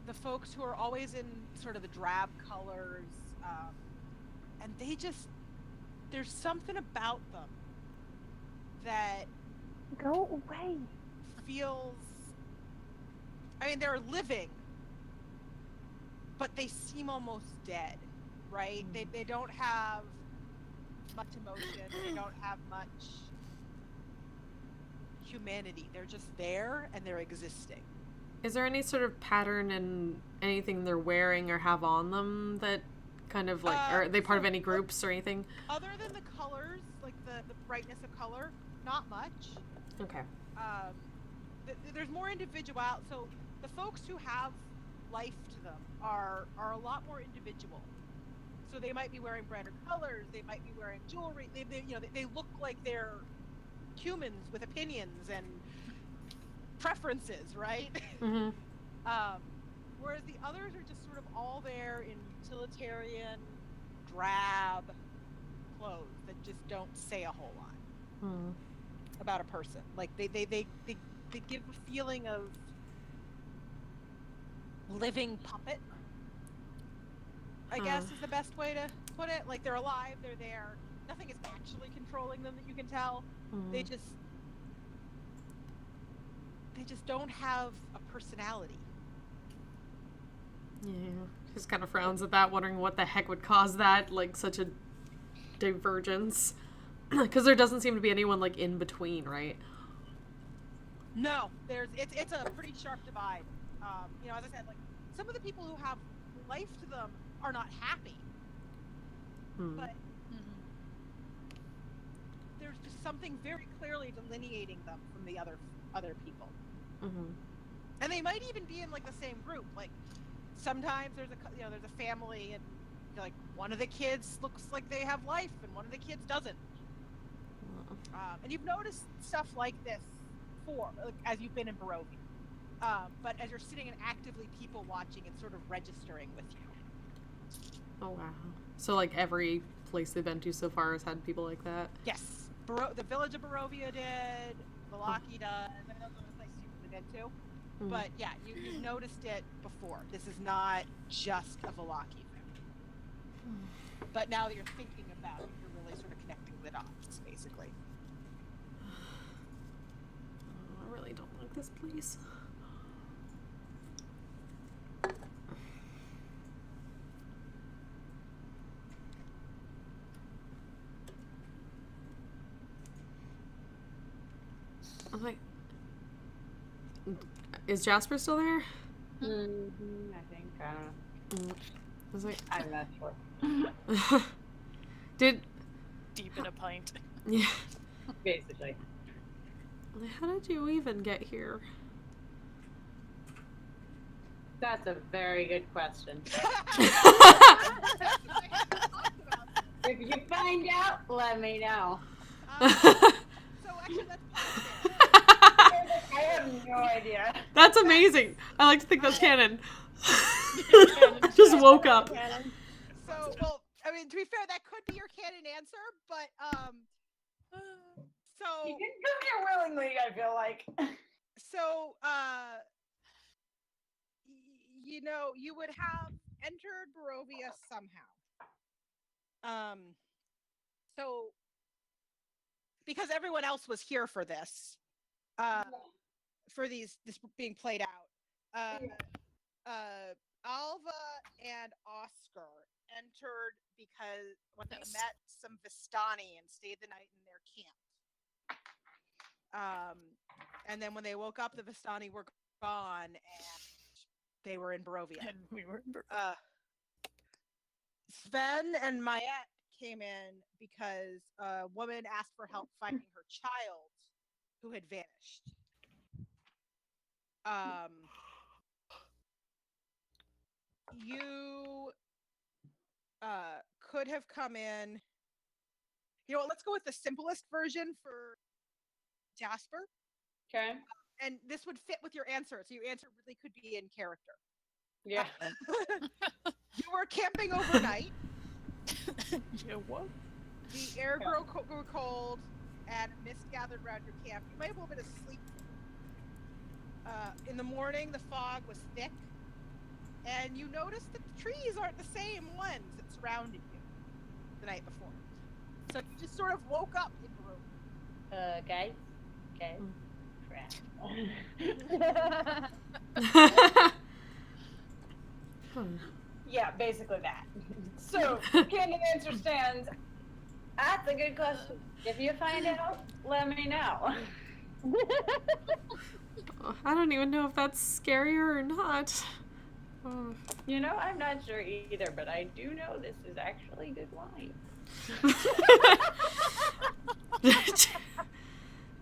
the folks who are always in sort of the drab colors, and there's something about them that Go away. feels, I mean, they're living, but they seem almost dead, right? They don't have much emotion, they don't have much humanity. They're just there and they're existing. Is there any sort of pattern in anything they're wearing or have on them that kind of like, are they part of any groups or anything? Other than the colors, like the brightness of color, not much. Okay. There's more individual. So the folks who have life to them are a lot more individual. So they might be wearing brighter colors. They might be wearing jewelry. They look like they're humans with opinions and preferences, right? Mm-hmm. Whereas the others are just sort of all there in utilitarian, drab clothes that just don't say a whole lot about a person. Like they give a feeling of living puppet, I guess is the best way to put it. Like they're alive, they're there. Nothing is actually controlling them that you can tell. They just don't have a personality. Yeah. Just kind of frowns at that, wondering what the heck would cause that, like such a divergence. Because there doesn't seem to be anyone like in between, right? No, it's a pretty sharp divide. As I said, like some of the people who have life to them are not happy, but there's just something very clearly delineating them from the other people. And they might even be in like the same group. Like sometimes there's a family and like one of the kids looks like they have life and one of the kids doesn't. And you've noticed stuff like this before, like, as you've been in Barovia. But as you're sitting and actively people watching, it's sort of registering with you. Oh wow. So like every place they've been to so far has had people like that? Yes. The village of Barovia did, Valaki does, I mean those are the places you've been to. But yeah, you've noticed it before. This is not just a Valaki thing. But now that you're thinking about it, you're really sort of connecting the dots, basically. I really don't like this place. I'm like, is Jasper still there? I think. I don't know. I was like, I'm not sure. did Deep in a pint. yeah? Basically. How did you even get here? That's a very good question. If you find out, let me know. So actually, that's positive. I have no idea. That's amazing. I like to think that's canon. Just woke up. So, well, I mean, to be fair, that could be your canon answer, but so You didn't come here willingly, I feel like. so you would have entered Barovia somehow. So because everyone else was here for this, for this being played out, Alva and Oscar entered because when they met some Vistani and stayed the night in their camp. And then when they woke up, the Vistani were gone and they were in Barovia. And we were in Barovia. Sven and Mayette came in because a woman asked for help finding her child who had vanished. You could have come in You know what? Let's go with the simplest version for Jasper. Okay. And this would fit with your answer. So your answer really could be in character. Yeah. You were camping overnight. Yeah, what? The air grew cold and mist gathered around your camp. You might have a little bit of sleep. In the morning, the fog was thick. And you noticed that the trees aren't the same ones that surrounded you the night before. So you just sort of woke up in the room. Guys. Crap. Yeah, basically that. So, candid answer stands. That's a good question. If you find out, let me know. I don't even know if that's scarier or not. You know, I'm not sure either, but I do know this is actually good wine.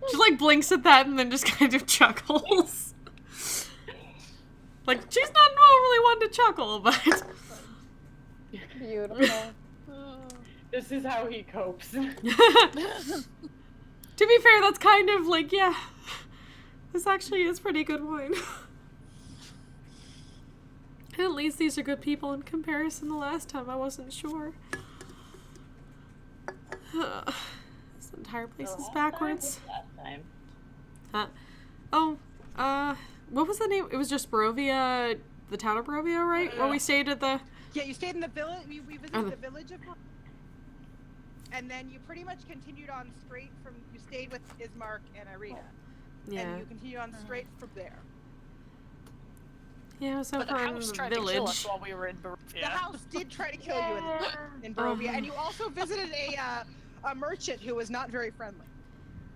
She like blinks at that and then just kind of chuckles. Like, she's not normally one to chuckle, but... Beautiful. This is how he copes. To be fair, that's kind of like, yeah, this actually is pretty good wine. At least these are good people in comparison to last time. I wasn't sure. This entire place is backwards. Last time. Huh? Oh, what was the name? It was just Barovia, the town of Barovia, right? Where we stayed at the... Yeah, you stayed in the village. We visited the village of Barovia. And then you pretty much continued on straight from... You stayed with Ismark and Irina. Yeah. And you continued on straight from there. Yeah, so But the far in house the tried to kill us village. while we were in Barovia. The house did try to kill you in Barovia. And you also visited a merchant who was not very friendly.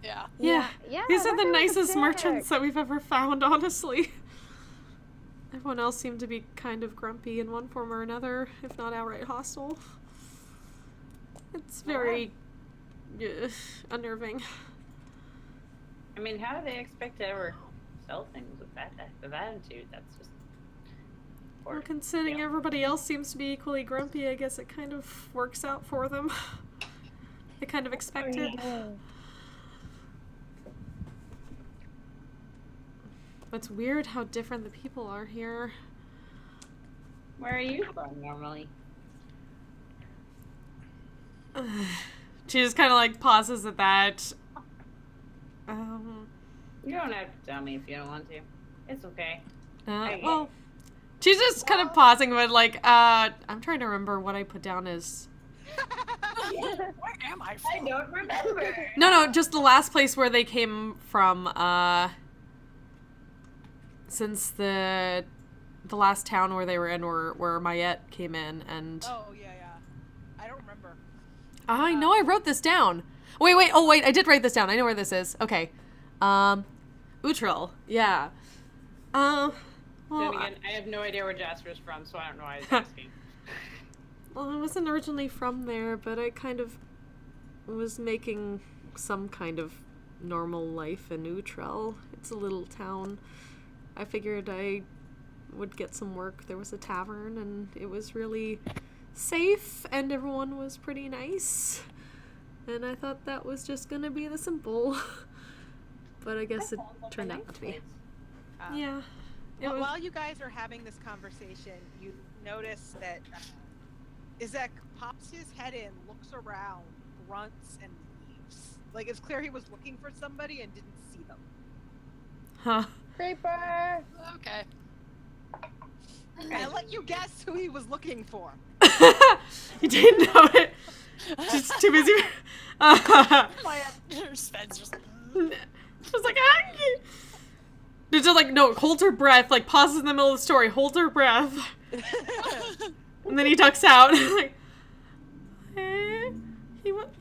Yeah. Yeah. Yeah. These are that the guy was a nicest merchants dick. that we've ever found, honestly. Everyone else seemed to be kind of grumpy in one form or another, if not outright hostile. It's very unnerving. I mean, how do they expect to ever sell things with that type of attitude? That's just... Well, considering everybody else seems to be equally grumpy, I guess it kind of works out for them. They kind of expect it. It's weird how different the people are here. Where are you from normally? She just kind of like pauses at that. You don't have to tell me if you don't want to. It's okay. Well, she's just kind of pausing, but like, I'm trying to remember what I put down as. Where am I from? I don't remember. No, just the last place where they came from, since the last town where they were in, where Mayette came in, and... Oh, yeah. I don't remember. I know I wrote this down. Wait, I did write this down. I know where this is. Okay. Utril. Yeah. Well, Then again, I have no idea where Jasper's from, so I don't know why he's asking. Well, I wasn't originally from there, but I kind of was making some kind of normal life in Utrell. It's a little town. I figured I would get some work. There was a tavern, and it was really safe, and everyone was pretty nice. And I thought that was just gonna be the simple. But I guess it turned out not to be. Yeah. While you guys are having this conversation, you notice that Izek pops his head in, looks around, grunts, and leaves. Like, it's clear he was looking for somebody and didn't see them. Huh. Creeper. Okay. I let you guess who he was looking for. You didn't know it. Just too busy. Sven's just... She was like, ah! Just like, no, hold her breath, like, pauses in the middle of the story, hold her breath. And then he ducks out. Like,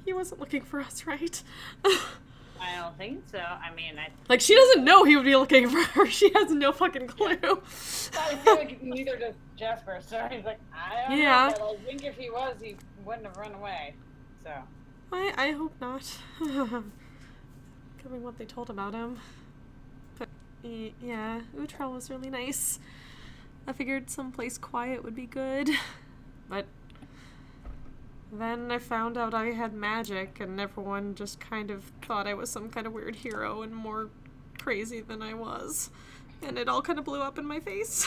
he wasn't looking for us, right? I don't think so. I mean, Like, she doesn't know he would be looking for her. She has no fucking clue. I feel like neither does Jasper, so he's like, I don't know, but I think if he was, he wouldn't have run away, so. I hope not. Given what they told about him. But, yeah, Utrell was really nice. I figured someplace quiet would be good. But Then I found out I had magic, and everyone just kind of thought I was some kind of weird hero and more crazy than I was. And it all kind of blew up in my face.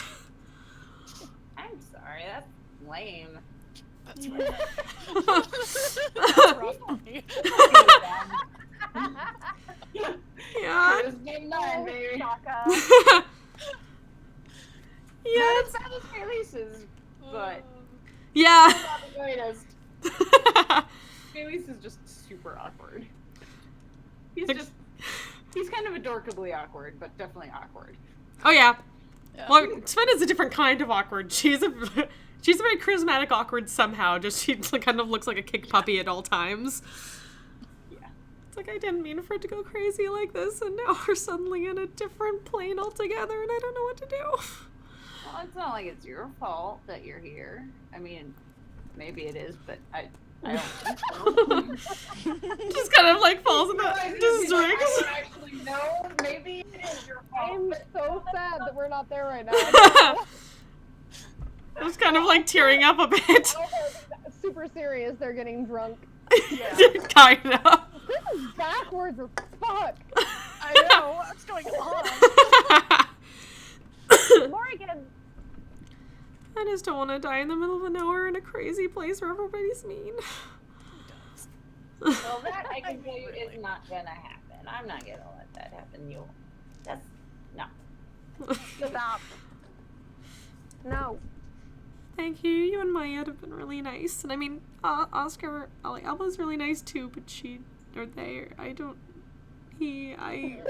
I'm sorry, that's lame. That's right. That's rough on me. Yeah. It was game 9, baby. Shaka. Not Yeah. as bad as Felice's, but Yeah. not the greatest. Felice is just super awkward. He's kind of adorably awkward, but definitely awkward. Oh yeah. Yeah. Well, Sven is a different kind of awkward. She's a very charismatic awkward somehow. Just she kind of looks like a kick puppy at all times. Yeah. It's like I didn't mean for it to go crazy like this, and now we're suddenly in a different plane altogether, and I don't know what to do. Well, it's not like it's your fault that you're here. I mean, maybe it is, but I don't think so. Just kind of like falls into just I drinks. don't actually know. Maybe it is your fault. I'm so sad that we're not there right now. Just kind of like tearing up a bit. Super serious, they're getting drunk. Kind of. This is backwards as fuck. I know. What's going on? Morgan. I just don't want to die in the middle of nowhere in a crazy place where everybody's mean. Well, that I can tell you is not gonna happen. I'm not gonna let that happen. That's no. Stop. No. Thank you. You and Maya have been really nice. And I mean, Oscar, like, Alba's really nice too, but she, or they, I don't, he, I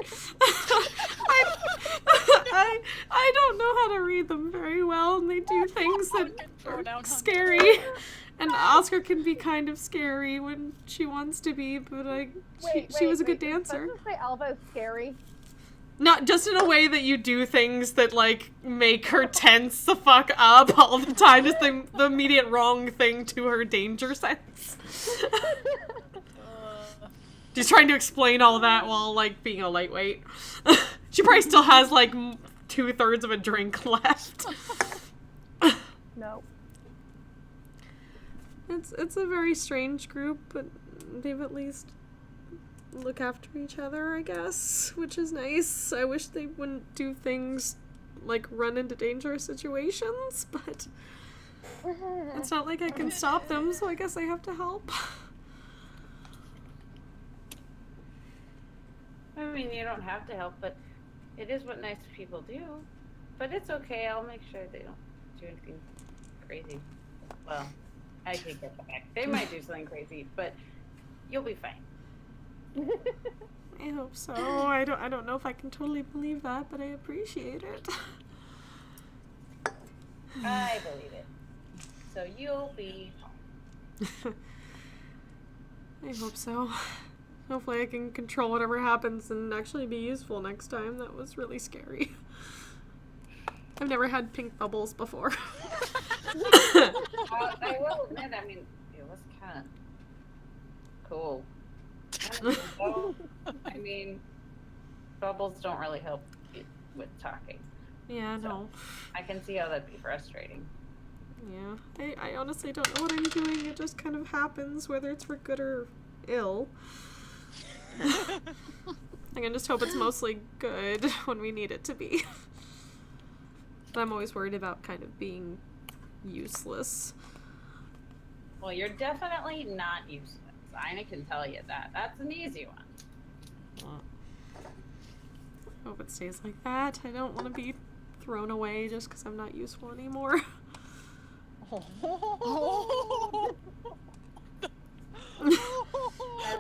don't know how to read them very well, and they do things that are scary. And Oscar can be kind of scary when she wants to be, but she was a good dancer. Doesn't say Alba is scary. Not just in a way that you do things that, like, make her tense the fuck up all the time. Just the immediate wrong thing to her danger sense. She's trying to explain all that while, like, being a lightweight. She probably still has, like, 2/3 of a drink left. No. It's a very strange group, but they've at least look after each other, I guess, which is nice. I wish they wouldn't do things like run into dangerous situations, but it's not like I can stop them, so I guess I have to help. I mean, you don't have to help, but it is what nice people do. But it's okay. I'll make sure they don't do anything crazy. Well, I take that back. They might do something crazy, but you'll be fine. I hope so. I don't know if I can totally believe that, but I appreciate it. I believe it. So you'll be fine. I hope so. Hopefully I can control whatever happens and actually be useful next time. That was really scary. I've never had pink bubbles before. I will admit, I mean, it was kind of cool. I mean, bubbles don't really help with talking. Yeah, So, no. I can see how that'd be frustrating. Yeah. I honestly don't know what I'm doing. It just kind of happens, whether it's for good or ill. I can just hope it's mostly good when we need it to be. But I'm always worried about kind of being useless. Well, you're definitely not useless. I can tell you that. That's an easy one. Hope it stays like that. I don't want to be thrown away just because I'm not useful anymore. As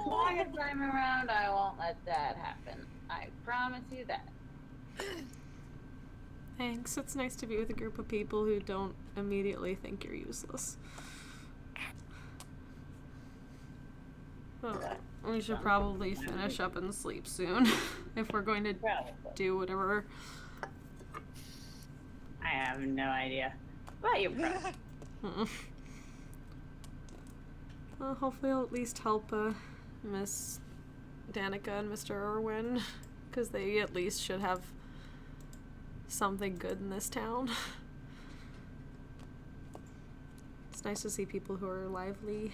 long as I'm around, I won't let that happen. I promise you that. Thanks. It's nice to be with a group of people who don't immediately think you're useless. Well, we should probably finish up and sleep soon if we're going to do whatever. I have no idea. But you probably. Well, hopefully I'll at least help Miss Danica and Mr. Irwin, because they at least should have something good in this town. It's nice to see people who are lively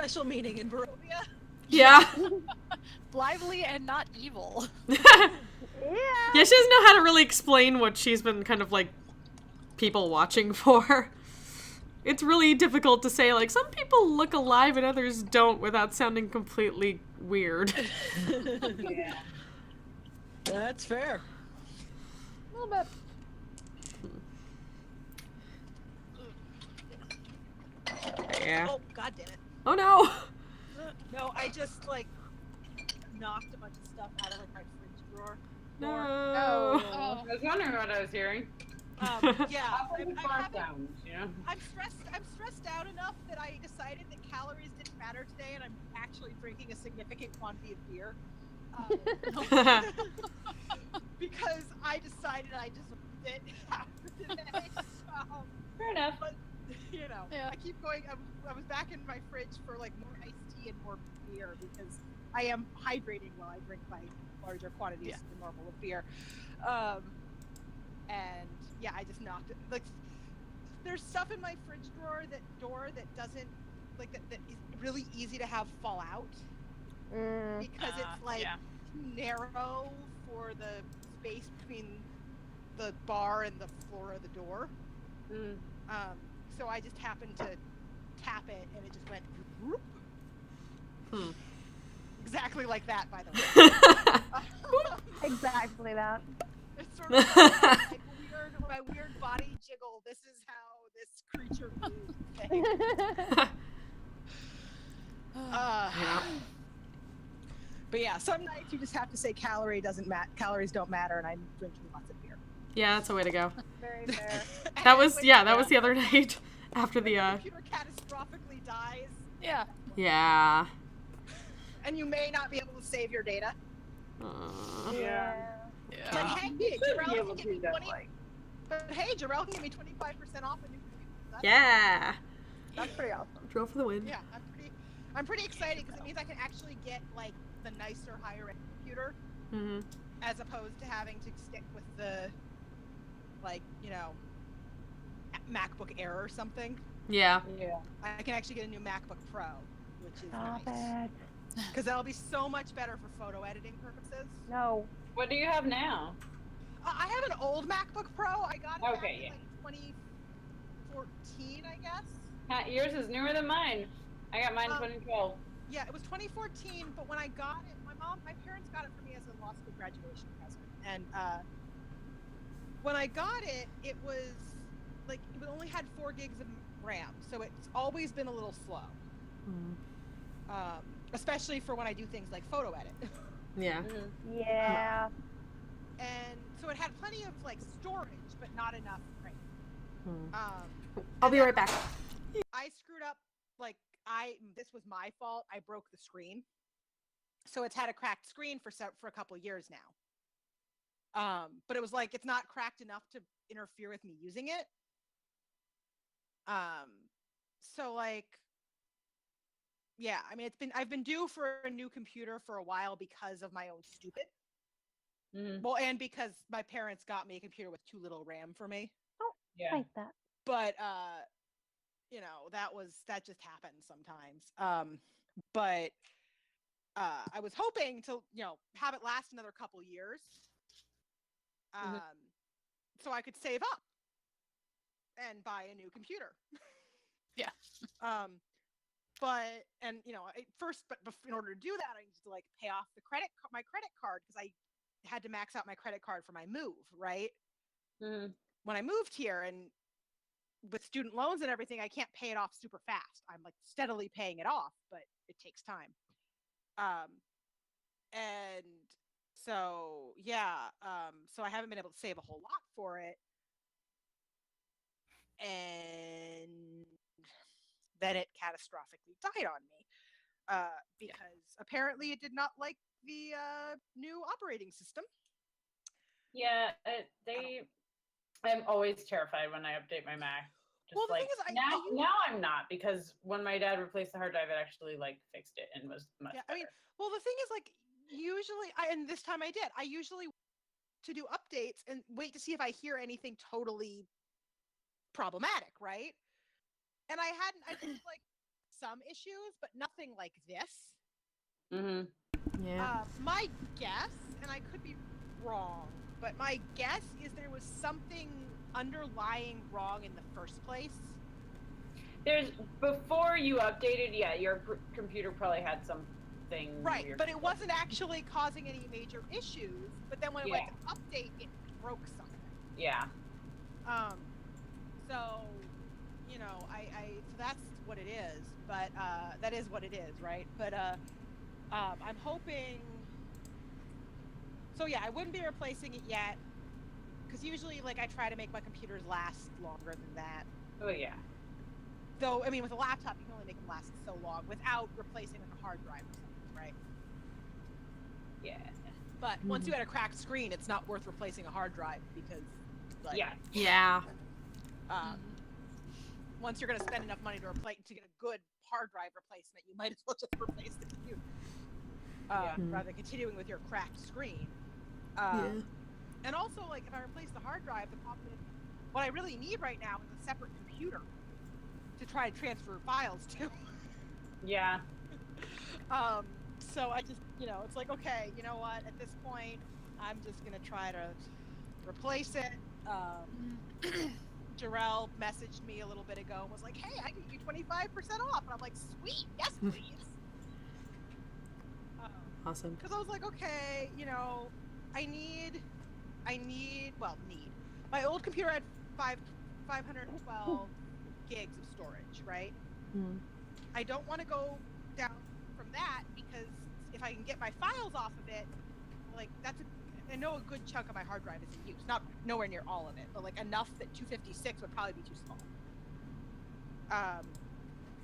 special meaning in Barovia. Yeah. Lively and not evil. Yeah. Yeah, she doesn't know how to really explain what she's been kind of like people watching for. It's really difficult to say, like, some people look alive and others don't without sounding completely weird. Yeah. That's fair. A little bit. Yeah. Oh, god damn it. Oh no! No, I just like knocked a bunch of stuff out of like my fridge drawer. No. I was wondering what I was hearing. Yeah, Bar sounds, you know? I'm stressed out enough that I decided that calories didn't matter today, and I'm actually drinking a significant quantity of beer. Because I decided I just wanted it after today. Fair enough. But you know, Yeah. I keep going. I was back in my fridge for like more iced tea and more beer because I am hydrating while I drink my larger quantities than normal of beer. And yeah, I just knocked it. Like, there's stuff in my fridge door that doesn't like that is really easy to have fall out because it's like too narrow for the space between the bar and the floor of the door. So I just happened to tap it and it just went whoop. Exactly like that, by the way. Exactly that. It's sort of like my weird body jiggle. This is how this creature moves thing. But yeah, some nights you just have to say calories don't matter, and I'm drinking lots of beer. Yeah, that's a way to go. Very fair. That was the other night after the computer catastrophically dies. Yeah. Yeah. And you may not be able to save your data. Yeah. But hey, Jarrell can give me 20. Like... But hey, Jarrell can give me 25% off a new computer. Yeah. That's pretty awesome. Drill for the win. Yeah, I'm pretty excited because it means I can actually get like the nicer, higher end computer, as opposed to having to stick with the like MacBook Air or something. Yeah. Yeah. I can actually get a new MacBook Pro, which is Stop nice. it. Because that'll be so much better for photo editing purposes. No. What do you have now? I have an old MacBook Pro. I got it back in like 2014, I guess. Yours is newer than mine. I got mine in 2012. Yeah, it was 2014, but when I got it, my parents got it for me as a law school graduation present. And when I got it, it was like, it only had 4 gigs of RAM, so it's always been a little slow. Especially for when I do things like photo edit. Yeah. Yeah. And so it had plenty of like storage, but not enough RAM. I'll be right back. I screwed up. Like this was my fault. I broke the screen, so it's had a cracked screen for a couple of years now. But it was like it's not cracked enough to interfere with me using it. So like, yeah, I mean, I've been due for a new computer for a while because of my own stupid. Well, and because my parents got me a computer with too little RAM for me. Oh, Yeah. like that. But that just happens sometimes. But I was hoping to have it last another couple years, so I could save up and buy a new computer. Yeah. But in order to do that, I needed to like pay off my credit card because I had to max out my credit card for my move, right? When I moved here and with student loans and everything, I can't pay it off super fast. I'm like steadily paying it off, but it takes time. And so, yeah, so I haven't been able to save a whole lot for it. And then it catastrophically died on me because apparently it did not like the new operating system. Yeah, I'm always terrified when I update my Mac. Well, the thing is, now I'm not, because when my dad replaced the hard drive, it actually like fixed it and was much better. I mean, well, the thing is, like, usually, and this time I did. I usually to do updates and wait to see if I hear anything totally problematic, right? And I just like some issues, but nothing like this. Mm-hmm. Yeah. My guess, and I could be wrong, but my guess is there was something underlying wrong in the first place. Before you updated, yeah, your computer probably had something Right, weird. but it wasn't actually causing any major issues. But then when it went to update, it broke something. Yeah. So, you know, so that's what it is. But that is what it is, right? But I'm hoping. So yeah, I wouldn't be replacing it yet, because usually, like, I try to make my computers last longer than that. Oh yeah. Though, I mean, with a laptop, you can only make them last so long without replacing like a hard drive or something, right? Yeah. But once you had a cracked screen, it's not worth replacing a hard drive because, like, Yeah. Once you're going to spend enough money to get a good hard drive replacement, you might as well just replace the computer rather than continuing with your cracked screen. And also, like, if I replace the hard drive, the problem is what I really need right now is a separate computer to try to transfer files to. Yeah. So I just, you know, it's like, okay, you know what? At this point, I'm just gonna try to replace it. Jarrell messaged me a little bit ago and was like, "Hey, I can give you 25% off," and I'm like, "Sweet, yes, please." Awesome. Because I was like, okay, you know, I need. My old computer had 512 gigs of storage, right? Mm. I don't want to go down from that because if I can get my files off of it, like I know a good chunk of my hard drive is in use. Not nowhere near all of it, but like enough that 256 would probably be too small.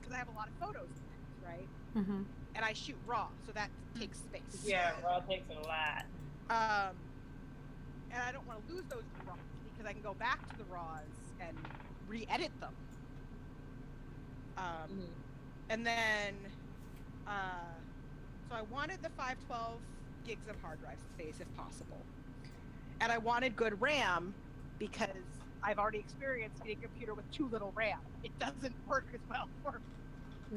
Because I have a lot of photos in it, right? Mm-hmm. And I shoot RAW, so that takes space. Yeah, RAW takes a lot. And I don't want to lose those RAWs because I can go back to the RAWs and re-edit them. And then, so I wanted the 512 gigs of hard drive space if possible. And I wanted good RAM because I've already experienced getting a computer with too little RAM. It doesn't work as well for me.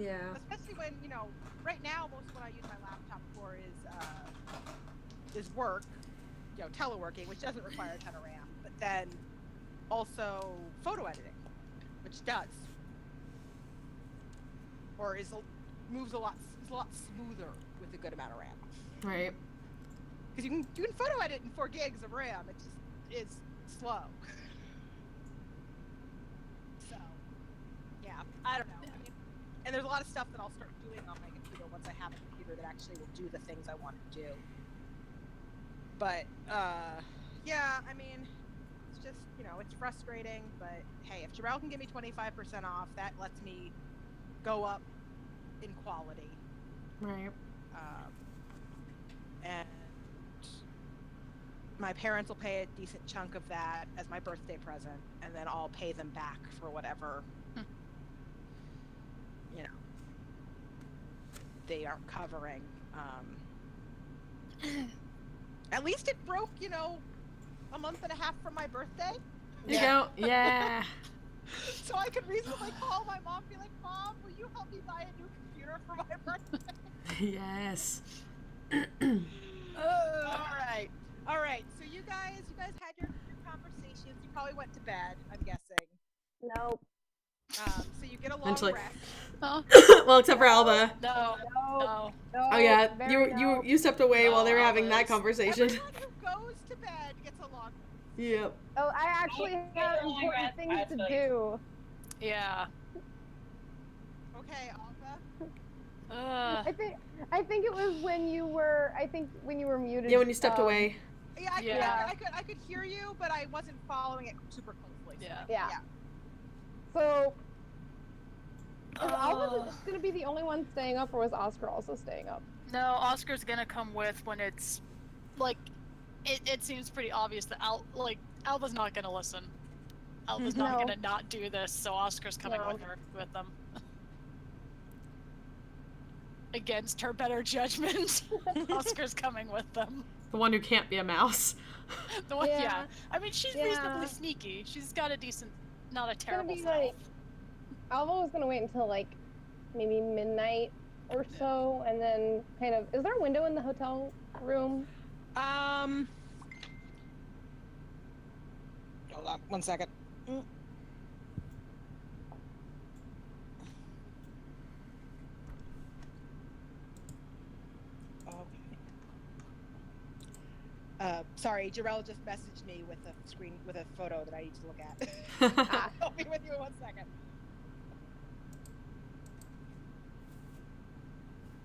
Yeah. Especially when, you know, right now most of what I use my laptop for is work, you know, teleworking, which doesn't require a ton of RAM, but then also photo editing, which does. Or moves a lot smoother with a good amount of RAM. Right. Because you can photo edit in 4 gigs of RAM. It just is slow. So, yeah, I don't know. I mean, and there's a lot of stuff that I'll start doing on my computer once I have a computer that actually will do the things I want to do. But, yeah, I mean, it's just, you know, it's frustrating. But, hey, if Jarrell can give me 25% off, that lets me go up in quality. Right. And my parents will pay a decent chunk of that as my birthday present, and then I'll pay them back for whatever, you know, they aren't covering. At least it broke, you know, a month and a half from my birthday. You go. Yeah. So I could reasonably call my mom and be like, "Mom, will you help me buy a new computer for my birthday?" Yes. All right. So you guys had your conversations. You probably went to bed, I'm guessing. Nope. So you get a long Eventually. rest. Oh, Well, except for Alba. no. No. Oh yeah, Very no. you stepped away while they were having that Alba's. conversation. Everyone who goes to bed gets a long rest. Yep. Oh, I actually have important things to do. Yeah. Okay, Alva. I think it was when you were muted. Yeah, when you stepped away. Yeah, I could hear you, but I wasn't following it super closely. Yeah. So, is Alva going to be the only one staying up, or was Oscar also staying up? No, Oscar's gonna come with when it's like it seems pretty obvious that Alba's not gonna listen. Alba's not gonna not do this, so Oscar's coming with them. Against her better judgment, Oscar's coming with them. The one who can't be a mouse. The one, Yeah. I mean, she's reasonably sneaky. She's got a decent, not a terrible be self. like, Alva was gonna wait until like maybe midnight or so, and then kind of, is there a window in the hotel room? Hold on 1 second. Sorry, Jarrell just messaged me with a photo that I need to look at. I'll be with you in 1 second.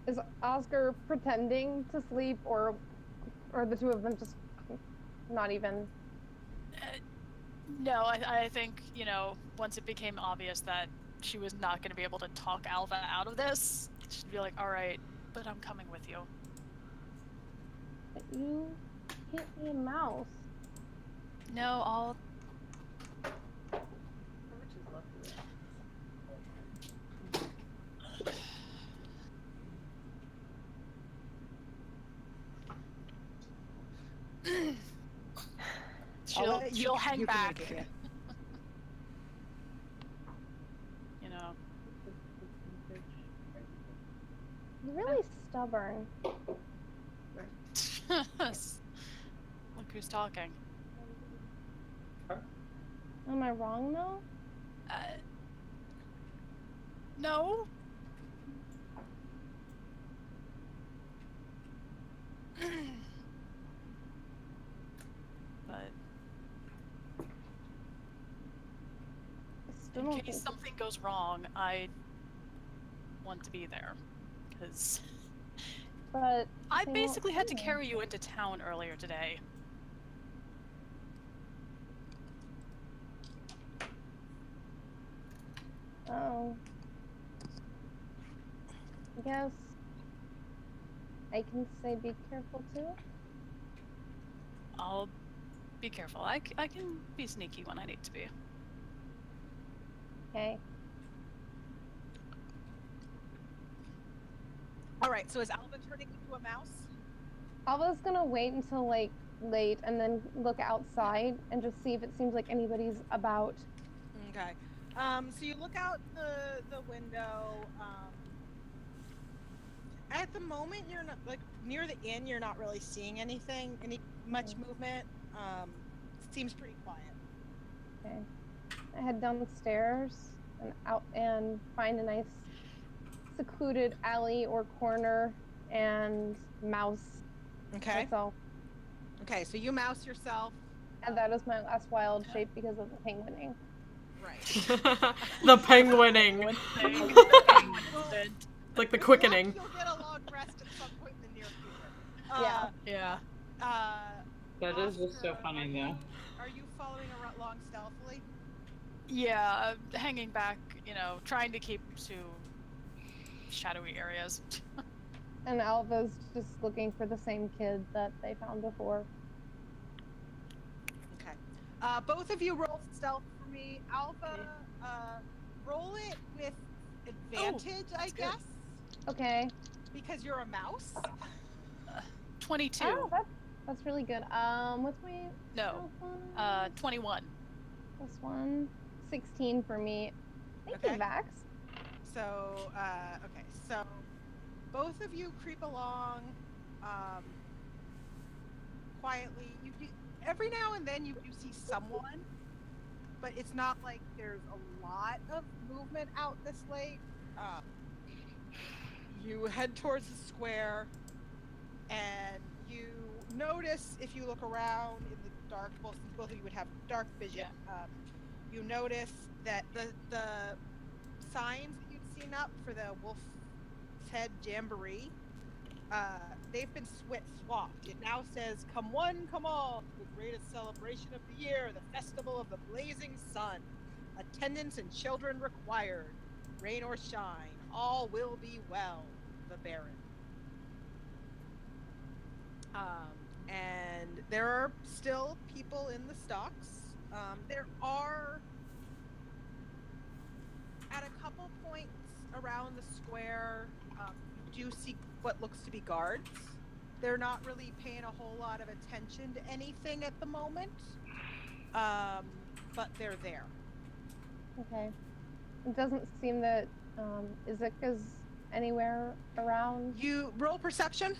Is Oscar pretending to sleep, or the two of them just not even? No, I think, once it became obvious that she was not going to be able to talk Alva out of this, she'd be like, all right, but I'm coming with you. But you can't be a mouse. No, I'll... How much is left of it? She'll hang back. It, yeah. You know. You're really stubborn. Look who's talking. Am I wrong though? No. But I still in don't case think- something goes wrong, I want to be there. Because But I they won't basically had to see me. carry you into town earlier today. Oh. I guess I can say be careful too. I'll be careful. I can be sneaky when I need to be. Okay. All right. So is Alva turning into a mouse? Alva's gonna wait until like late and then look outside and just see if it seems like anybody's about. Okay. So you look out the window. At the moment, you're not like near the inn. You're not really seeing anything, much movement. Seems pretty quiet. Okay. I head downstairs and out and find a nice secluded alley or corner and mouse. Okay. That's all. Okay. So you mouse yourself. And that is my last wild shape because of the penguining. Right. The penguining. One thing. It's like the quickening. You'll get a long rest at some point in the near future. Yeah. Yeah. That is just so Oscar, funny, though. Are you following along stealthily? Yeah, hanging back, trying to keep to shadowy areas. And Alva's just looking for the same kid that they found before. Okay. Both of you roll stealth for me. Alpha, roll it with advantage, I good. guess, Okay. because you're a mouse. 22. Oh, that's really good. What's my No. Alpha? 21. Plus 1. 16 for me. Thank Okay. you, Vax. So, okay. So, both of you creep along, quietly. You every now and then you see someone, but it's not like there's a lot of movement out this late. You head towards the square, and you notice, if you look around in the dark, both of you would have dark vision. You notice that the signs that you'd seen up for the Wolf's Head Jamboree, they've been swapped. It now says, "Come one, come all, to the greatest celebration of the year, the Festival of the Blazing Sun. Attendance and children required. Rain or shine, all will be well. The Baron." And there are still people in the stocks. There are, at a couple points around the square, you do see what looks to be guards. They're not really paying a whole lot of attention to anything at the moment, but they're there. Okay. It doesn't seem that Izika's anywhere around? You roll perception.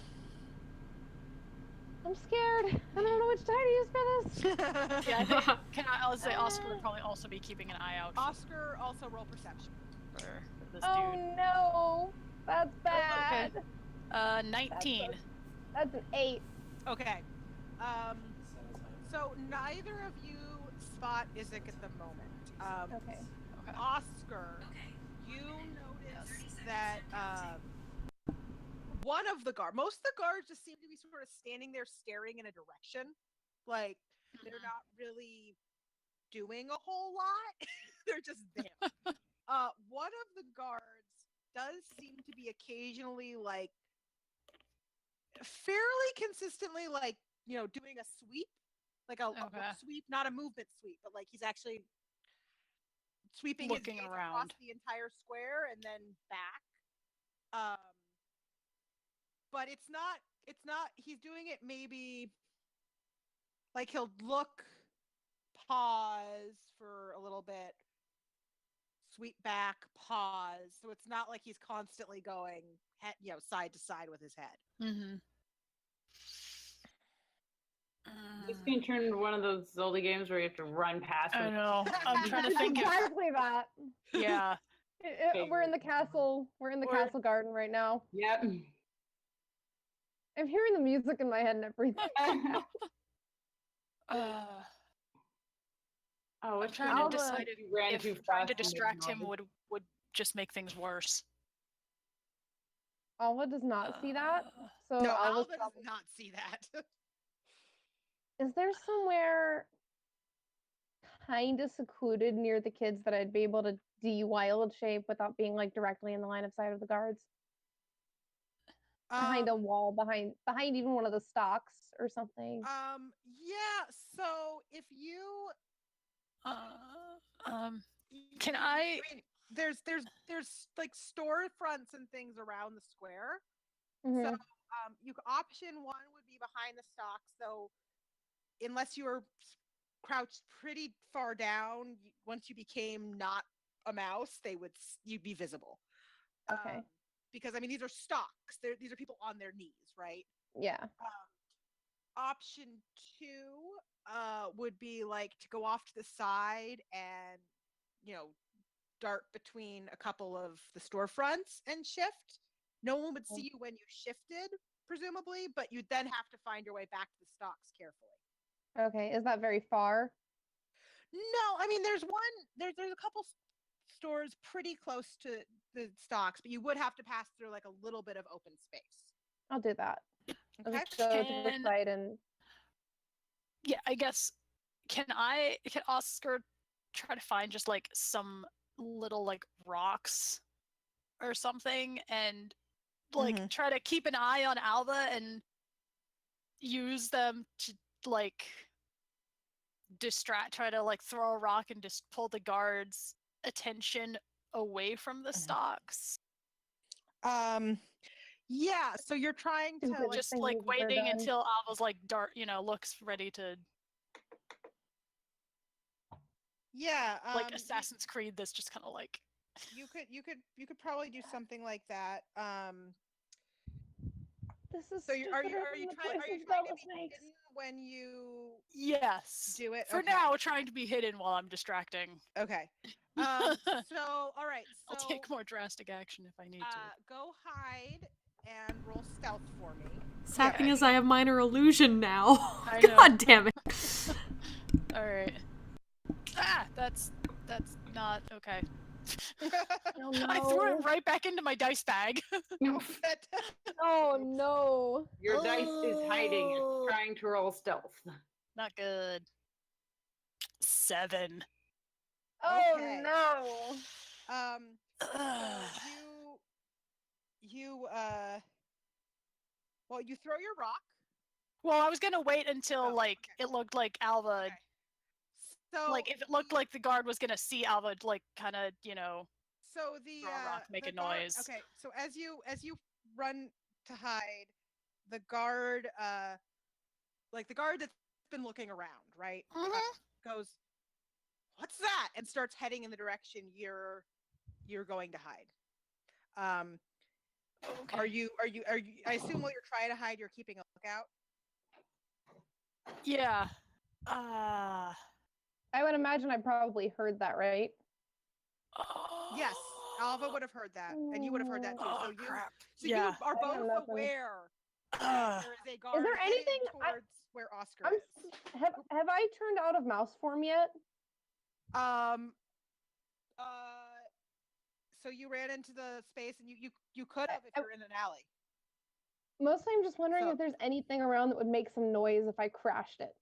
I'm scared. I don't know which die to use for this. Yeah, I think I'll say Oscar would probably also be keeping an eye out Oscar also roll perception. for this Oh dude. no, that's bad. 19. That's an 8. Okay. So neither of you spot Izik at the moment. Okay. Oscar, you notice that one of the most of the guards just seem to be sort of standing there staring in a direction. Like, they're not really doing a whole lot. They're just there. One of the guards does seem to be occasionally, like, fairly consistently, like, doing a sweep. Like a sweep, not a movement sweep, but like he's actually sweeping Looking his gaze around across the entire square and then back. But it's not he's doing it maybe like he'll look, pause for a little bit, sweep back, pause. So it's not like he's constantly going side to side with his head. Mm-hmm. This can turn into one of those Zelda games where you have to run past I them. know. I'm trying to think. Exactly that. Yeah. We're in the castle. We're in the castle garden right now. Yep. I'm hearing the music in my head and everything. Oh, I'm trying to decide if too trying to fast distract him would just make things worse. Alva does not see that. So No, Alva's Alva does not see that. Is there somewhere kind of secluded near the kids that I'd be able to de-wild shape without being like directly in the line of sight of the guards? Behind a wall, behind even one of the stocks or something. Yeah, so if you can I mean, there's like storefronts and things around the square. Mhm. So option one would be behind the stocks, though unless you were crouched pretty far down, once you became not a mouse, you'd be visible. Okay. Because I mean these are stocks. These are people on their knees, right? Yeah. Option two would be like to go off to the side and dart between a couple of the storefronts and shift. No one would see you when you shifted, presumably, but you'd then have to find your way back to the stocks carefully. Okay. Is that very far? No, I mean there's a couple stores pretty close to the stocks, but you would have to pass through like a little bit of open space. I'll do that. I'll Okay. just go to the side and yeah, I guess can Oscar try to find just like some little like rocks or something and like try to keep an eye on Alva and use them to like try to like throw a rock and just pull the guards' attention away from the stocks. Yeah, so you're trying to just like waiting until Alva's like looks ready to like Assassin's Creed this just kind of like you could probably do something like that. This is so are you trying to be hidden when you do it? For now, trying to be hidden while I'm distracting. Okay. So all right. So I'll take more drastic action if I need to. Go hide and roll stealth for me. What's happening is I have minor illusion now. I know. God damn it. Alright. That's not okay. Oh, no. I threw it right back into my dice bag. Oh no. Your dice is hiding. It's trying to roll stealth. Not good. 7. Oh Okay. no. Well, you throw your rock. Well, I was gonna wait until it looked like Alva. Okay. So like if it looked like the guard was gonna see Alva, like kind of So the throw a rock, make a guard, noise. Okay, so as you run to hide, the guard the guard that's been looking around, right? Goes, "What's that?" and starts heading in the direction you're going to hide. Okay. Are you? I assume while you're trying to hide, you're keeping a lookout. Yeah. I would imagine I probably heard that, right? Yes, Alva would have heard that, and you would have heard that too. Oh, So you, crap. so Yeah. you are I got both nothing. aware that Uh, there is a Is guard there headed anything? towards where Oscar I'm. is. Have I turned out of mouse form yet? Um. So you ran into the space, and you could have if you're in an alley. Mostly, I'm just wondering So- if there's anything around that would make some noise if I crashed it.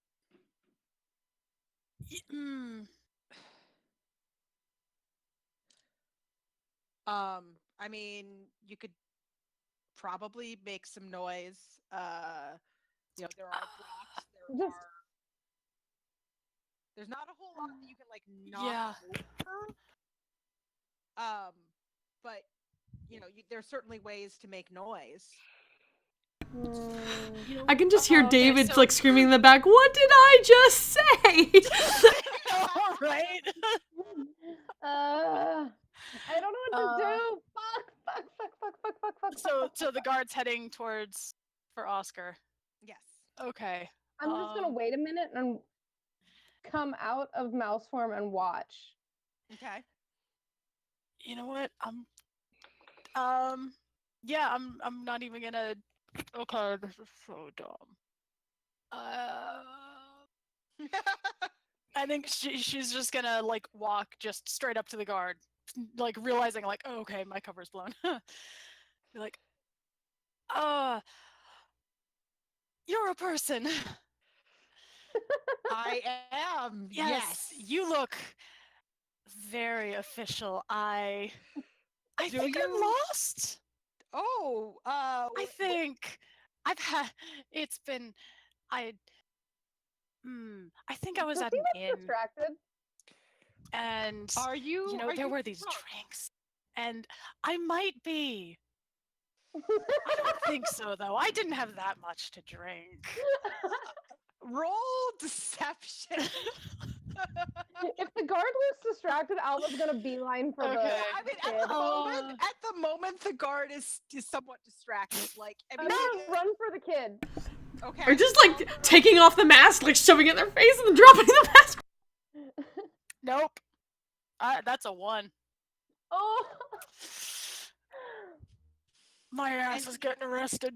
I mean, you could probably make some noise. There are blocks. Just There's not a whole lot that you can like knock Yeah. over. But there's certainly ways to make noise. I can just hear okay, David so- like screaming in the back, "What did I just say?" All right. I don't know what to do. Fuck. So the guard's heading towards for Oscar. Yes. Okay. I'm just gonna wait a minute and come out of mouse form and watch. Okay. You know what? Yeah, I'm not even gonna. Okay, this is so dumb. I think she's just gonna like walk just straight up to the guard, like realizing like, oh, okay, my cover's blown. Be like, you're a person. I am. Yes, you look very official. I Do think I'm you- lost. Oh. I think I've had. It's been. I think I was So at he an was inn, distracted. and Are you? you know are there you were these drunk? drinks, and I might be. I don't think so, though. I didn't have that much to drink. Roll deception. If the guard looks distracted, Alva's gonna beeline for the Okay. I mean, kid. at the moment, the guard is somewhat distracted. Like, I'm gonna run for the kid. okay. Or just like taking off the mask, like shoving it in their face and then dropping the mask. Nope. That's a 1. Oh. My ass is getting arrested.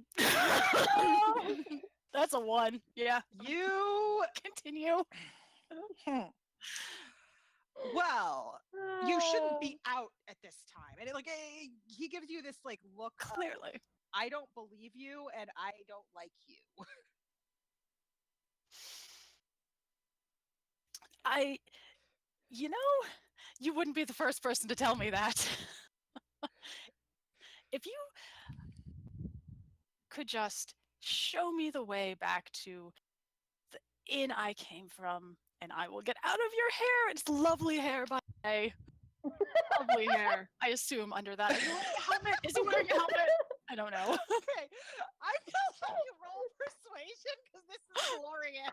That's a 1. Yeah. You. Continue. Well, you shouldn't be out at this time, and he gives you this like look. Clearly. I don't believe you, and I don't like you. You wouldn't be the first person to tell me that. If you could just show me the way back to the inn I came from, and I will get out of your hair. It's lovely hair, by the way. Lovely hair. I assume under that. Are you wearing a helmet? Is he wearing a helmet? I don't know. Okay, I feel like you roll persuasion because this is glorious.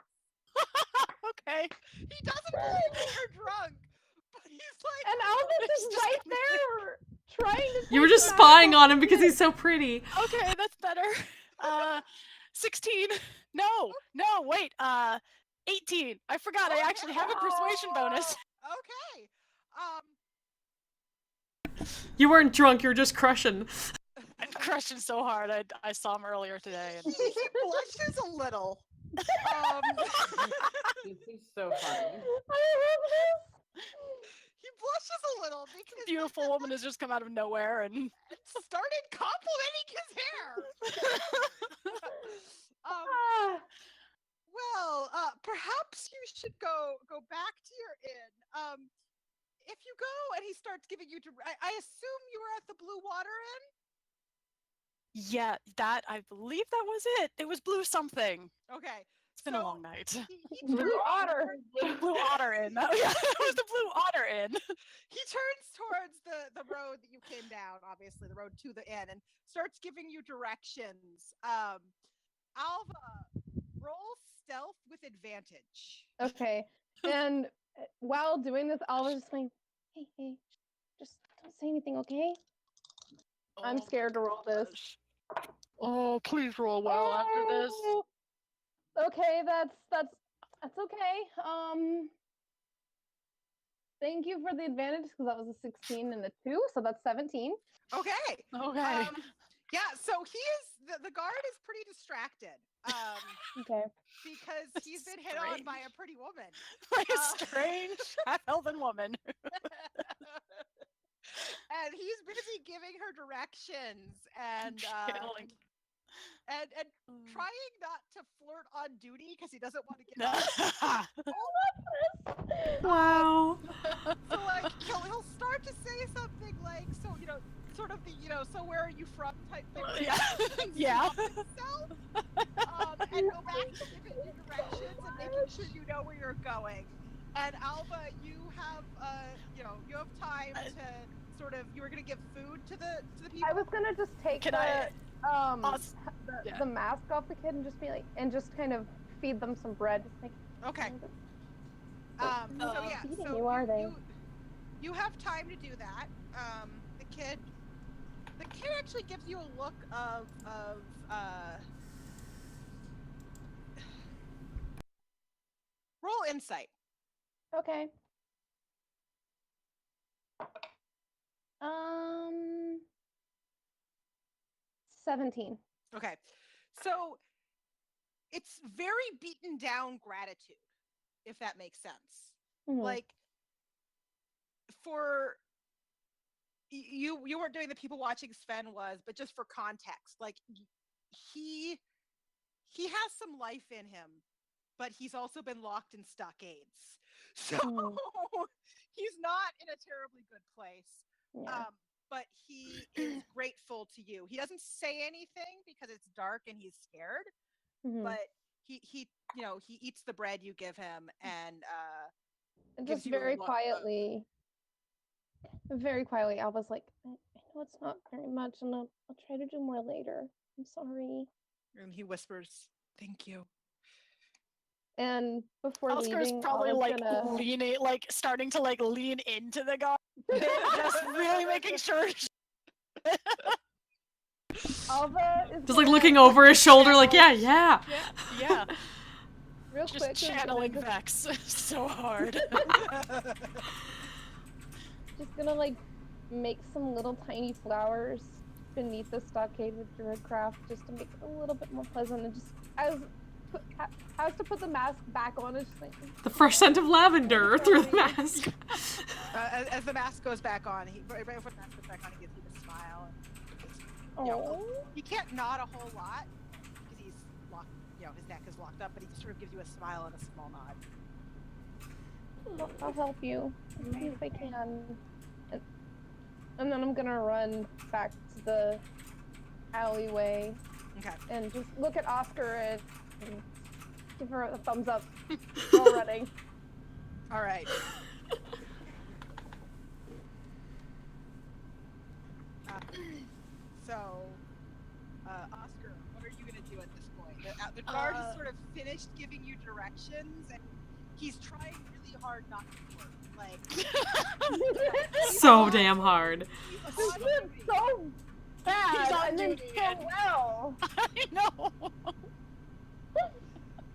Okay. He doesn't believe that you're drunk, but he's like, And Alva's just right there, trying to. You were take just him out. spying on him because he's so pretty. Okay, that's better. 16. No, wait. 18. I forgot. I actually have a persuasion bonus. Okay. You weren't drunk, you were just crushing. I'm crushing so hard. I saw him earlier today. And... He blushes a little. This is so funny. He blushes a little because beautiful woman has just come out of nowhere and started complimenting his hair. Well, perhaps you should go back to your inn. If you go and he starts giving you, I assume you were at the Blue Water Inn. yeah, I believe that was it. It was blue something. Okay, It's been a long night. He Blue Otter. Blue Otter Inn. Oh, yeah, it was the Blue Otter Inn. He turns towards the road that you came down, obviously the road to the inn, and starts giving you directions. Alva, roll stealth with advantage. Okay, and while doing this, Alva's just like, hey, just don't say anything, okay? I'm scared to roll this. gosh. Oh, please roll well after this. Oh, okay, that's okay. Thank you for the advantage because that was a 16 and a 2, so that's 17. Okay. Okay. Yeah, so the guard is pretty distracted. Okay. Because he's been hit on by a pretty woman. Like a strange half-elven woman. And he's busy giving her directions and Channeling. and trying not to flirt on duty because he doesn't want to get Wow. so like he'll start to say something like, so sort of the so where are you from type thing. Yeah. Himself, and go back to giving you directions and making sure you know where you're going. And Alva, you have you have time to sort of, you were gonna give food to the people. I was gonna just take the mask off the kid and just be like, and just kind of feed them some bread. Just like, okay. How feeding you are they? You have time to do that. The kid actually gives you a look of roll insight. Okay. 17. Okay. So it's very beaten down gratitude, if that makes sense. Mhm. Like, for you weren't doing the people watching Sven was, but just for context, like he has some life in him, but he's also been locked in stockades. So he's not in a terribly good place. Yeah. But he is grateful to you. He doesn't say anything because it's dark and he's scared. But he eats the bread you give him and just very quietly, I was like, I know it's not very much, and I'll try to do more later. I'm sorry. And he whispers, "Thank you." And before Oscar's leaving, probably leaning, starting to lean into the guard, just really making sure. Alva is Just looking over his shoulder, like, yeah. Real Just quick, channeling Vex so hard. Just gonna make some little tiny flowers beneath the stockade with druidcraft, just to make it a little bit more pleasant. And just as to put the mask back on, it's just like The fresh scent of lavender through the mask. As the mask goes back on, right before the mask goes back on, he gives you the smile. He can't nod a whole lot because he's locked. His neck is locked up, but he just sort of gives you a smile and a small nod. I'll help you if I can. And then I'm gonna run back to the alleyway. Okay. And just look at Oscar and give her a thumbs up while running. All right. Oscar, what are you gonna do at this point? The guard has sort of finished giving you directions, and he's trying really hard not to flirt. So damn hard. He's doing so bad. He's on and then duty. so well. I know.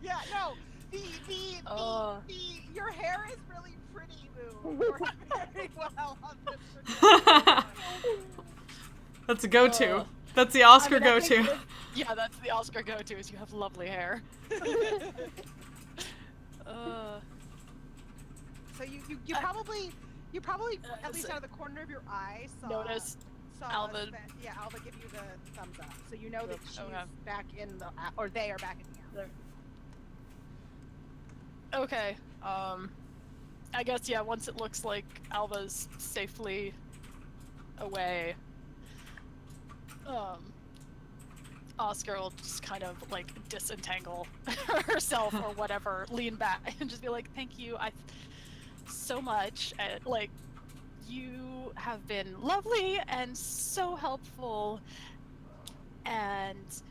Yeah, no. Your hair is really pretty, Moo. You're very well on this. That's a go-to. That's the Oscar go-to. Yeah, that's the Oscar go-to. Is you have lovely hair. So you probably at least out of the corner of your eye saw Alva. Alva give you the thumbs up, so you know that she's back in the, or they are back in the app. Okay. I guess once it looks like Alva's safely away, Oscar will just kind of disentangle herself or whatever, lean back and just be like, "Thank you, so much. And you have been lovely and so helpful. And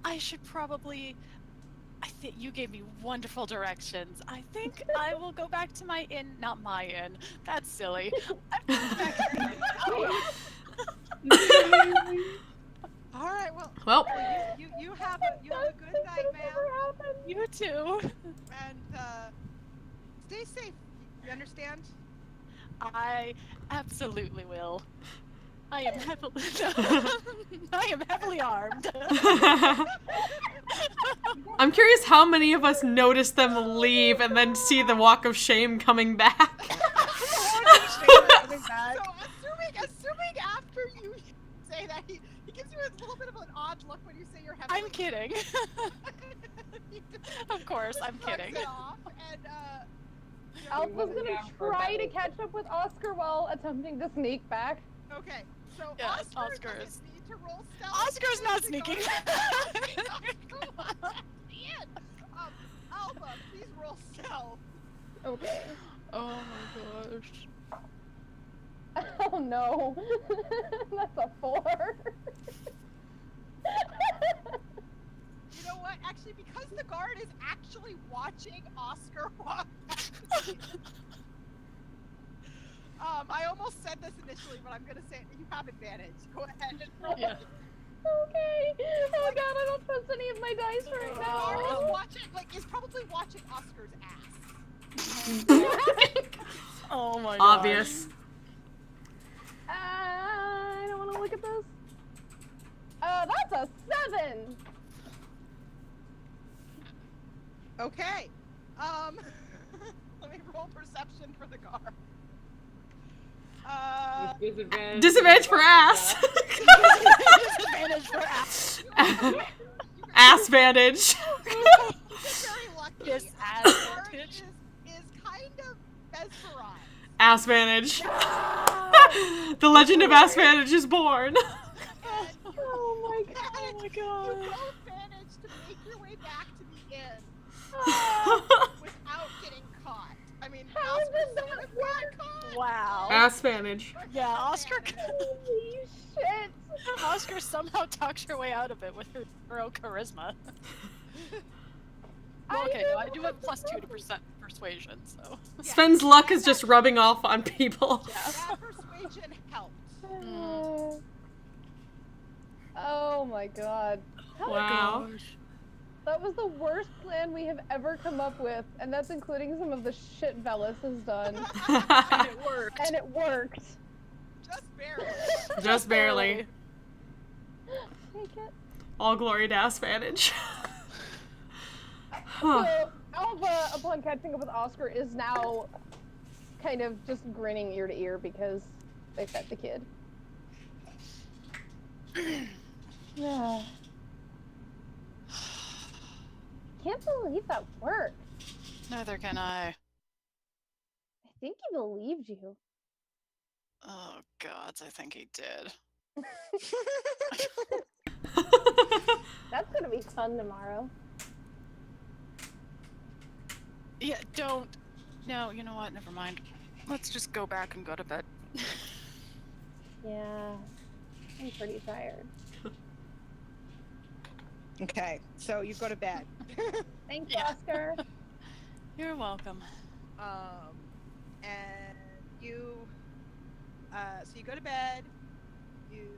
I think you gave me wonderful directions. I think I will go back to my inn. Not my inn. That's silly. All right. Well, Well, you have a good night, ma'am. You too. And stay safe. You understand? I absolutely will. I am heavily I am heavily armed. I'm curious how many of us notice them leave and then see the walk of shame coming back. So assuming after you say that, he gives you a little bit of an odd look when you say you're heavily. I'm kidding. Of course, I'm kidding. It off and, Alpha's gonna try to catch up with Oscar while attempting to sneak back. Okay, so Yeah, Oscar Oscar is- doesn't need to roll stealth. Oscar's not sneaking. Alpha, please roll stealth. Okay. Oh my gosh. Oh no. That's a 4. You know what? Actually, because the guard is actually watching Oscar walk back. I almost said this initially, but I'm gonna say you have advantage. Go ahead and roll. Yeah. Okay. Oh god, I don't trust any of my dice right The now. guard is watching, is probably watching Oscar's ass. Oh my god. Obvious. I don't want to look at this. That's a 7. Okay. Let me roll perception for the guard. Disadvantage for ass. Disadvantage for ass. Ass vantage. Very lucky. Yes, The ass guard vantage. is kind of mesmerized. Ass vantage. The legend of ass vantage is born. Oh my god. Oh my You god. both managed to make your way back to the inn without getting caught. I mean, How Oscar did that sort of got caught. Wow. Ass vantage. Yeah, Oscar. Holy shit. Oscar somehow talks her way out of it with her own charisma. Well, okay, no, I do have +2 to persuasion, so. Sven's luck is just rubbing off on people. That persuasion helped. Oh my god. Wow. That was the worst plan we have ever come up with, and that's including some of the shit Velis has done. And it worked. And it worked. Just barely. Just barely. Take it. All glory to ass vantage. Huh. So, Alva, upon catching up with Oscar, is now kind of just grinning ear to ear because they fed the kid. Yeah. Can't believe that worked. Neither can I. I think he believed you. Oh gods, I think he did. That's gonna be fun tomorrow. Yeah, don't. No, you know what? Never mind. Let's just go back and go to bed. Yeah. I'm pretty tired. Okay, so you go to bed. Thanks, Yeah. Oscar. You're welcome. And you, so you go to bed, you,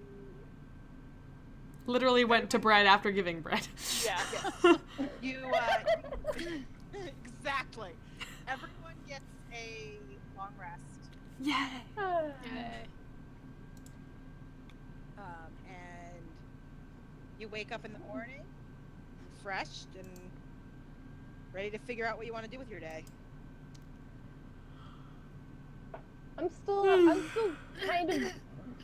Literally went to bread after giving bread. Yeah. you, exactly. Everyone gets a long rest. Yay. Yay. And you wake up in the morning, refreshed and ready to figure out what you want to do with your day. I'm still kind of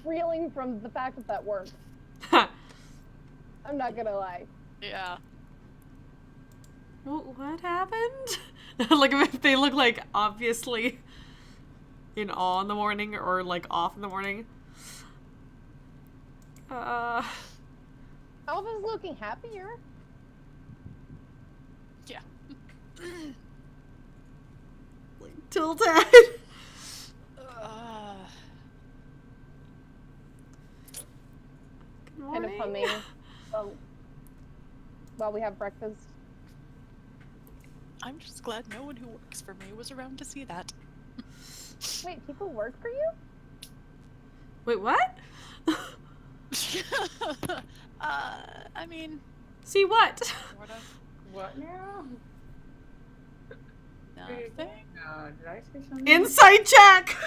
reeling from the fact that that worked. I'm not gonna lie. Yeah. What happened? Like if they look like obviously in awe in the morning or like off in the morning. Alva's looking happier. Yeah. Like tilted. Good Kind of morning. humming. While we have breakfast. I'm just glad no one who works for me was around to see that. Wait, people work for you? Wait, what? I mean, See what? sort of. What now? Nothing. No, did I say something? Insight check!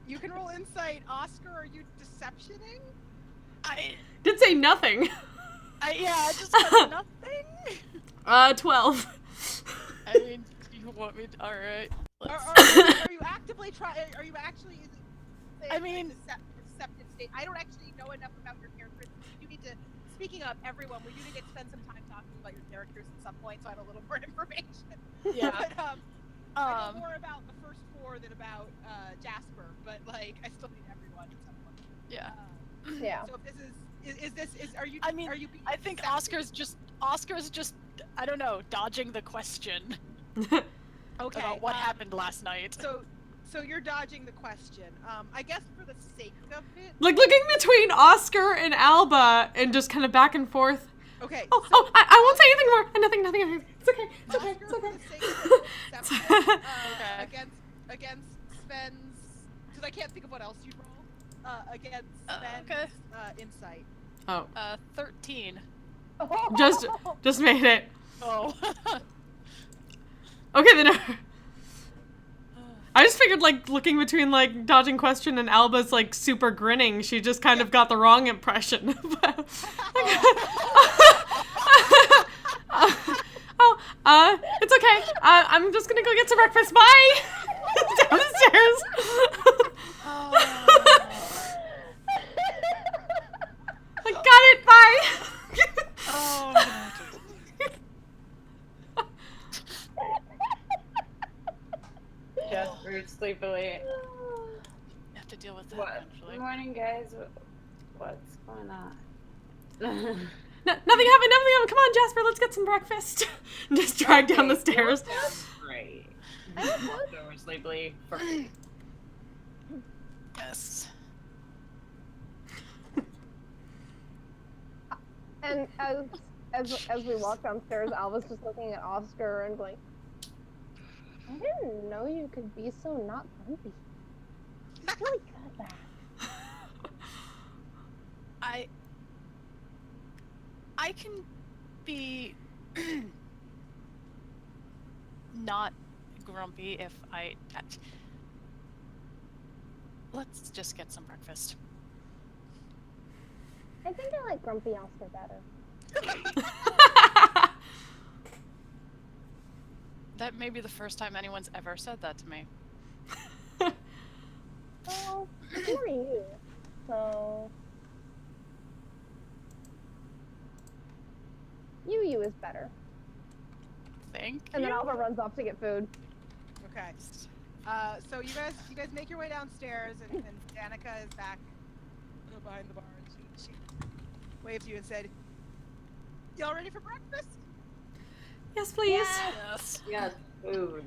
You can roll insight. Oscar, are you deceptioning? Did say nothing. Yeah, I just got nothing. 12. I mean, you want me to, alright. Are you actively trying? Are you actually? Is it, I mean- deceptive state. I don't actually know enough about your characters. You need to. Speaking of everyone, we do need to spend some time talking about your characters at some point, so I have a little more information. Yeah. But I know more about the first 4 than about Jasper, but like I still need everyone at some point. Yeah. Yeah. So if this are you? I mean, are you being I think deceptive? Oscar's just, I don't know, dodging the question Okay. about what happened last night. So you're dodging the question. I guess for the sake of it. Like looking between Oscar and Alba and just kind of back and forth. Okay. I won't say anything more. Nothing. It's okay. It's okay. Oscar, It's okay. for the sake of deception, Okay. against Sven's, because I can't think of what else you'd roll. Against Sven's okay. insight. Oh, 13. just made it. Oh. Okay, then. I just figured, like, looking between, like, dodging question and Alba's, like, super grinning, she just kind of got the wrong impression. It's okay. I'm just gonna go get some breakfast. Bye! Down the stairs. I got it. Bye! Oh, Jasper, sleepily. you have to deal with that What? eventually. Good morning, guys. What's going on? Nothing happened. Come on, Jasper, let's get some breakfast. Just drag down the stairs. Great. I was So we're sleepily for Yes. And as we walk downstairs, Alva's just looking at Oscar and going, I didn't know you could be so not grumpy. You're really good at that. I can be not grumpy if I. Let's just get some breakfast. I think I like grumpy Oscar better. That may be the first time anyone's ever said that to me. Well, who are you? So you is better. Thank And you. then Alva runs off to get food. Okay. So you guys make your way downstairs, and Danica is back behind the bar, and she waved to you and said, "Y'all ready for breakfast?" Yes, please. Yes. yes, food.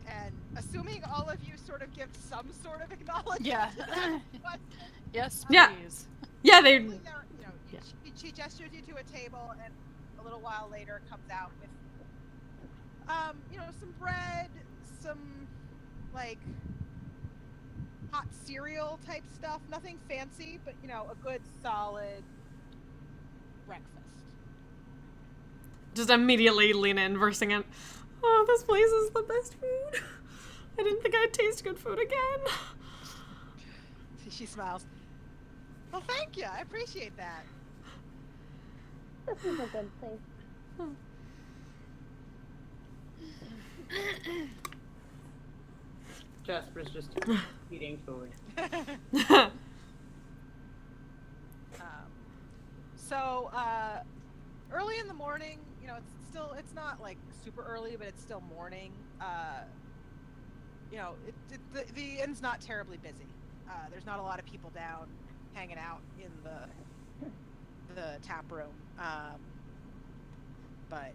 And assuming all of you sort of give some sort of acknowledgement. Yeah. to that question, Yes, Yeah. please. Yeah, they. there, she gestures you to a table, and a little while later comes out with, some bread, some like hot cereal type stuff. Nothing fancy, but a good solid breakfast. Just immediately lean in, versing it. Oh, this place is the best food. I didn't think I'd taste good food again. She smiles. Well, thank you. I appreciate that. This is a good place. Jasper's just eating food. So early in the morning, it's not like super early, but it's still morning. The inn's not terribly busy. There's not a lot of people down hanging out in the tap room. But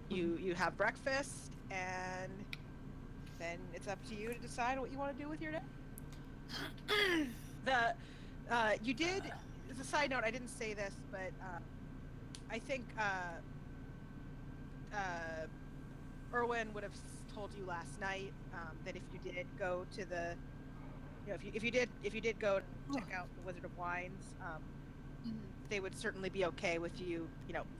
you have breakfast, and then it's up to you to decide what you want to do with your day. You did, as a side note, I didn't say this, but I think Erwin would have told you last night that if you did go to the, if you did go to check out the Wizard of Wines, they would certainly be okay with you,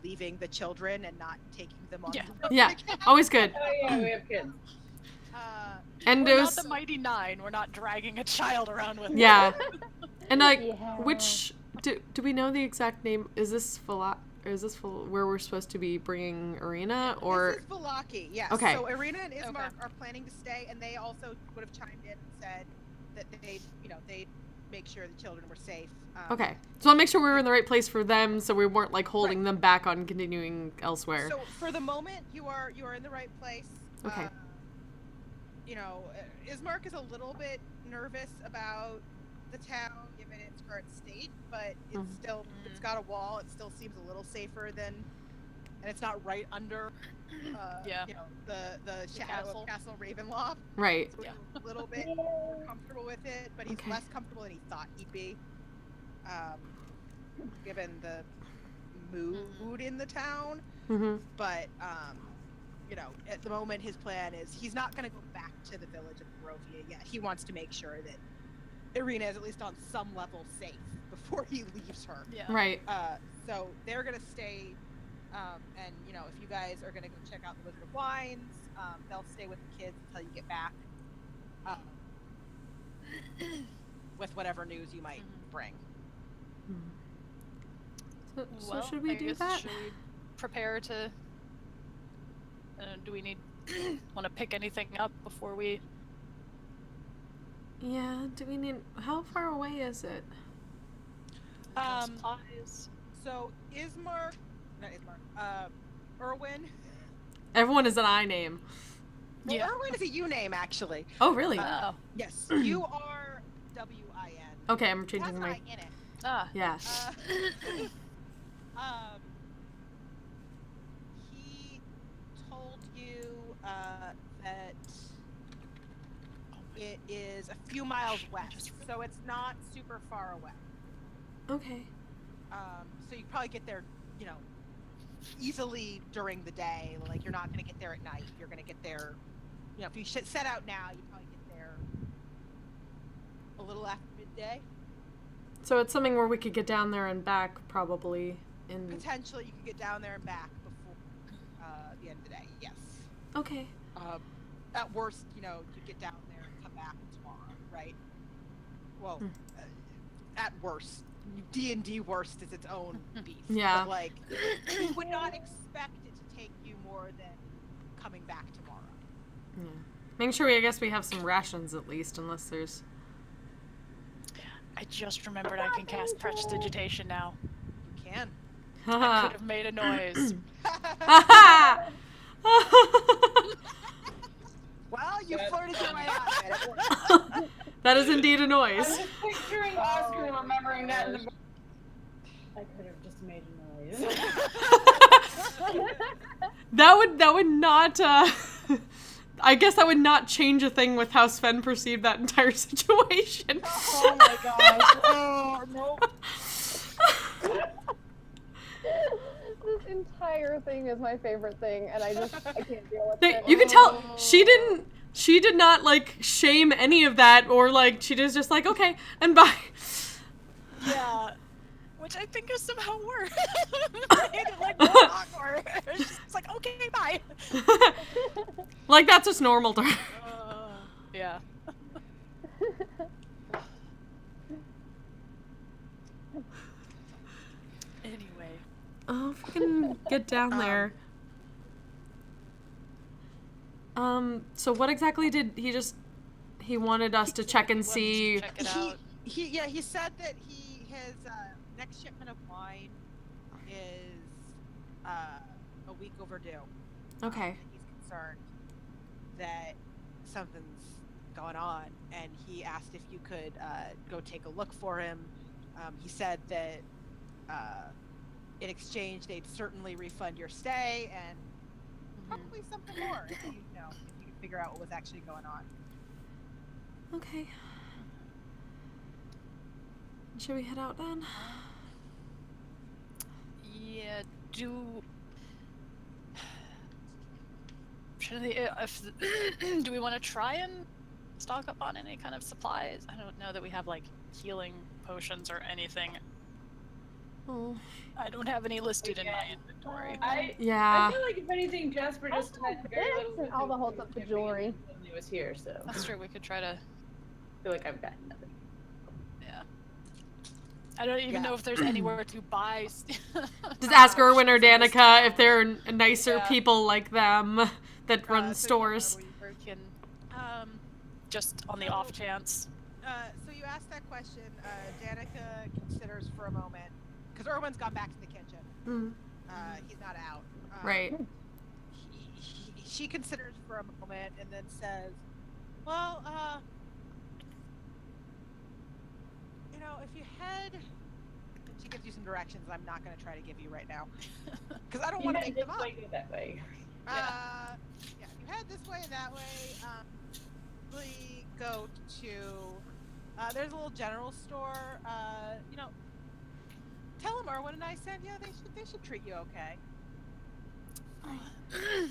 leaving the children and not taking them on. Yeah. the road Yeah, again. always good. Oh yeah, we have kids. And We're there's not the Mighty Nine. We're not dragging a child around with us. yeah, and like Yeah. which do we know the exact name? Is this where we're supposed to be bringing Arena or? This is Velaki, yes. Okay. So Irina and Ismar Okay. are planning to stay, and they also would have chimed in and said that they'd make sure the children were safe. Okay, so I'll make sure we were in the right place for them, so we weren't like holding them back on continuing elsewhere. So for the moment, you are in the right place. Okay. Ismark is a little bit nervous about the town given its current state, but it's still it's got a wall. It still seems a little safer than, and it's not right under, the shadow castle. of Castle Ravenloft. Right. So Yeah. he's a little bit more comfortable with it, but he's Okay. less comfortable than he thought he'd be, given the mood in the town. Mm-hmm. But at the moment, his plan is he's not going to go back to the village of Barovia yet. He wants to make sure that Irina is at least on some level safe before he leaves her. Yeah. Right. So they're going to stay, and if you guys are going to go check out the Wizard of Wines, they'll stay with the kids until you get back, with whatever news you might bring. So Well, should we I do guess that? Should we prepare to? Do we want to pick anything up before we? Yeah. Do we need? How far away is it? Supplies. So Erwin. Everyone is an I name. Well, Yeah. Erwin is a U name actually. Oh, really? Oh. Yes, you are WIN. Okay, I'm Has changing an my. I in it. Ah. Yeah. He told you that it is a few miles west, so it's not super far away. Okay. So you probably get there, easily during the day. Like you're not going to get there at night. You're going to get there, if you set out now, you probably get there a little after midday. So it's something where we could get down there and back, probably. In. Potentially, you could get down there and back before the end of the day. Yes. Okay. At worst, you get down there and come back tomorrow, right? Well, at worst, D&D worst is its own beast. Yeah. But, like, you would not expect it to take you more than coming back tomorrow. Yeah. Making sure I guess we have some rations at least, unless there's. I just remembered I can cast prestidigitation now. You can. I could Haha. have made a noise. Well, you flirted your way out of it. It worked. That is indeed a I noise. was just picturing Oscar remembering that in the. I could have just made a noise. That would not. I guess that would not change a thing with how Sven perceived that entire situation. Oh my gosh. Oh, no. This entire thing is my favorite thing, and I can't deal with it. You can tell she did not like shame any of that, or like she was just like, okay, and bye. Yeah. Which I think is somehow worse. Made it, like, more awkward. It's like, okay, bye. Like that's just normal to her. Yeah. Anyway. Oh, fucking get down there. So what exactly did he wanted us to check and Let's see? Check it out. He said that his next shipment of wine is a week overdue. Okay. He's concerned that something's going on, and he asked if you could go take a look for him. He said that in exchange they'd certainly refund your stay and probably something more if you could figure out what was actually going on. Okay. Should we head out then? Yeah, question. If do we want to try and stock up on any kind of supplies? I don't know that we have like healing potions or anything. Oh. I don't have any listed in my inventory. I Yeah. feel like if anything, Jasper just I had very have little this and all the holds up the jewelry. when he was here, so I That's true. We could try to. feel like I've got nothing. Yeah. I don't even know if there's anywhere to buy. Just ask Erwin or potions in this Danica town. if they're nicer Yeah. people like them that run So stores. We can, just on the off chance. So you asked that question. Danica considers for a moment, because Erwin's gone back to the kitchen. Mm. He's not out. Right. She considers for a moment and then says, "Well, you know, if you head," and she gives you some directions. I'm not going to try to give you right now because I don't want to make them up. That way. Yeah, if you head this way, that way, really go to. There's a little general store. You know, tell them Erwin and I sent you. They should treat you okay.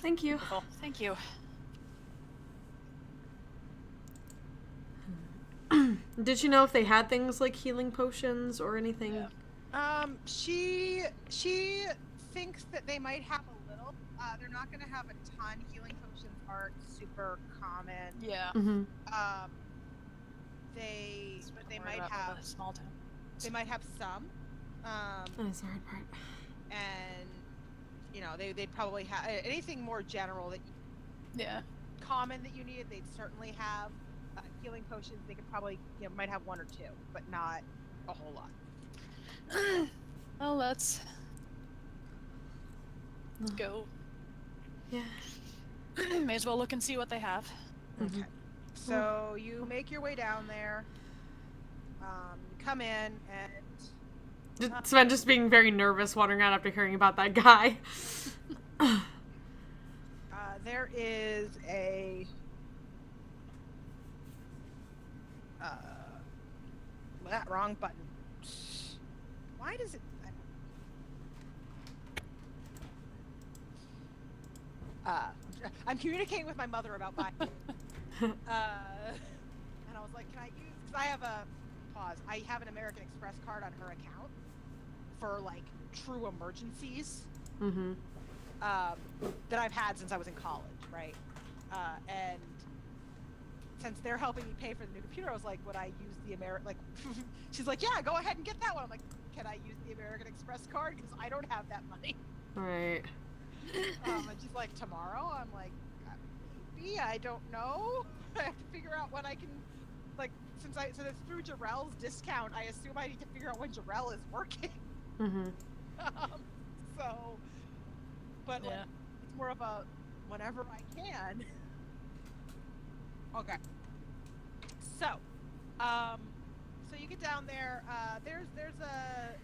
Thank you. Cool. Thank you. Did you know if they had things like healing potions or anything? Yeah. She thinks that they might have a little. They're not going to have a ton. Healing potions aren't super common. Yeah. Mm-hmm. They Don't worry might about have the small town. they might have some. That's the hard part. And you know they'd probably have anything more general that Yeah. common that you needed. They'd certainly have healing potions. They could probably might have one or two, but not a whole lot. Well, let's go. Yeah. May as well look and see what they have. Mm-hmm. So you make your way down there. Come in and Sven just being very nervous wandering out after hearing about that guy. there is a that wrong button. Why does it? I'm communicating with my mother about buying. And I was like, can I use? Because I have a pause. I have an American Express card on her account for like true emergencies. Mm-hmm. That I've had since I was in college, right? And since they're helping me pay for the new computer, I was like, would I use the she's like, yeah, go ahead and get that one. I'm like, can I use the American Express card? Because I don't have that money. Right. And she's like, tomorrow? I'm like, maybe, I don't know. I have to figure out when I can, like, so that's through Jarrell's discount, I assume I need to figure out when Jarrell is working. Mm-hmm. So, but like, Yeah. it's more of a whenever I can. Okay. So, so you get down there. There's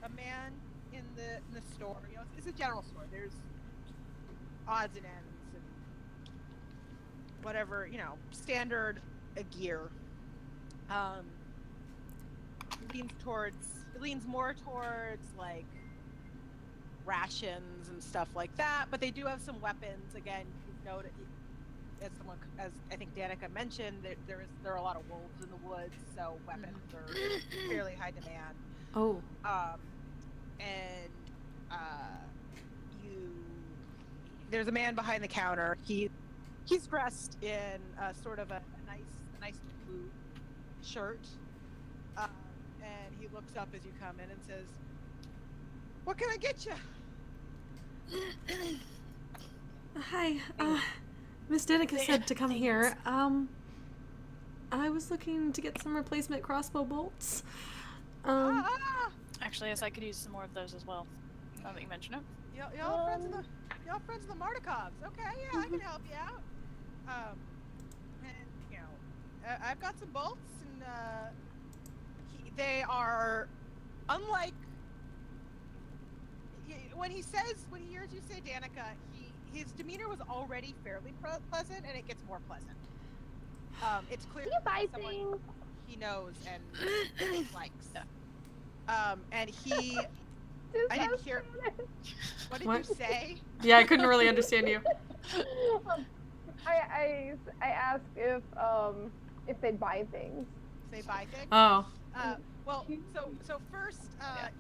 a man in the store. You know, it's a general store. There's odds and ends and whatever, you know, standard gear. It leans more towards like rations and stuff like that, but they do have some weapons. Again, you've noted, as I think Danica mentioned, there are a lot of wolves in the woods, so weapons are fairly high demand. Oh. And there's a man behind the counter. He's dressed in sort of a nice blue shirt, and he looks up as you come in and says, "What can I get you?" Hi. Miss Danica said to come here. I was looking to get some replacement crossbow bolts. Actually, yes, I could use some more of those as well. Now that you mention it. Y'all friends of the Martikovs. Okay, yeah, I can help you out. And you know, I've got some bolts, and they are unlike. When he hears you say Danica, his demeanor was already fairly pleasant, and it gets more pleasant. It's clear Can you buy someone things? he knows and likes. And he. Just I didn't so hear. Spanish. What did What? you say? Yeah, I couldn't really understand you. I asked if they'd buy things. They buy things. Oh. Well, so first,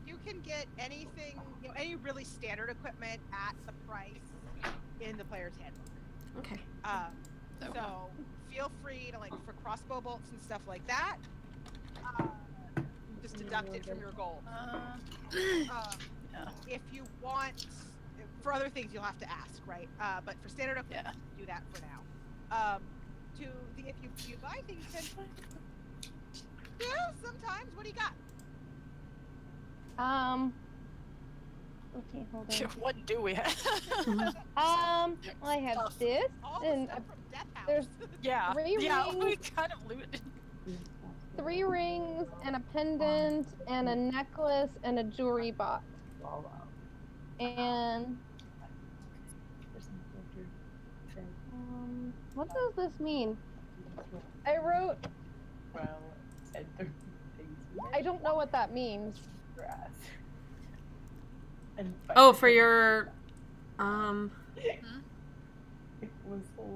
you can get anything, any really standard equipment at the price in the player's handbook. Okay. So feel free to, like, for crossbow bolts and stuff like that, just deduct it from your gold. If you want, for other things you'll have to ask, right? But for standard equipment, do that for now. If you buy things, then sometimes. What do you got? Okay, hold on. What do we have? Well, I have this, All and the stuff from Death House. there's Yeah. 3 Yeah, rings. we kind of looted. 3 rings and a pendant and a necklace and a jewelry box. And what does this mean? I wrote. I don't know what that means. Oh, for your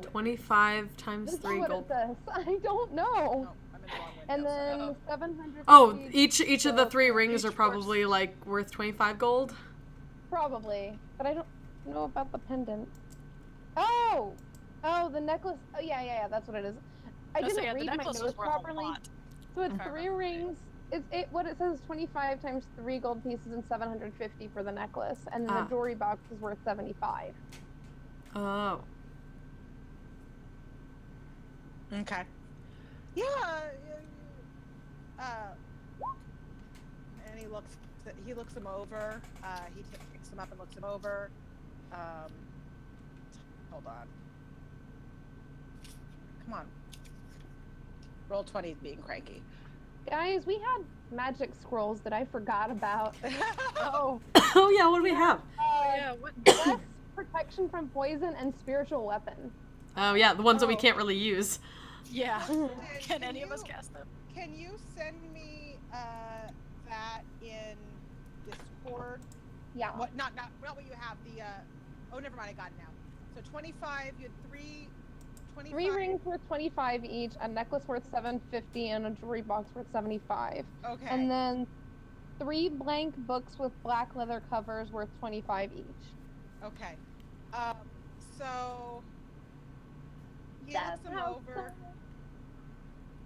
25 times This is 3 what gold. it says. I don't know. Oh, I'm in the wrong And window, then 700. Oh, each of the 3 rings are probably like worth 25 gold. Probably, but I don't know about the pendant. Oh, the necklace. Oh yeah, that's what it is. I didn't read my notes properly. So it's 3 rings. What it says is 25 times 3 gold pieces and 750 for the necklace, and then the jewelry box is worth 75. Oh. Okay. Yeah. And he looks them over. He picks them up and looks them over. Hold on. Come on. Roll 20 is being cranky. Guys, we had magic scrolls that I forgot about. Oh. Oh yeah, what do we have? Yeah, what? Less protection from poison and spiritual weapon. Oh yeah, the ones that we can't really use. Yeah. Can Can any of us cast them? Can you send me that in Discord? Yeah. What? Not what you have. The oh, never mind. I got it now. So 25. You had 3. 25. 3 rings worth 25 each, a necklace worth 750, and a jewelry box worth 75. Okay. And then 3 blank books with black leather covers worth 25 each. Okay. So he That's looks them how over.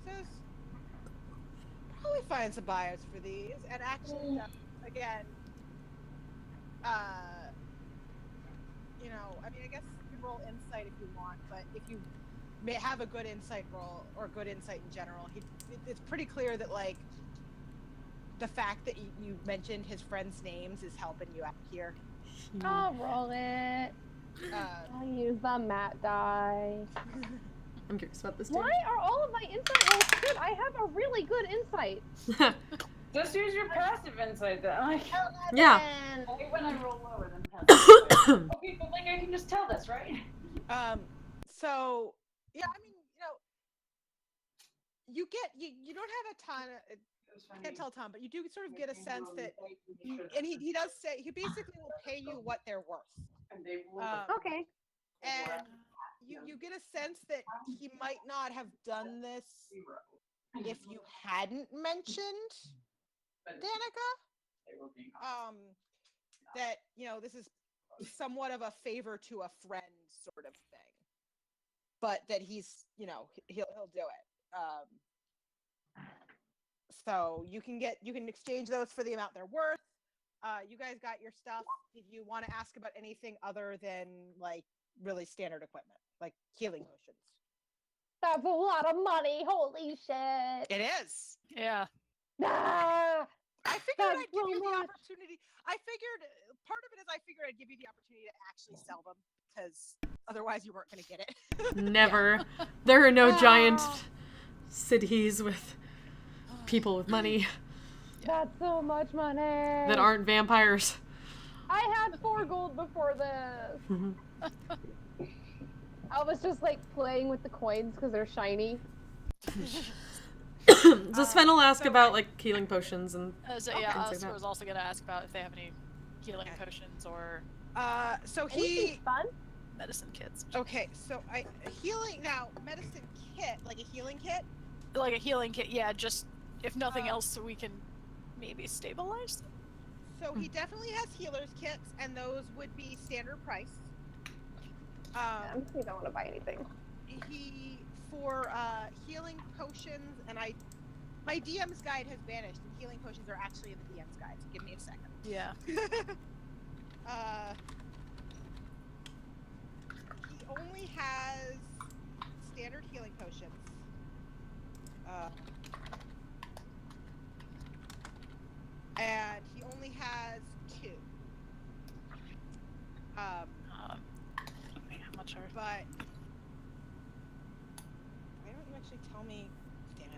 Says probably find some buyers for these, and actually, again, I mean, I guess you can roll insight if you want, but if you may have a good insight roll or good insight in general, it's pretty clear that, like, the fact that you mentioned his friends' names is helping you out here. I'll roll it. I'll use the mat die. I'm curious about this. Why are all of my insight rolls good? I have a really good insight. Just use your passive insight then. Like, Yeah. I hate when I roll lower than passive. Okay, but like I can just tell this, right? So yeah, I mean, you don't have a ton of, can't tell a ton, but you do sort of get a sense that, and he does say he basically will pay you what they're worth. Okay. And you get a sense that he might not have done this if you hadn't mentioned Danica. That this is somewhat of a favor to a friend sort of thing, but that he's he'll do it. So you can exchange those for the amount they're worth. You guys got your stuff. Did you want to ask about anything other than, like, really standard equipment, like healing potions? That's a lot of money. Holy shit. It is. Yeah. Ah, I figured That's I'd give so you the much. opportunity. I figured I'd give you the opportunity to actually sell them, because otherwise you weren't going to get it. Never. There are no giant cities with people with money that's so much money. that aren't vampires. I had 4 gold before this. I was just like playing with the coins because they're shiny. Does Sven will ask about like healing potions and So things yeah, like I that. was also gonna ask about if they have any healing potions or. So Anything he fun? medicine kits. Okay, so a healing now medicine kit, like a healing kit. Like a healing kit, yeah. Just if nothing else, so we can maybe stabilize them. So he definitely has healer's kits, and those would be standard price. I don't want to buy anything. He for healing potions, and my DM's guide has vanished, and healing potions are actually in the DM's guide. So give me a second. Yeah. He only has standard healing potions. And he only has 2. How much are? But why don't you actually tell me? Damn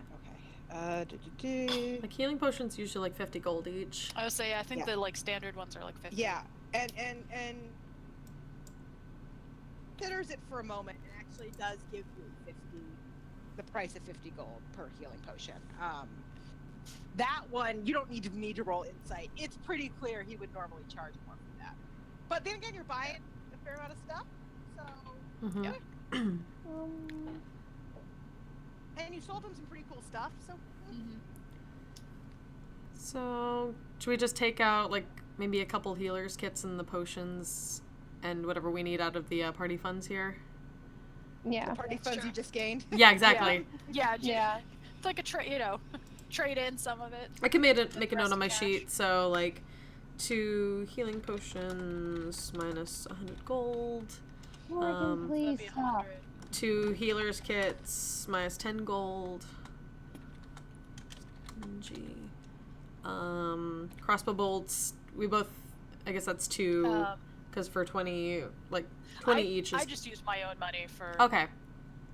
it. Okay. Like healing potions usually like 50 gold each. I would say I think Yeah. the like standard ones are like 50. Yeah, and considers it for a moment. It actually does give you the price of 50 gold per healing potion. That one you don't need to roll insight. It's pretty clear he would normally charge more for that. But then again, you're buying a fair amount of stuff, so yeah. And you sold him some pretty cool stuff, so. So, should we just take out like maybe a couple healers kits and the potions and whatever we need out of the party funds here? Yeah. The party funds you just gained. Yeah, exactly. Yeah. It's like a trade, trade in some of it. I can make a note on my cash. sheet. So like 2 healing potions minus 100 gold. Morgan, please That'd be stop. 100. 2 healers kits minus 10 gold. G. Crossbow bolts. We both. I guess that's 2. Because for 20, like 20 each is. I just use my own money for Okay.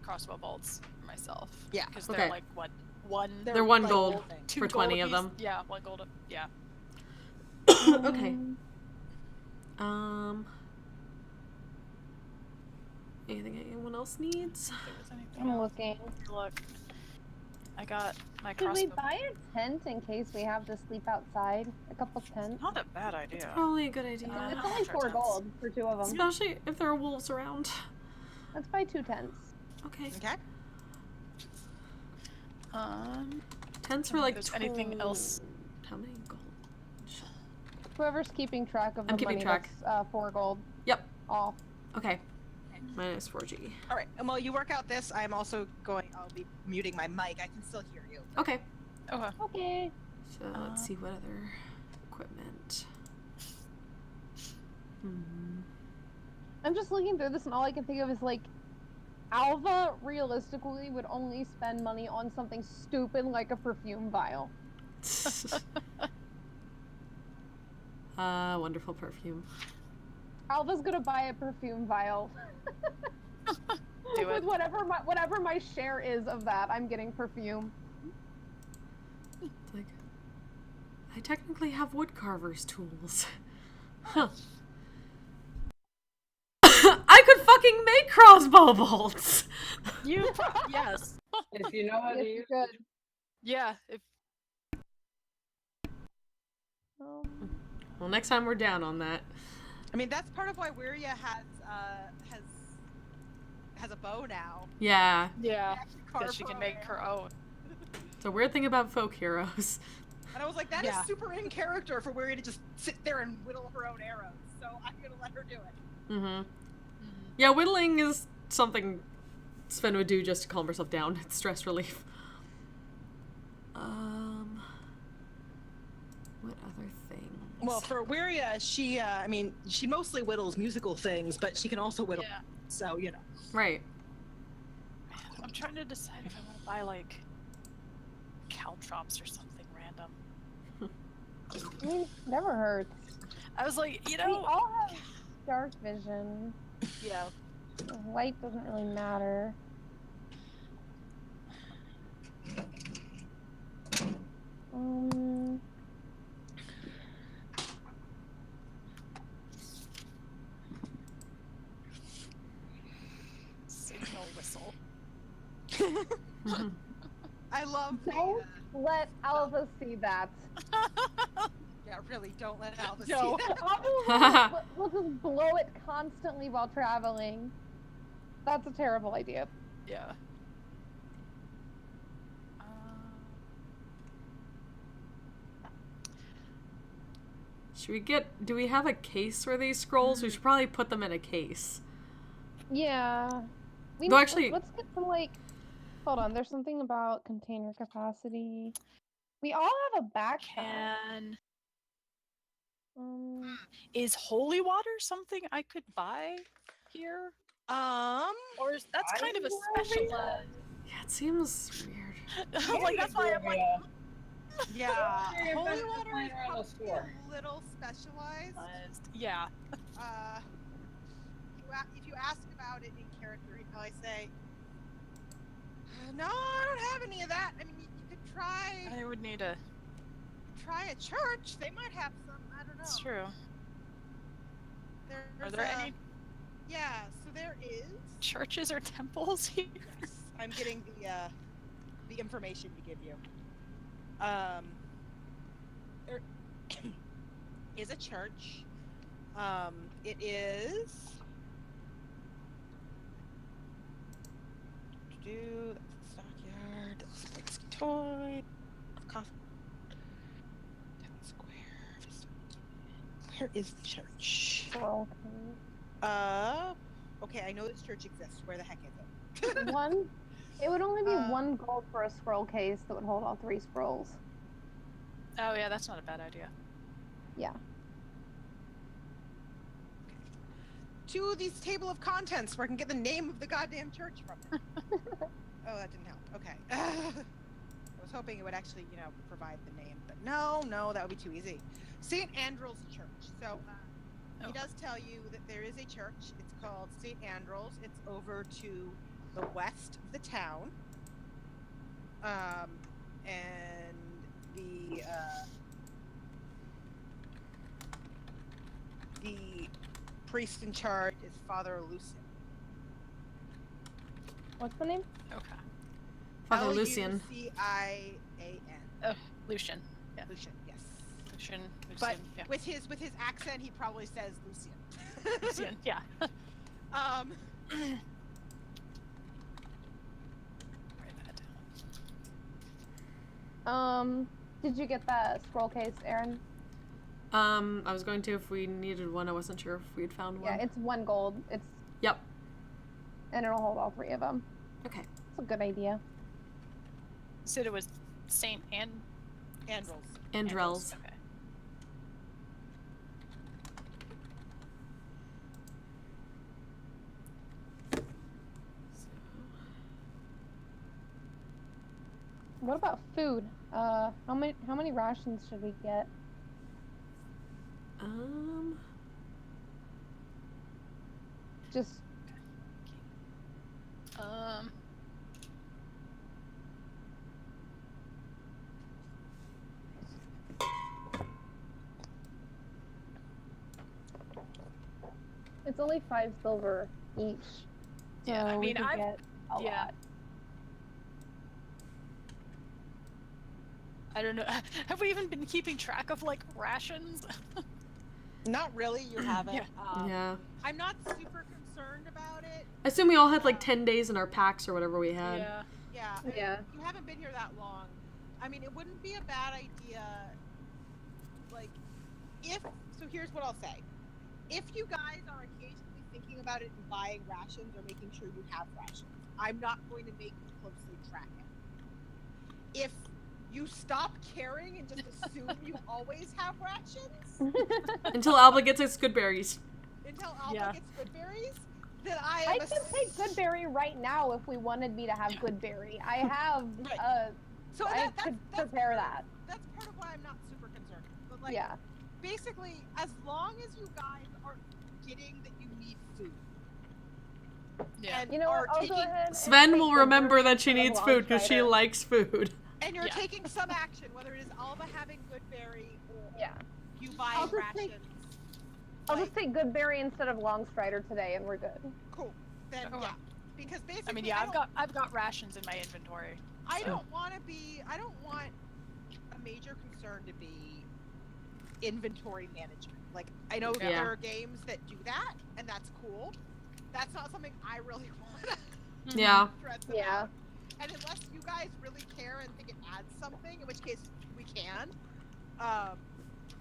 crossbow bolts for myself. Yeah. Because Okay. they're like what, one. They're 1 like gold gold thing. 2 for 20 of gold them. apiece. Yeah, 1 gold. Yeah. Okay. Anything anyone else needs? If there was anything I'm else. looking. Look, I got my Should crossbow. we buy a tent in case we have to sleep outside? A couple tents? Not a bad idea. Probably a good idea. It's how only much are 4 tents? gold for 2 of them. Especially if there are wolves around. Let's buy 2 tents. Okay. Okay. Tents were like If there's anything else? How many gold? Whoever's keeping track of the I'm keeping money, track. that's 4 gold Yep. off. Okay. Minus 4G. All right. And while you work out this, I'm also I'll be muting my mic. I can still hear you. Okay. Okay. Okay. So let's see what other equipment. I'm just looking through this and all I can think of is like Alva realistically would only spend money on something stupid like a perfume vial. Wonderful perfume. Alva's gonna buy a perfume vial. Do With it. whatever my share is of that, I'm getting perfume. It's like, I technically have woodcarver's tools. Huh. I could fucking make crossbow bolts! Yes. If you know how to Yes, use good. Yeah. If Well, next time we're down on that. I mean, that's part of why Wiria has a bow now. Yeah. yeah, Actually because carve she can her make own. her own. It's a weird thing about folk heroes. And I was like, that is Yeah. super in character for Wiria to just sit there and whittle her own arrows. So I'm gonna let her do it. Mm-hmm. Yeah, whittling is something Sven would do just to calm herself down. It's stress relief. What other things? Well, for Wiria, she mostly whittles musical things, but she can also whittle. Yeah. So Right. I'm trying to decide if I want to buy like caltrops or something random. I mean, never hurts. I was like, We all have dark vision. yeah. Light doesn't really matter. Signal whistle. I love. Don't let Alva see that. Yeah. Yeah, really, don't let Alva No. see that. We'll just blow it constantly while traveling. That's a terrible idea. Yeah. Do we have a case for these scrolls? We should probably put them in a case. Yeah. No, actually- let's get some, like, hold on, there's something about container capacity. We all have a backpack. Is holy water something I could buy here? Or is that's kind of a specialized? Yeah, it seems weird. Like that's why I'm like, Yeah, Very holy effective water when is you're on the probably store. a little specialized. yeah. If you ask about it in character, he'd probably say, "No, I don't have any of that." I mean, you could try. I would need a. Try a church. They might have some. I don't know. It's true. There's Are there any Yeah. So there is. churches or temples here? Yes, I'm getting the information to give you. There is a church. It is. That's the stockyard. That's the Whiskey Toy. Town Square. Where is the church? Okay, I know this church exists. Where the heck is it? One. It would only be 1 gold for a scroll case that would hold all 3 scrolls. Oh yeah, that's not a bad idea. Yeah. To this table of contents where I can get the name of the goddamn church from it. Oh, that didn't help. Okay. I was hoping it would actually, provide the name, but no, that would be too easy. St. Andrew's Church. So he does tell you that there is a church. It's called St. Andrew's. It's over to the west of the town. And the priest in charge is Father Lucian. What's the name? Okay. Father Lucian. Lucian. Oh, Lucian. Yeah. Lucian, yes. Lucian. But yeah. with his accent, he probably says Lucian. Lucian. Yeah. Um. Write that down. Did you get that scroll case, Aaron? I was going to if we needed one. I wasn't sure if we'd found one. Yeah, it's 1 gold. Yep. And it'll hold all 3 of them. Okay. It's a good idea. Said it was Saint Andrels. Andrels. Okay. What about food? How many rations should we get? Just it's only 5 silver each. So Yeah, I we mean, could get a lot. I don't know. Have we even been keeping track of like rations? Not really. You haven't. Yeah. Yeah. I'm not super concerned about it. I assume we all had like 10 days in our packs or whatever we had. Yeah. Yeah. Yeah. You haven't been here that long. I mean, it wouldn't be a bad idea. Like, so here's what I'll say. If you guys are occasionally thinking about it and buying rations or making sure you have rations, I'm not going to make you closely track it. If you stop caring and just assume you always have rations Until Alba gets its good berries. until Alba gets good berries, then I I am could take Goodberry right now if we wanted me to have Goodberry. I have Right. So I could prepare that. That's part of why I'm not super concerned. But like, Yeah. basically, as long as you guys are getting that you need food, Yeah. and You know are what? I'll taking, go ahead and Sven take will remember Goodberry that she instead of needs food because she Longstrider. likes food. and you're Yeah. taking some action, whether it is Alba having Goodberry or Yeah. you buying I'll just rations. I'll just take Goodberry instead of Longstrider today, and we're good. Cool. Then Okay. yeah, because basically, I mean, yeah, I've got rations in my inventory. I so. don't want a major concern to be inventory management. Like, I know Yeah. there are games that do that, and that's cool. That's not something I really want to Yeah. stress Yeah. about. And unless you guys really care and think it adds something, in which case we can.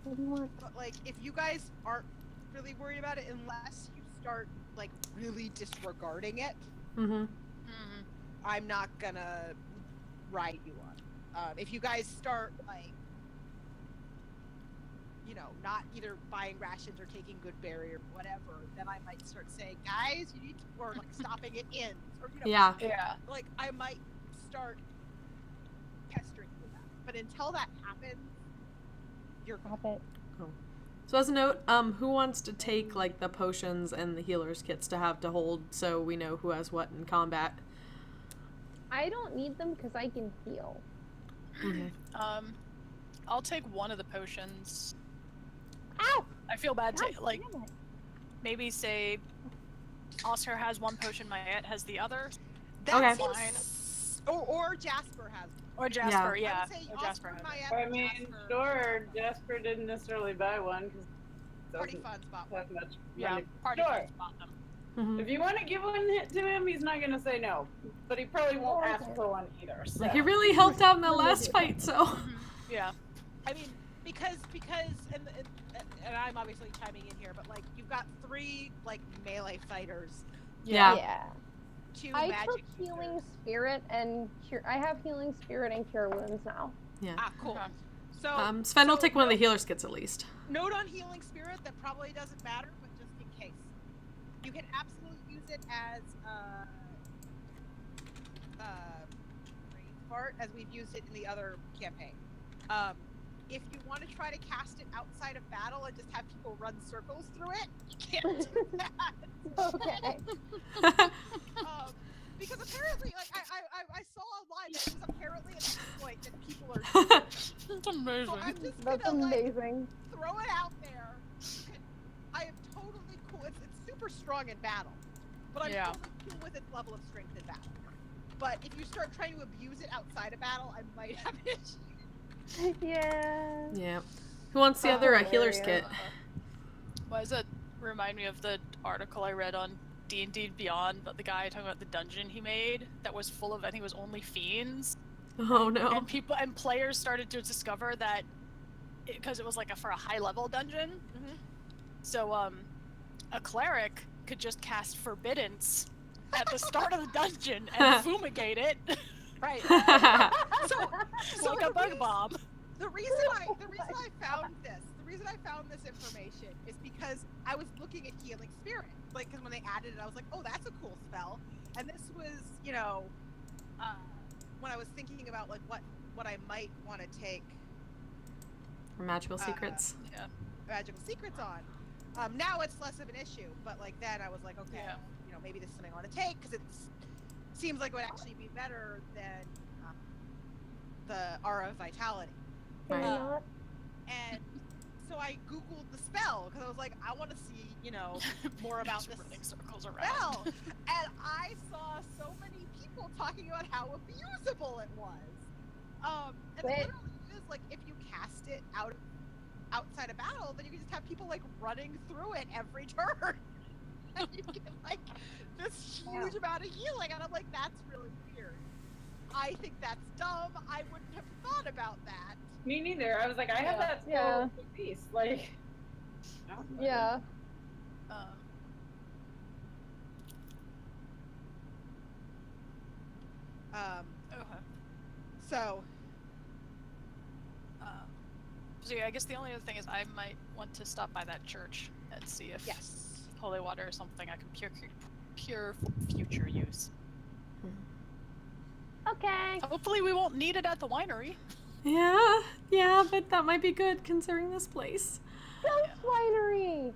What do you want? But like, if you guys aren't really worried about it, unless you start like really disregarding it, Mm-hmm. I'm not gonna ride you on. If you guys start like, you know, not either buying rations or taking good berry or whatever, then I might start saying, guys, you need to, or like stopping at inns, or you know, Yeah. Yeah. like I might start pestering you with that. But until that happens, you're Stop it. So as a note, who wants to take like the potions and the healer's kits to have to hold so we know who has what in combat? I don't need them because I can heal. Okay. I'll take one of the potions. Ow! I feel bad God to like damn it. maybe say Oscar has one potion, Mayette has the other, that Okay. seems, or Jasper has. or Jasper. I Yeah, would say or Oscar Jasper and has it. Maya I and mean, Jasper. sure, Jasper didn't necessarily buy one because Party funds bought one. have much Yeah, money. party Sure. friends bought them. Mm-hmm. If you want to give one to him, he's not gonna say no. But he probably won't ask for one either. So. Like, he really helped out in the last fight, so. Yeah. I mean, because and I'm obviously chiming in here, but like you've got 3 like melee fighters, Yeah. Yeah. 2 I magic took healing users. spirit and cure. I have healing spirit and cure wounds now. Ah, cool. Okay. So Sven will so take one of the note- healer's kits at least. Note on healing spirit that probably doesn't matter, but just in case, you can absolutely use it as brain fart, as we've used it in the other campaign. If you want to try to cast it outside of battle and just have people run circles through it, you can't do that. Okay. Because apparently, like I saw online that it was apparently an exploit that people are doing. It's amazing. So I'm just That's gonna like amazing. throw it out there. I am totally cool. It's super strong in battle, but I'm Yeah. totally cool with its level of strength in battle. But if you start trying to abuse it outside of battle, I might have an issue. Yeah. Yeah. Who wants the other healer's hilarious. kit? Why does it remind me of the article I read on D&D Beyond, but the guy talking about the dungeon he made that was full of, I think it was only fiends, Oh no. and people and players started to discover that because it was like for a high level dungeon. Mhm. So a cleric could just cast forbiddance at the start of the dungeon and fumigate it Right. So like a the bug reason- bomb. The reason I found this information is because I was looking at healing spirit, like because when they added it, I was like, oh, that's a cool spell. And this was, you know, when I was thinking about like what I might want to take For magical secrets. Yeah. magical secrets on. Now it's less of an issue, but like then I was like, okay, Yeah. you know, maybe this is something I want to take because it seems like it would actually be better than the Aura of Vitality. Can we Right. not? And so I googled the spell because I was like, I want to see, you know, more about Just this running circles around. spell. And I saw so many people talking about how abusable it was. And Wait. it literally is like if you cast it outside of battle, then you can just have people like running through it every turn. And you get like this huge amount of healing, and I'm like, that's really weird. I think that's dumb. I wouldn't have thought about that. Me neither. I was like, I have Yeah. that skill Yeah. with peace. Like, no, Yeah. Okay. So So yeah, I guess the only other thing is I might want to stop by that church and see if yes. holy water is something I can pure for future use. Okay. Hopefully we won't need it at the winery. Yeah, but that might be good considering this place. Ghost winery.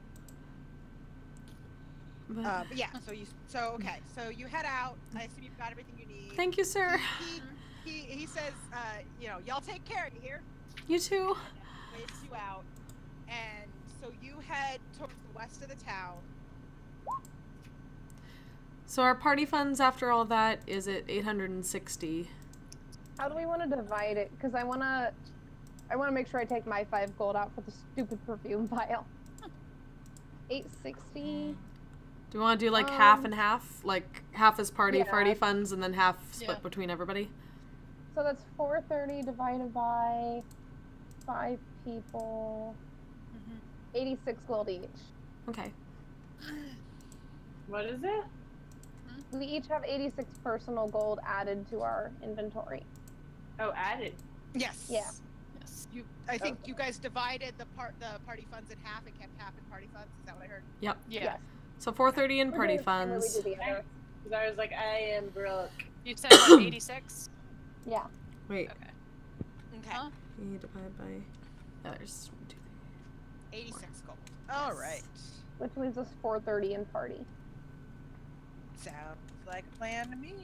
But, But yeah, so you head out. I assume you've got everything you need. thank you, sir. He says, you know, y'all take care. You hear? You too. Waves you out, and so you head towards the west of the town. So our party funds after all that is at 860. How do we want to divide it? Because I want to. I want to make sure I take my 5 gold out for the stupid perfume vial. 860. Do you want to do like half and half? Like half is party Yeah. funds and then half split Yeah. between everybody? So that's 430 divided by 5 people. 86 gold each. Okay. What is it? We each have 86 personal gold added to our inventory. Oh, added. Yes. Yeah. Yes. I think you guys divided the party funds in half and kept half in party funds. Is that what I heard? Yep. Yeah. Yes. So 430 in We're party doing the same way we funds. do the other. Because I was like, I am broke. You said what, 86? Yeah. Wait. Okay. Okay. Huh? You divide by. Yeah, there's 1, 2, 86 gold. All right. Which leaves us 430 in party. Sounds like a plan to me.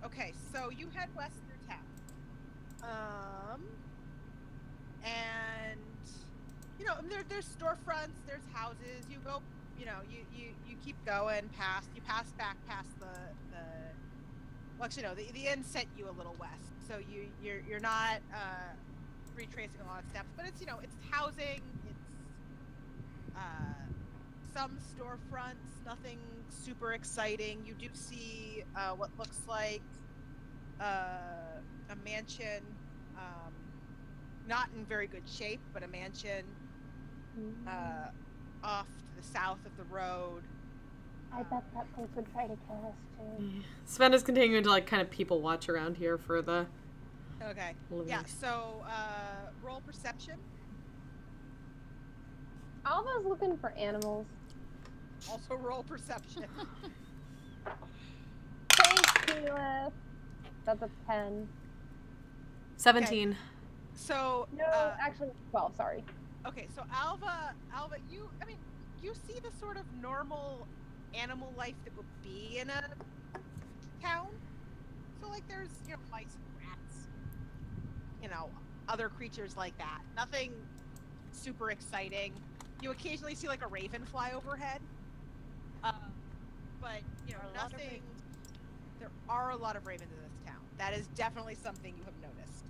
Okay, so you head west through town. And you know, there's storefronts, there's houses. You go, you know, you keep going past. You pass back past the. Well, actually, no. The inn sent you a little west, so you're not retracing a lot of steps. But it's, you know, it's housing. It's some storefronts, nothing super exciting. You do see what looks like a mansion, not in very good shape, but a mansion off to the south of the road. I bet that place would try to kill us too. Sven is continuing to like kind of people watch around here for the. Okay. Living. Yeah, so roll perception. Alva's looking for animals. Also roll perception. Thanks, Keyleth. That's a 10. 17. So No, actually 12, sorry. okay, so Alva, you see the sort of normal animal life that would be in a town. So like there's, you know, mice and rats, you know, other creatures like that. Nothing super exciting. You occasionally see like a raven fly overhead. But you know, nothing. There are a lot of ravens in this town. That is definitely something you have noticed.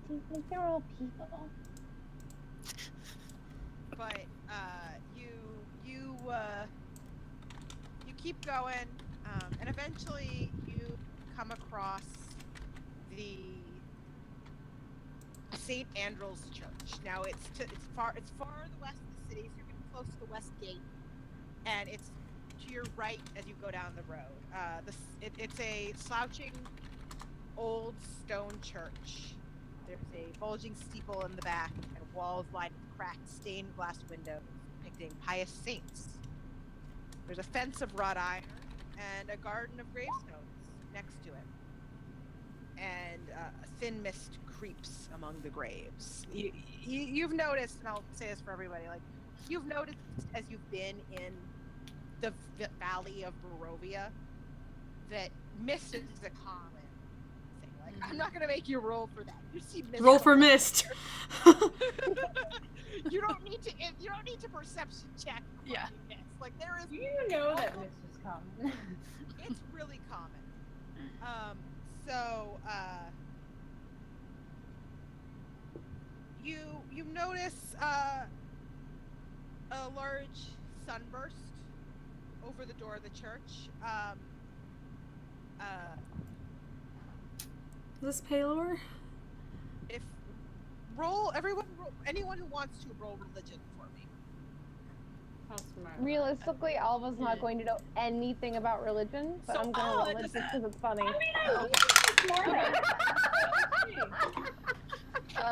Do you think they're all people? But you keep going, and eventually you come across the St. Andrew's Church. Now it's far the west of the city, so you're getting close to the west gate, and it's to your right as you go down the road. It's a slouching old stone church. There's a bulging steeple in the back and walls lined with cracked stained glass windows depicting pious saints. There's a fence of wrought iron and a garden of gravestones next to it. And a thin mist creeps among the graves. You've noticed, and I'll say this for everybody, like, you've noticed as you've been in the valley of Barovia that mist is a common thing. Like, I'm not gonna make you roll for that. You see mist. Roll for mist. You don't need to perception check. Yeah. Mist. Like there is. You know that mist is common. It's really common. You notice a large sunburst over the door of the church. Is this Palor? If anyone who wants to roll religion for me. How smart. Realistically, Alva's not going to know anything about religion, but So, I'm gonna roll it just- just because it's funny. I mean,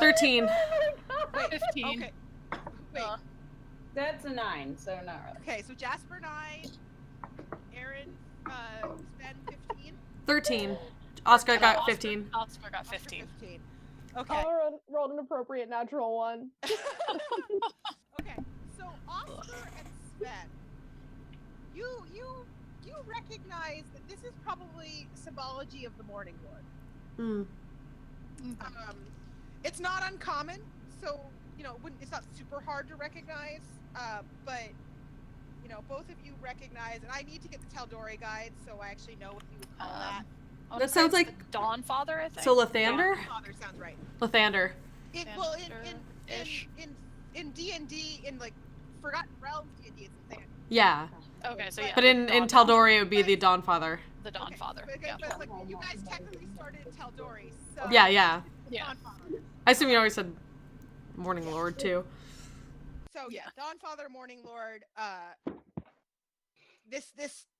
13. Wait, 15. Okay. Wait. that's a 9, so not really. Okay. So Jasper 9, Aaron, Sven 15. 13. Oscar got 15. Oscar got Oscar 15. 15. Okay. Alva rolled an appropriate natural 1. Okay. So Oscar and Sven, you recognize that this is probably symbology of the Morning Lord. It's not uncommon, so you know it's not super hard to recognize. But you know, both of you recognize, and I need to get the Taldori guide, so I actually know what you would call that. wanna That say sounds it's like- the Dawn Father, I think. So Lathander? Father sounds right. Lathander. Well, Ish. in D&D, in like Forgotten Realms D&D, it's a thing. Yeah. Okay, so yeah. But the in Dawn Tal'Dorei, it would be the Dawn Father. The Dawn Father. But, Yeah. but like, you guys technically started in Tal'Dorei, so Yeah, yeah. Yeah. Dawn Father. I assume you always said Morning Lord, too. So yeah, Dawn Father, Morning Lord.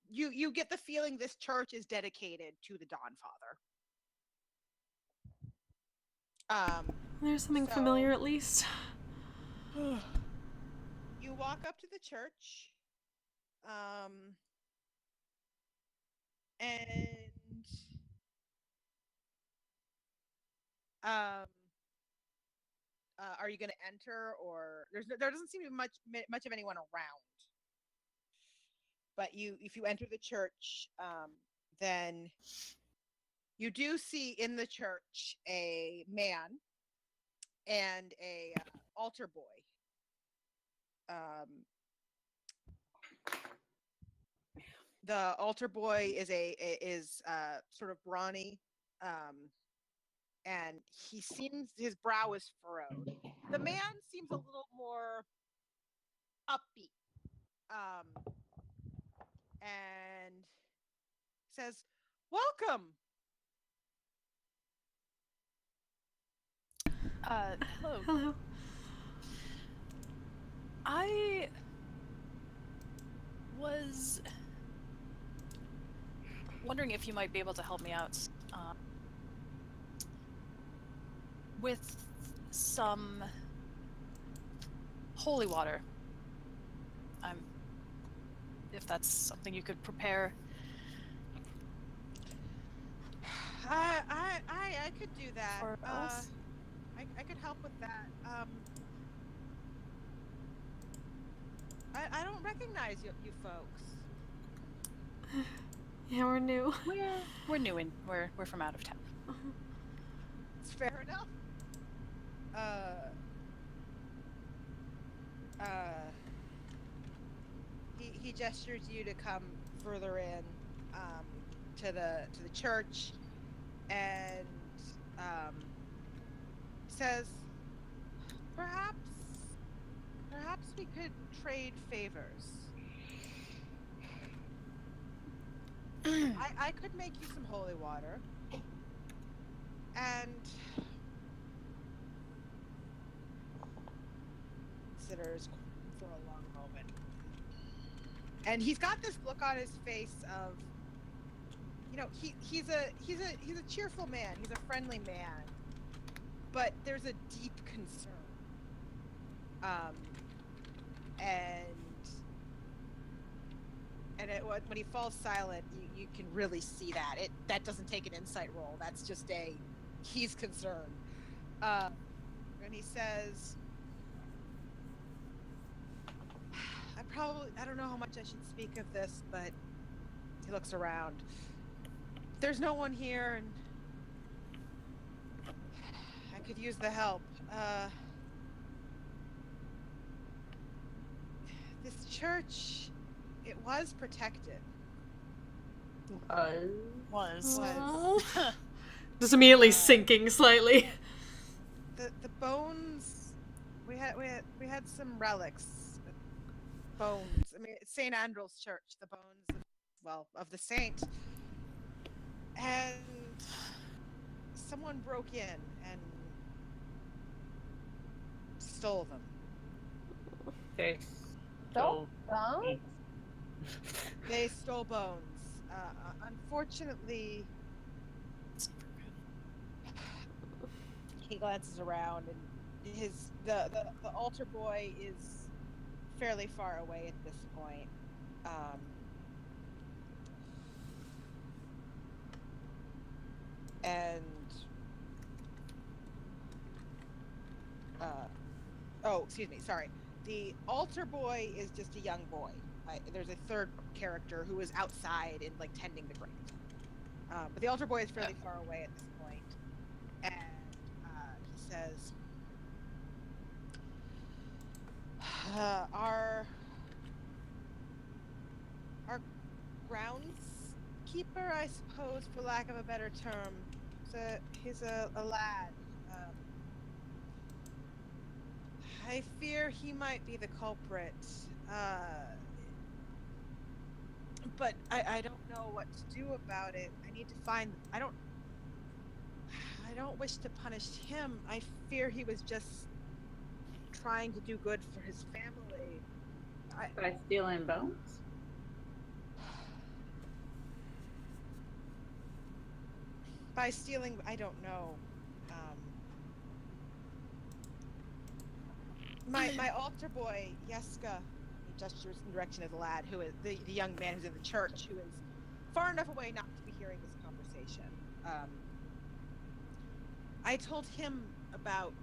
You get the feeling this church is dedicated to the Dawn Father. There's something So- familiar, at least. You walk up to the church, and are you going to enter, or there doesn't seem to be much of anyone around? But if you enter the church, then you do see in the church a man and a altar boy. The altar boy is sort of brawny, and his brow is furrowed. The man seems a little more upbeat, and says, "Welcome." Hello. Hello. I was wondering if you might be able to help me out with some holy water. If that's something you could prepare. I could do that. For us? I could help with that. I don't recognize you folks. Yeah, we're new. We're new and we're from out of town. It's fair enough. He gestures you to come further in, to the church, and says, perhaps we could trade favors. I could make you some holy water, and considers for a long moment. And he's got this look on his face of, he's a cheerful man, he's a friendly man, but there's a deep concern. When he falls silent, you can really see that. That doesn't take an insight roll. That's just he's concerned. And he says, I don't know how much I should speak of this, but he looks around. There's no one here, and I could use the help. This church, it was protected. Was. Just immediately sinking slightly. The bones, we had some relics. Bones. I mean, it's St. Andrew's Church, the bones of the saint. And someone broke in and stole them. Okay. So, bones? They stole bones. Unfortunately, he glances around, and the altar boy is fairly far away at this point. Excuse me, sorry. The altar boy is just a young boy. There's a third character who is outside and tending the grave. But the altar boy is fairly far away at this point, and he says, "Our groundskeeper keeper, I suppose, for lack of a better term. He's a lad. I fear he might be the culprit. But I don't know what to do about it. I need to find. I don't wish to punish him. I fear he was just trying to do good for his family. By stealing bones? By stealing, I don't know. My altar boy, Yeska, he gestures in the direction of the lad, who is the young man who's in the church, who is far enough away not to be hearing this conversation. I told him about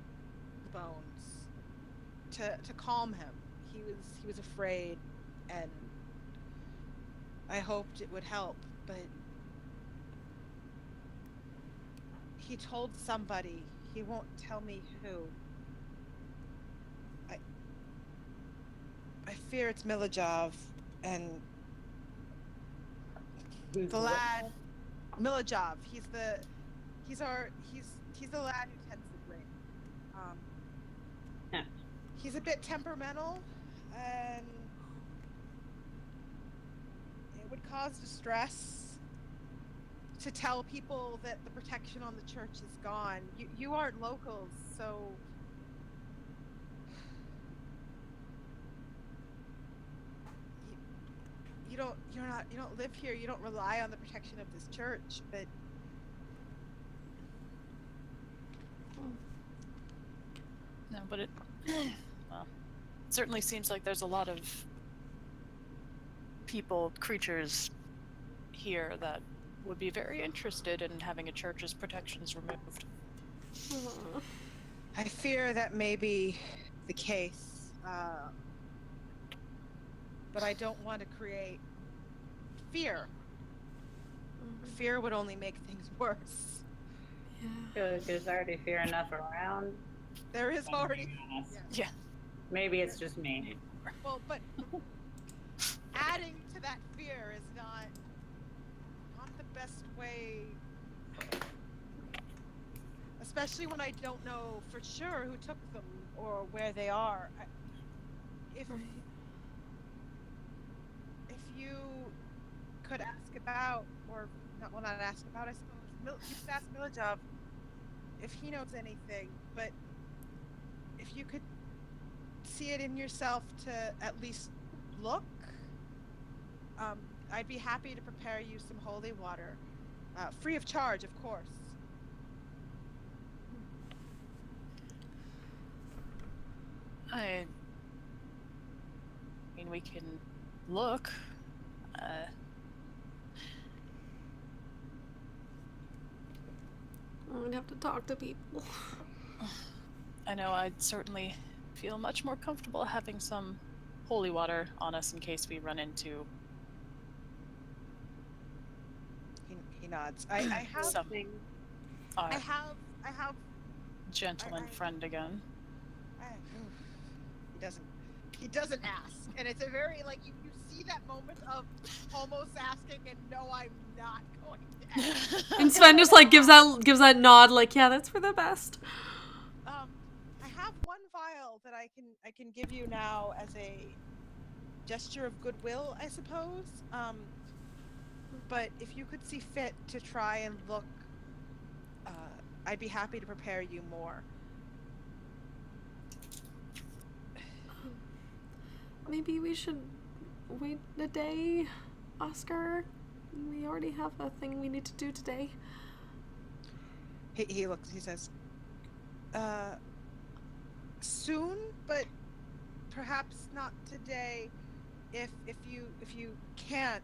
the bones to calm him. He was afraid, and I hoped it would help, but he told somebody. He won't tell me who. I fear it's Milajov, and the lad, Milajov. He's the lad who tends the grain. Yeah. He's a bit temperamental, and it would cause distress to tell people that the protection on the church is gone. You aren't locals, so you don't live here. You don't rely on the protection of this church, but No, but it well, it certainly seems like there's a lot of people, creatures here that would be very interested in having a church's protections removed. I fear that may be the case. But I don't want to create fear. Fear would only make things worse. There's already fear enough around. There is already. Yeah. Maybe it's just me. Well, but adding to that fear is not the best way. Especially when I don't know for sure who took them or where they are. If you could ask about, or not ask about, I suppose. You could ask Milajov if he knows anything, but if you could see it in yourself to at least look, I'd be happy to prepare you some holy water, free of charge, of course. I mean, we can look. I'd have to talk to people. I know I'd certainly feel much more comfortable having some holy water on us in case we run into He nods. I have something. I have Gentleman friend again. He doesn't ask, and it's a very like you see that moment of almost asking and no, I'm not going to ask. And Sven just like gives that nod, like, yeah, that's for the best. I have one vial that I can give you now as a gesture of goodwill, I suppose. But if you could see fit to try and look, I'd be happy to prepare you more. Maybe we should wait a day, Oscar. We already have a thing we need to do today. He looks. He says, "Soon, but perhaps not today. If you can't,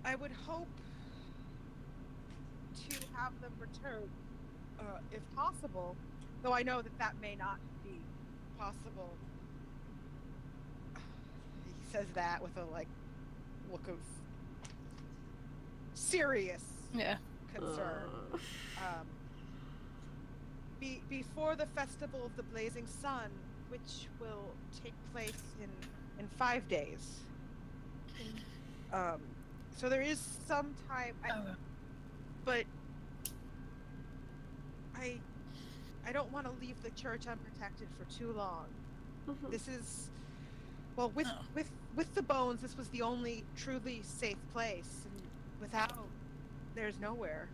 I would hope to have them returned, if possible. Though I know that may not be possible." He says that with a look of serious concern. Before the festival of the blazing sun, which will take place in 5 days. So there is some time, but I don't want to leave the church unprotected for too long. This is, well, with the bones, this was the only truly safe place, and without, there's nowhere.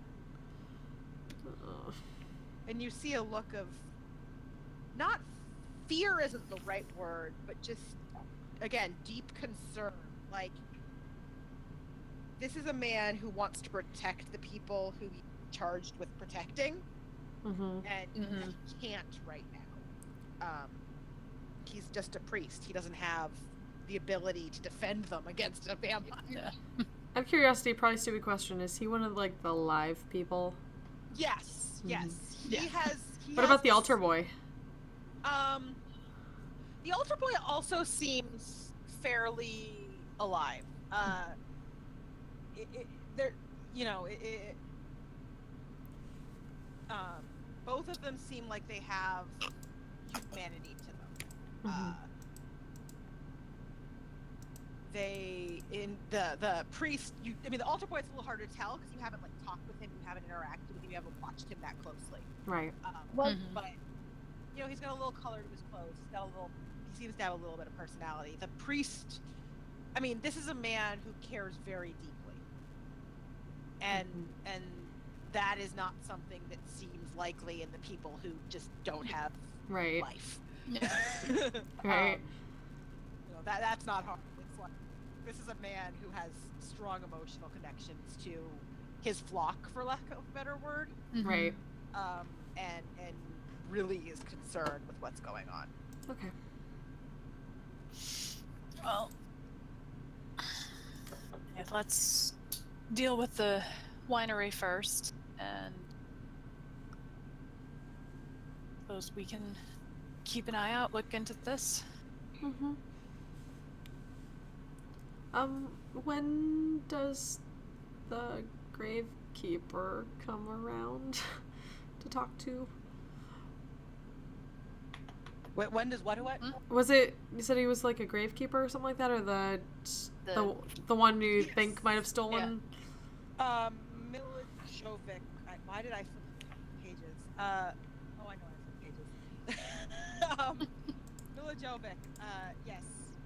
And you see a look of, not fear isn't the right word, but just, again, deep concern. Like, this is a man who wants to protect the people who he's charged with protecting, and he can't right now. He's just a priest. He doesn't have the ability to defend them against a vampire. Yeah. Out of curiosity, probably a stupid question, is he one of, like, the live people? Yes, yes. Yeah. What about the altar boy? The altar boy also seems fairly alive. Both of them seem like they have humanity to them. The priest, the altar boy, it's a little harder to tell because you haven't like talked with him, you haven't interacted with him, you haven't watched him that closely. Right. But he's got a little color to his clothes. He seems to have a little bit of personality. The priest, this is a man who cares very deeply, and that is not something that seems likely in the people who just don't have life. Yeah. Right. That's not hard. It's like, this is a man who has strong emotional connections to his flock, for lack of a better word. Right. And really is concerned with what's going on. Okay. Well, let's deal with the winery first, and suppose we can keep an eye out, look into this. When does the gravekeeper come around to talk to? When does what? Was it, you said he was like a gravekeeper or something like that, or the one you think might have stolen? Yeah. Milojovic. Why did I flip pages? I know I flipped pages. Milojovic. Yes.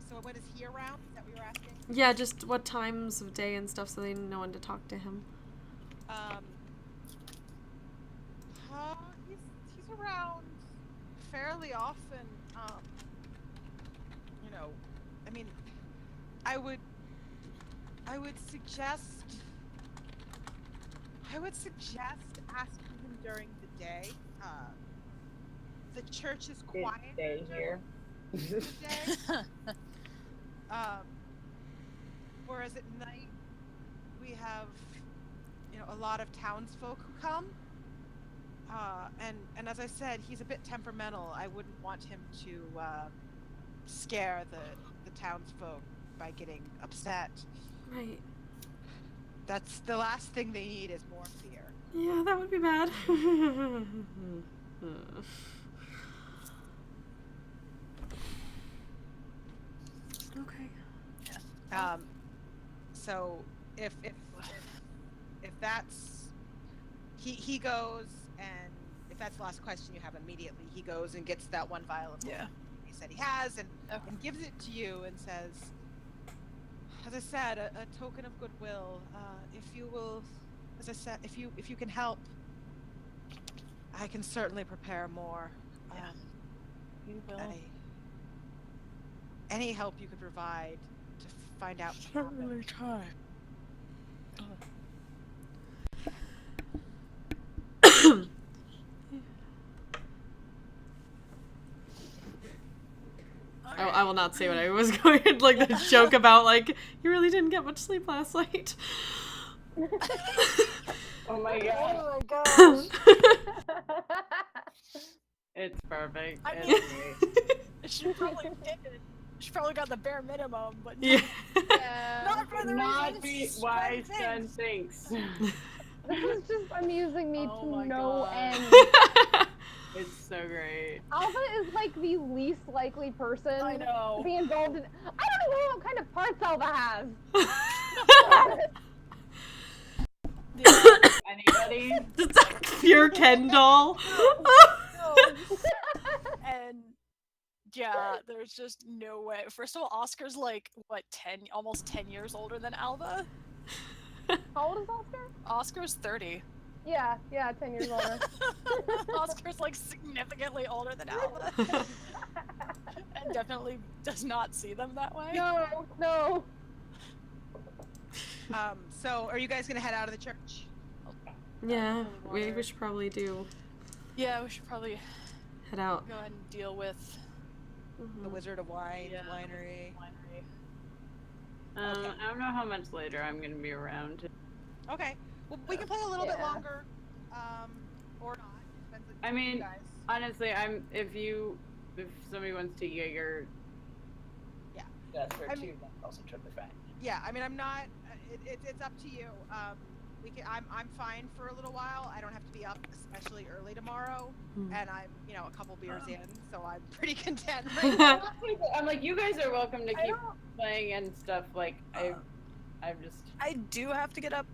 So when is he around? Is that what you're asking? Yeah, just what times of day and stuff, so they know when to talk to him. He's around fairly often. I would suggest asking him during the day. The church is quiet. Stay here. Whereas at night we have, a lot of townsfolk who come. And as I said, he's a bit temperamental. I wouldn't want him to scare the townsfolk by getting upset. Right. That's the last thing they need is more fear. Yeah, that would be bad. Okay. So if that's he goes, and if that's the last question you have immediately, he goes and gets that one vial of he said he has, and gives it to you and says, as I said, a token of goodwill. If you will, as I said, if you can help, I can certainly prepare more. You will. Any help you could provide to find out. Certainly try. I will not say what I was going to, like, the joke about, like, you really didn't get much sleep last night. Oh my god. Oh my gosh. It's perfect. I It's mean- great. She probably did. She probably got the bare minimum, but Yeah. not for the Not reasons be she wise thinks. son thinks. This is just amusing me Oh to my no God. end. It's so great. Alpha is like the least likely person I know. to be involved in. I don't want to know what kind of parts Alva has. Anybody? Just a pure Ken doll. And yeah, there's just no way. First of all, Oscar's like what, almost 10 years older than Alva. How old is Oscar? Oscar's 30. Yeah, 10 years older. Oscar's like significantly older than Alva. And definitely does not see them that way. No. So are you guys gonna head out of the church? Yeah, we should probably do. Yeah, we should probably Head out. go ahead and deal with The Wizard of Wine, Yeah. Winery. winery. Okay. I don't know how much later I'm gonna be around. Okay. Well, we can play a little bit Yeah. longer, or not. Depends on I you mean, guys. honestly, if somebody wants to Jaeger, That's fair I too. mean- That's also totally fine. Yeah, I mean, I'm not. It's up to you. We can. I'm fine for a little while. I don't have to be up especially early tomorrow, Hmm. and I'm a couple beers in, so I'm pretty content right now. I'm like, you guys are welcome to I keep don't. playing and stuff. Like, I'm just. I do have to get up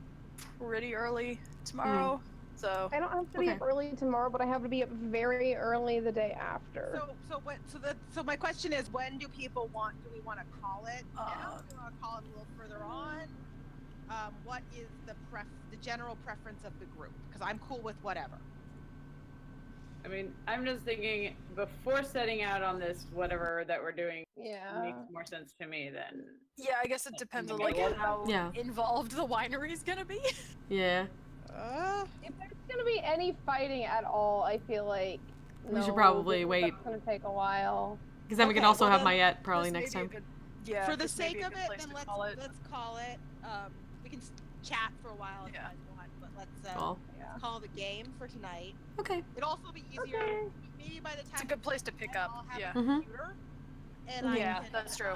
pretty early tomorrow, so I don't have to be up early tomorrow, but I have to be up very early the day after. So my question is, when do people want? Do we want to call it now? Uh, Do we want to call it a little further on? What is the general preference of the group? Because I'm cool with whatever. I mean, I'm just thinking before setting out on this whatever that we're doing Yeah. makes more sense to me than. yeah, I guess it depends on Okay. like how Yeah. involved the winery's gonna be. Yeah. If there's gonna be any fighting at all, I feel like We should no, probably because wait. That's gonna take a while. Because then we can Okay, also well have then, Mayette probably This next may be time. a good- yeah, For the this may sake be a of good it, place then to let's call it. call it. We can chat for a while if Yeah. you guys want, but let's Cool. Yeah. call the game for tonight. Okay. It'll also be easier. Okay. Maybe by the time It's a good place to pick up. I'll have Yeah. a computer, and Yeah, I can, that's true.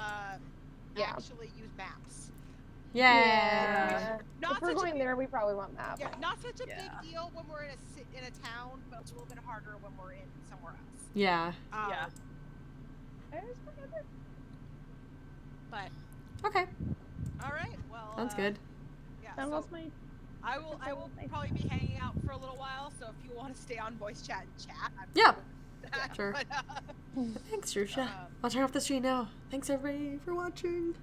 Yeah. actually use maps. Yeah. Not If we're such a going big- there, we probably want that. Yeah, not such a Yeah. big deal when we're in a town, but it's a little bit harder when we're in somewhere else. Yeah. Yeah. But Okay. all right, well. Sounds good. Yeah. That so was my. I will probably be hanging out for a little while. So if you want to stay on voice chat and chat, I'm Yeah. cool with that, Sure. But, Thanks, Drusha. um, I'll turn off the stream now. Thanks everybody for watching.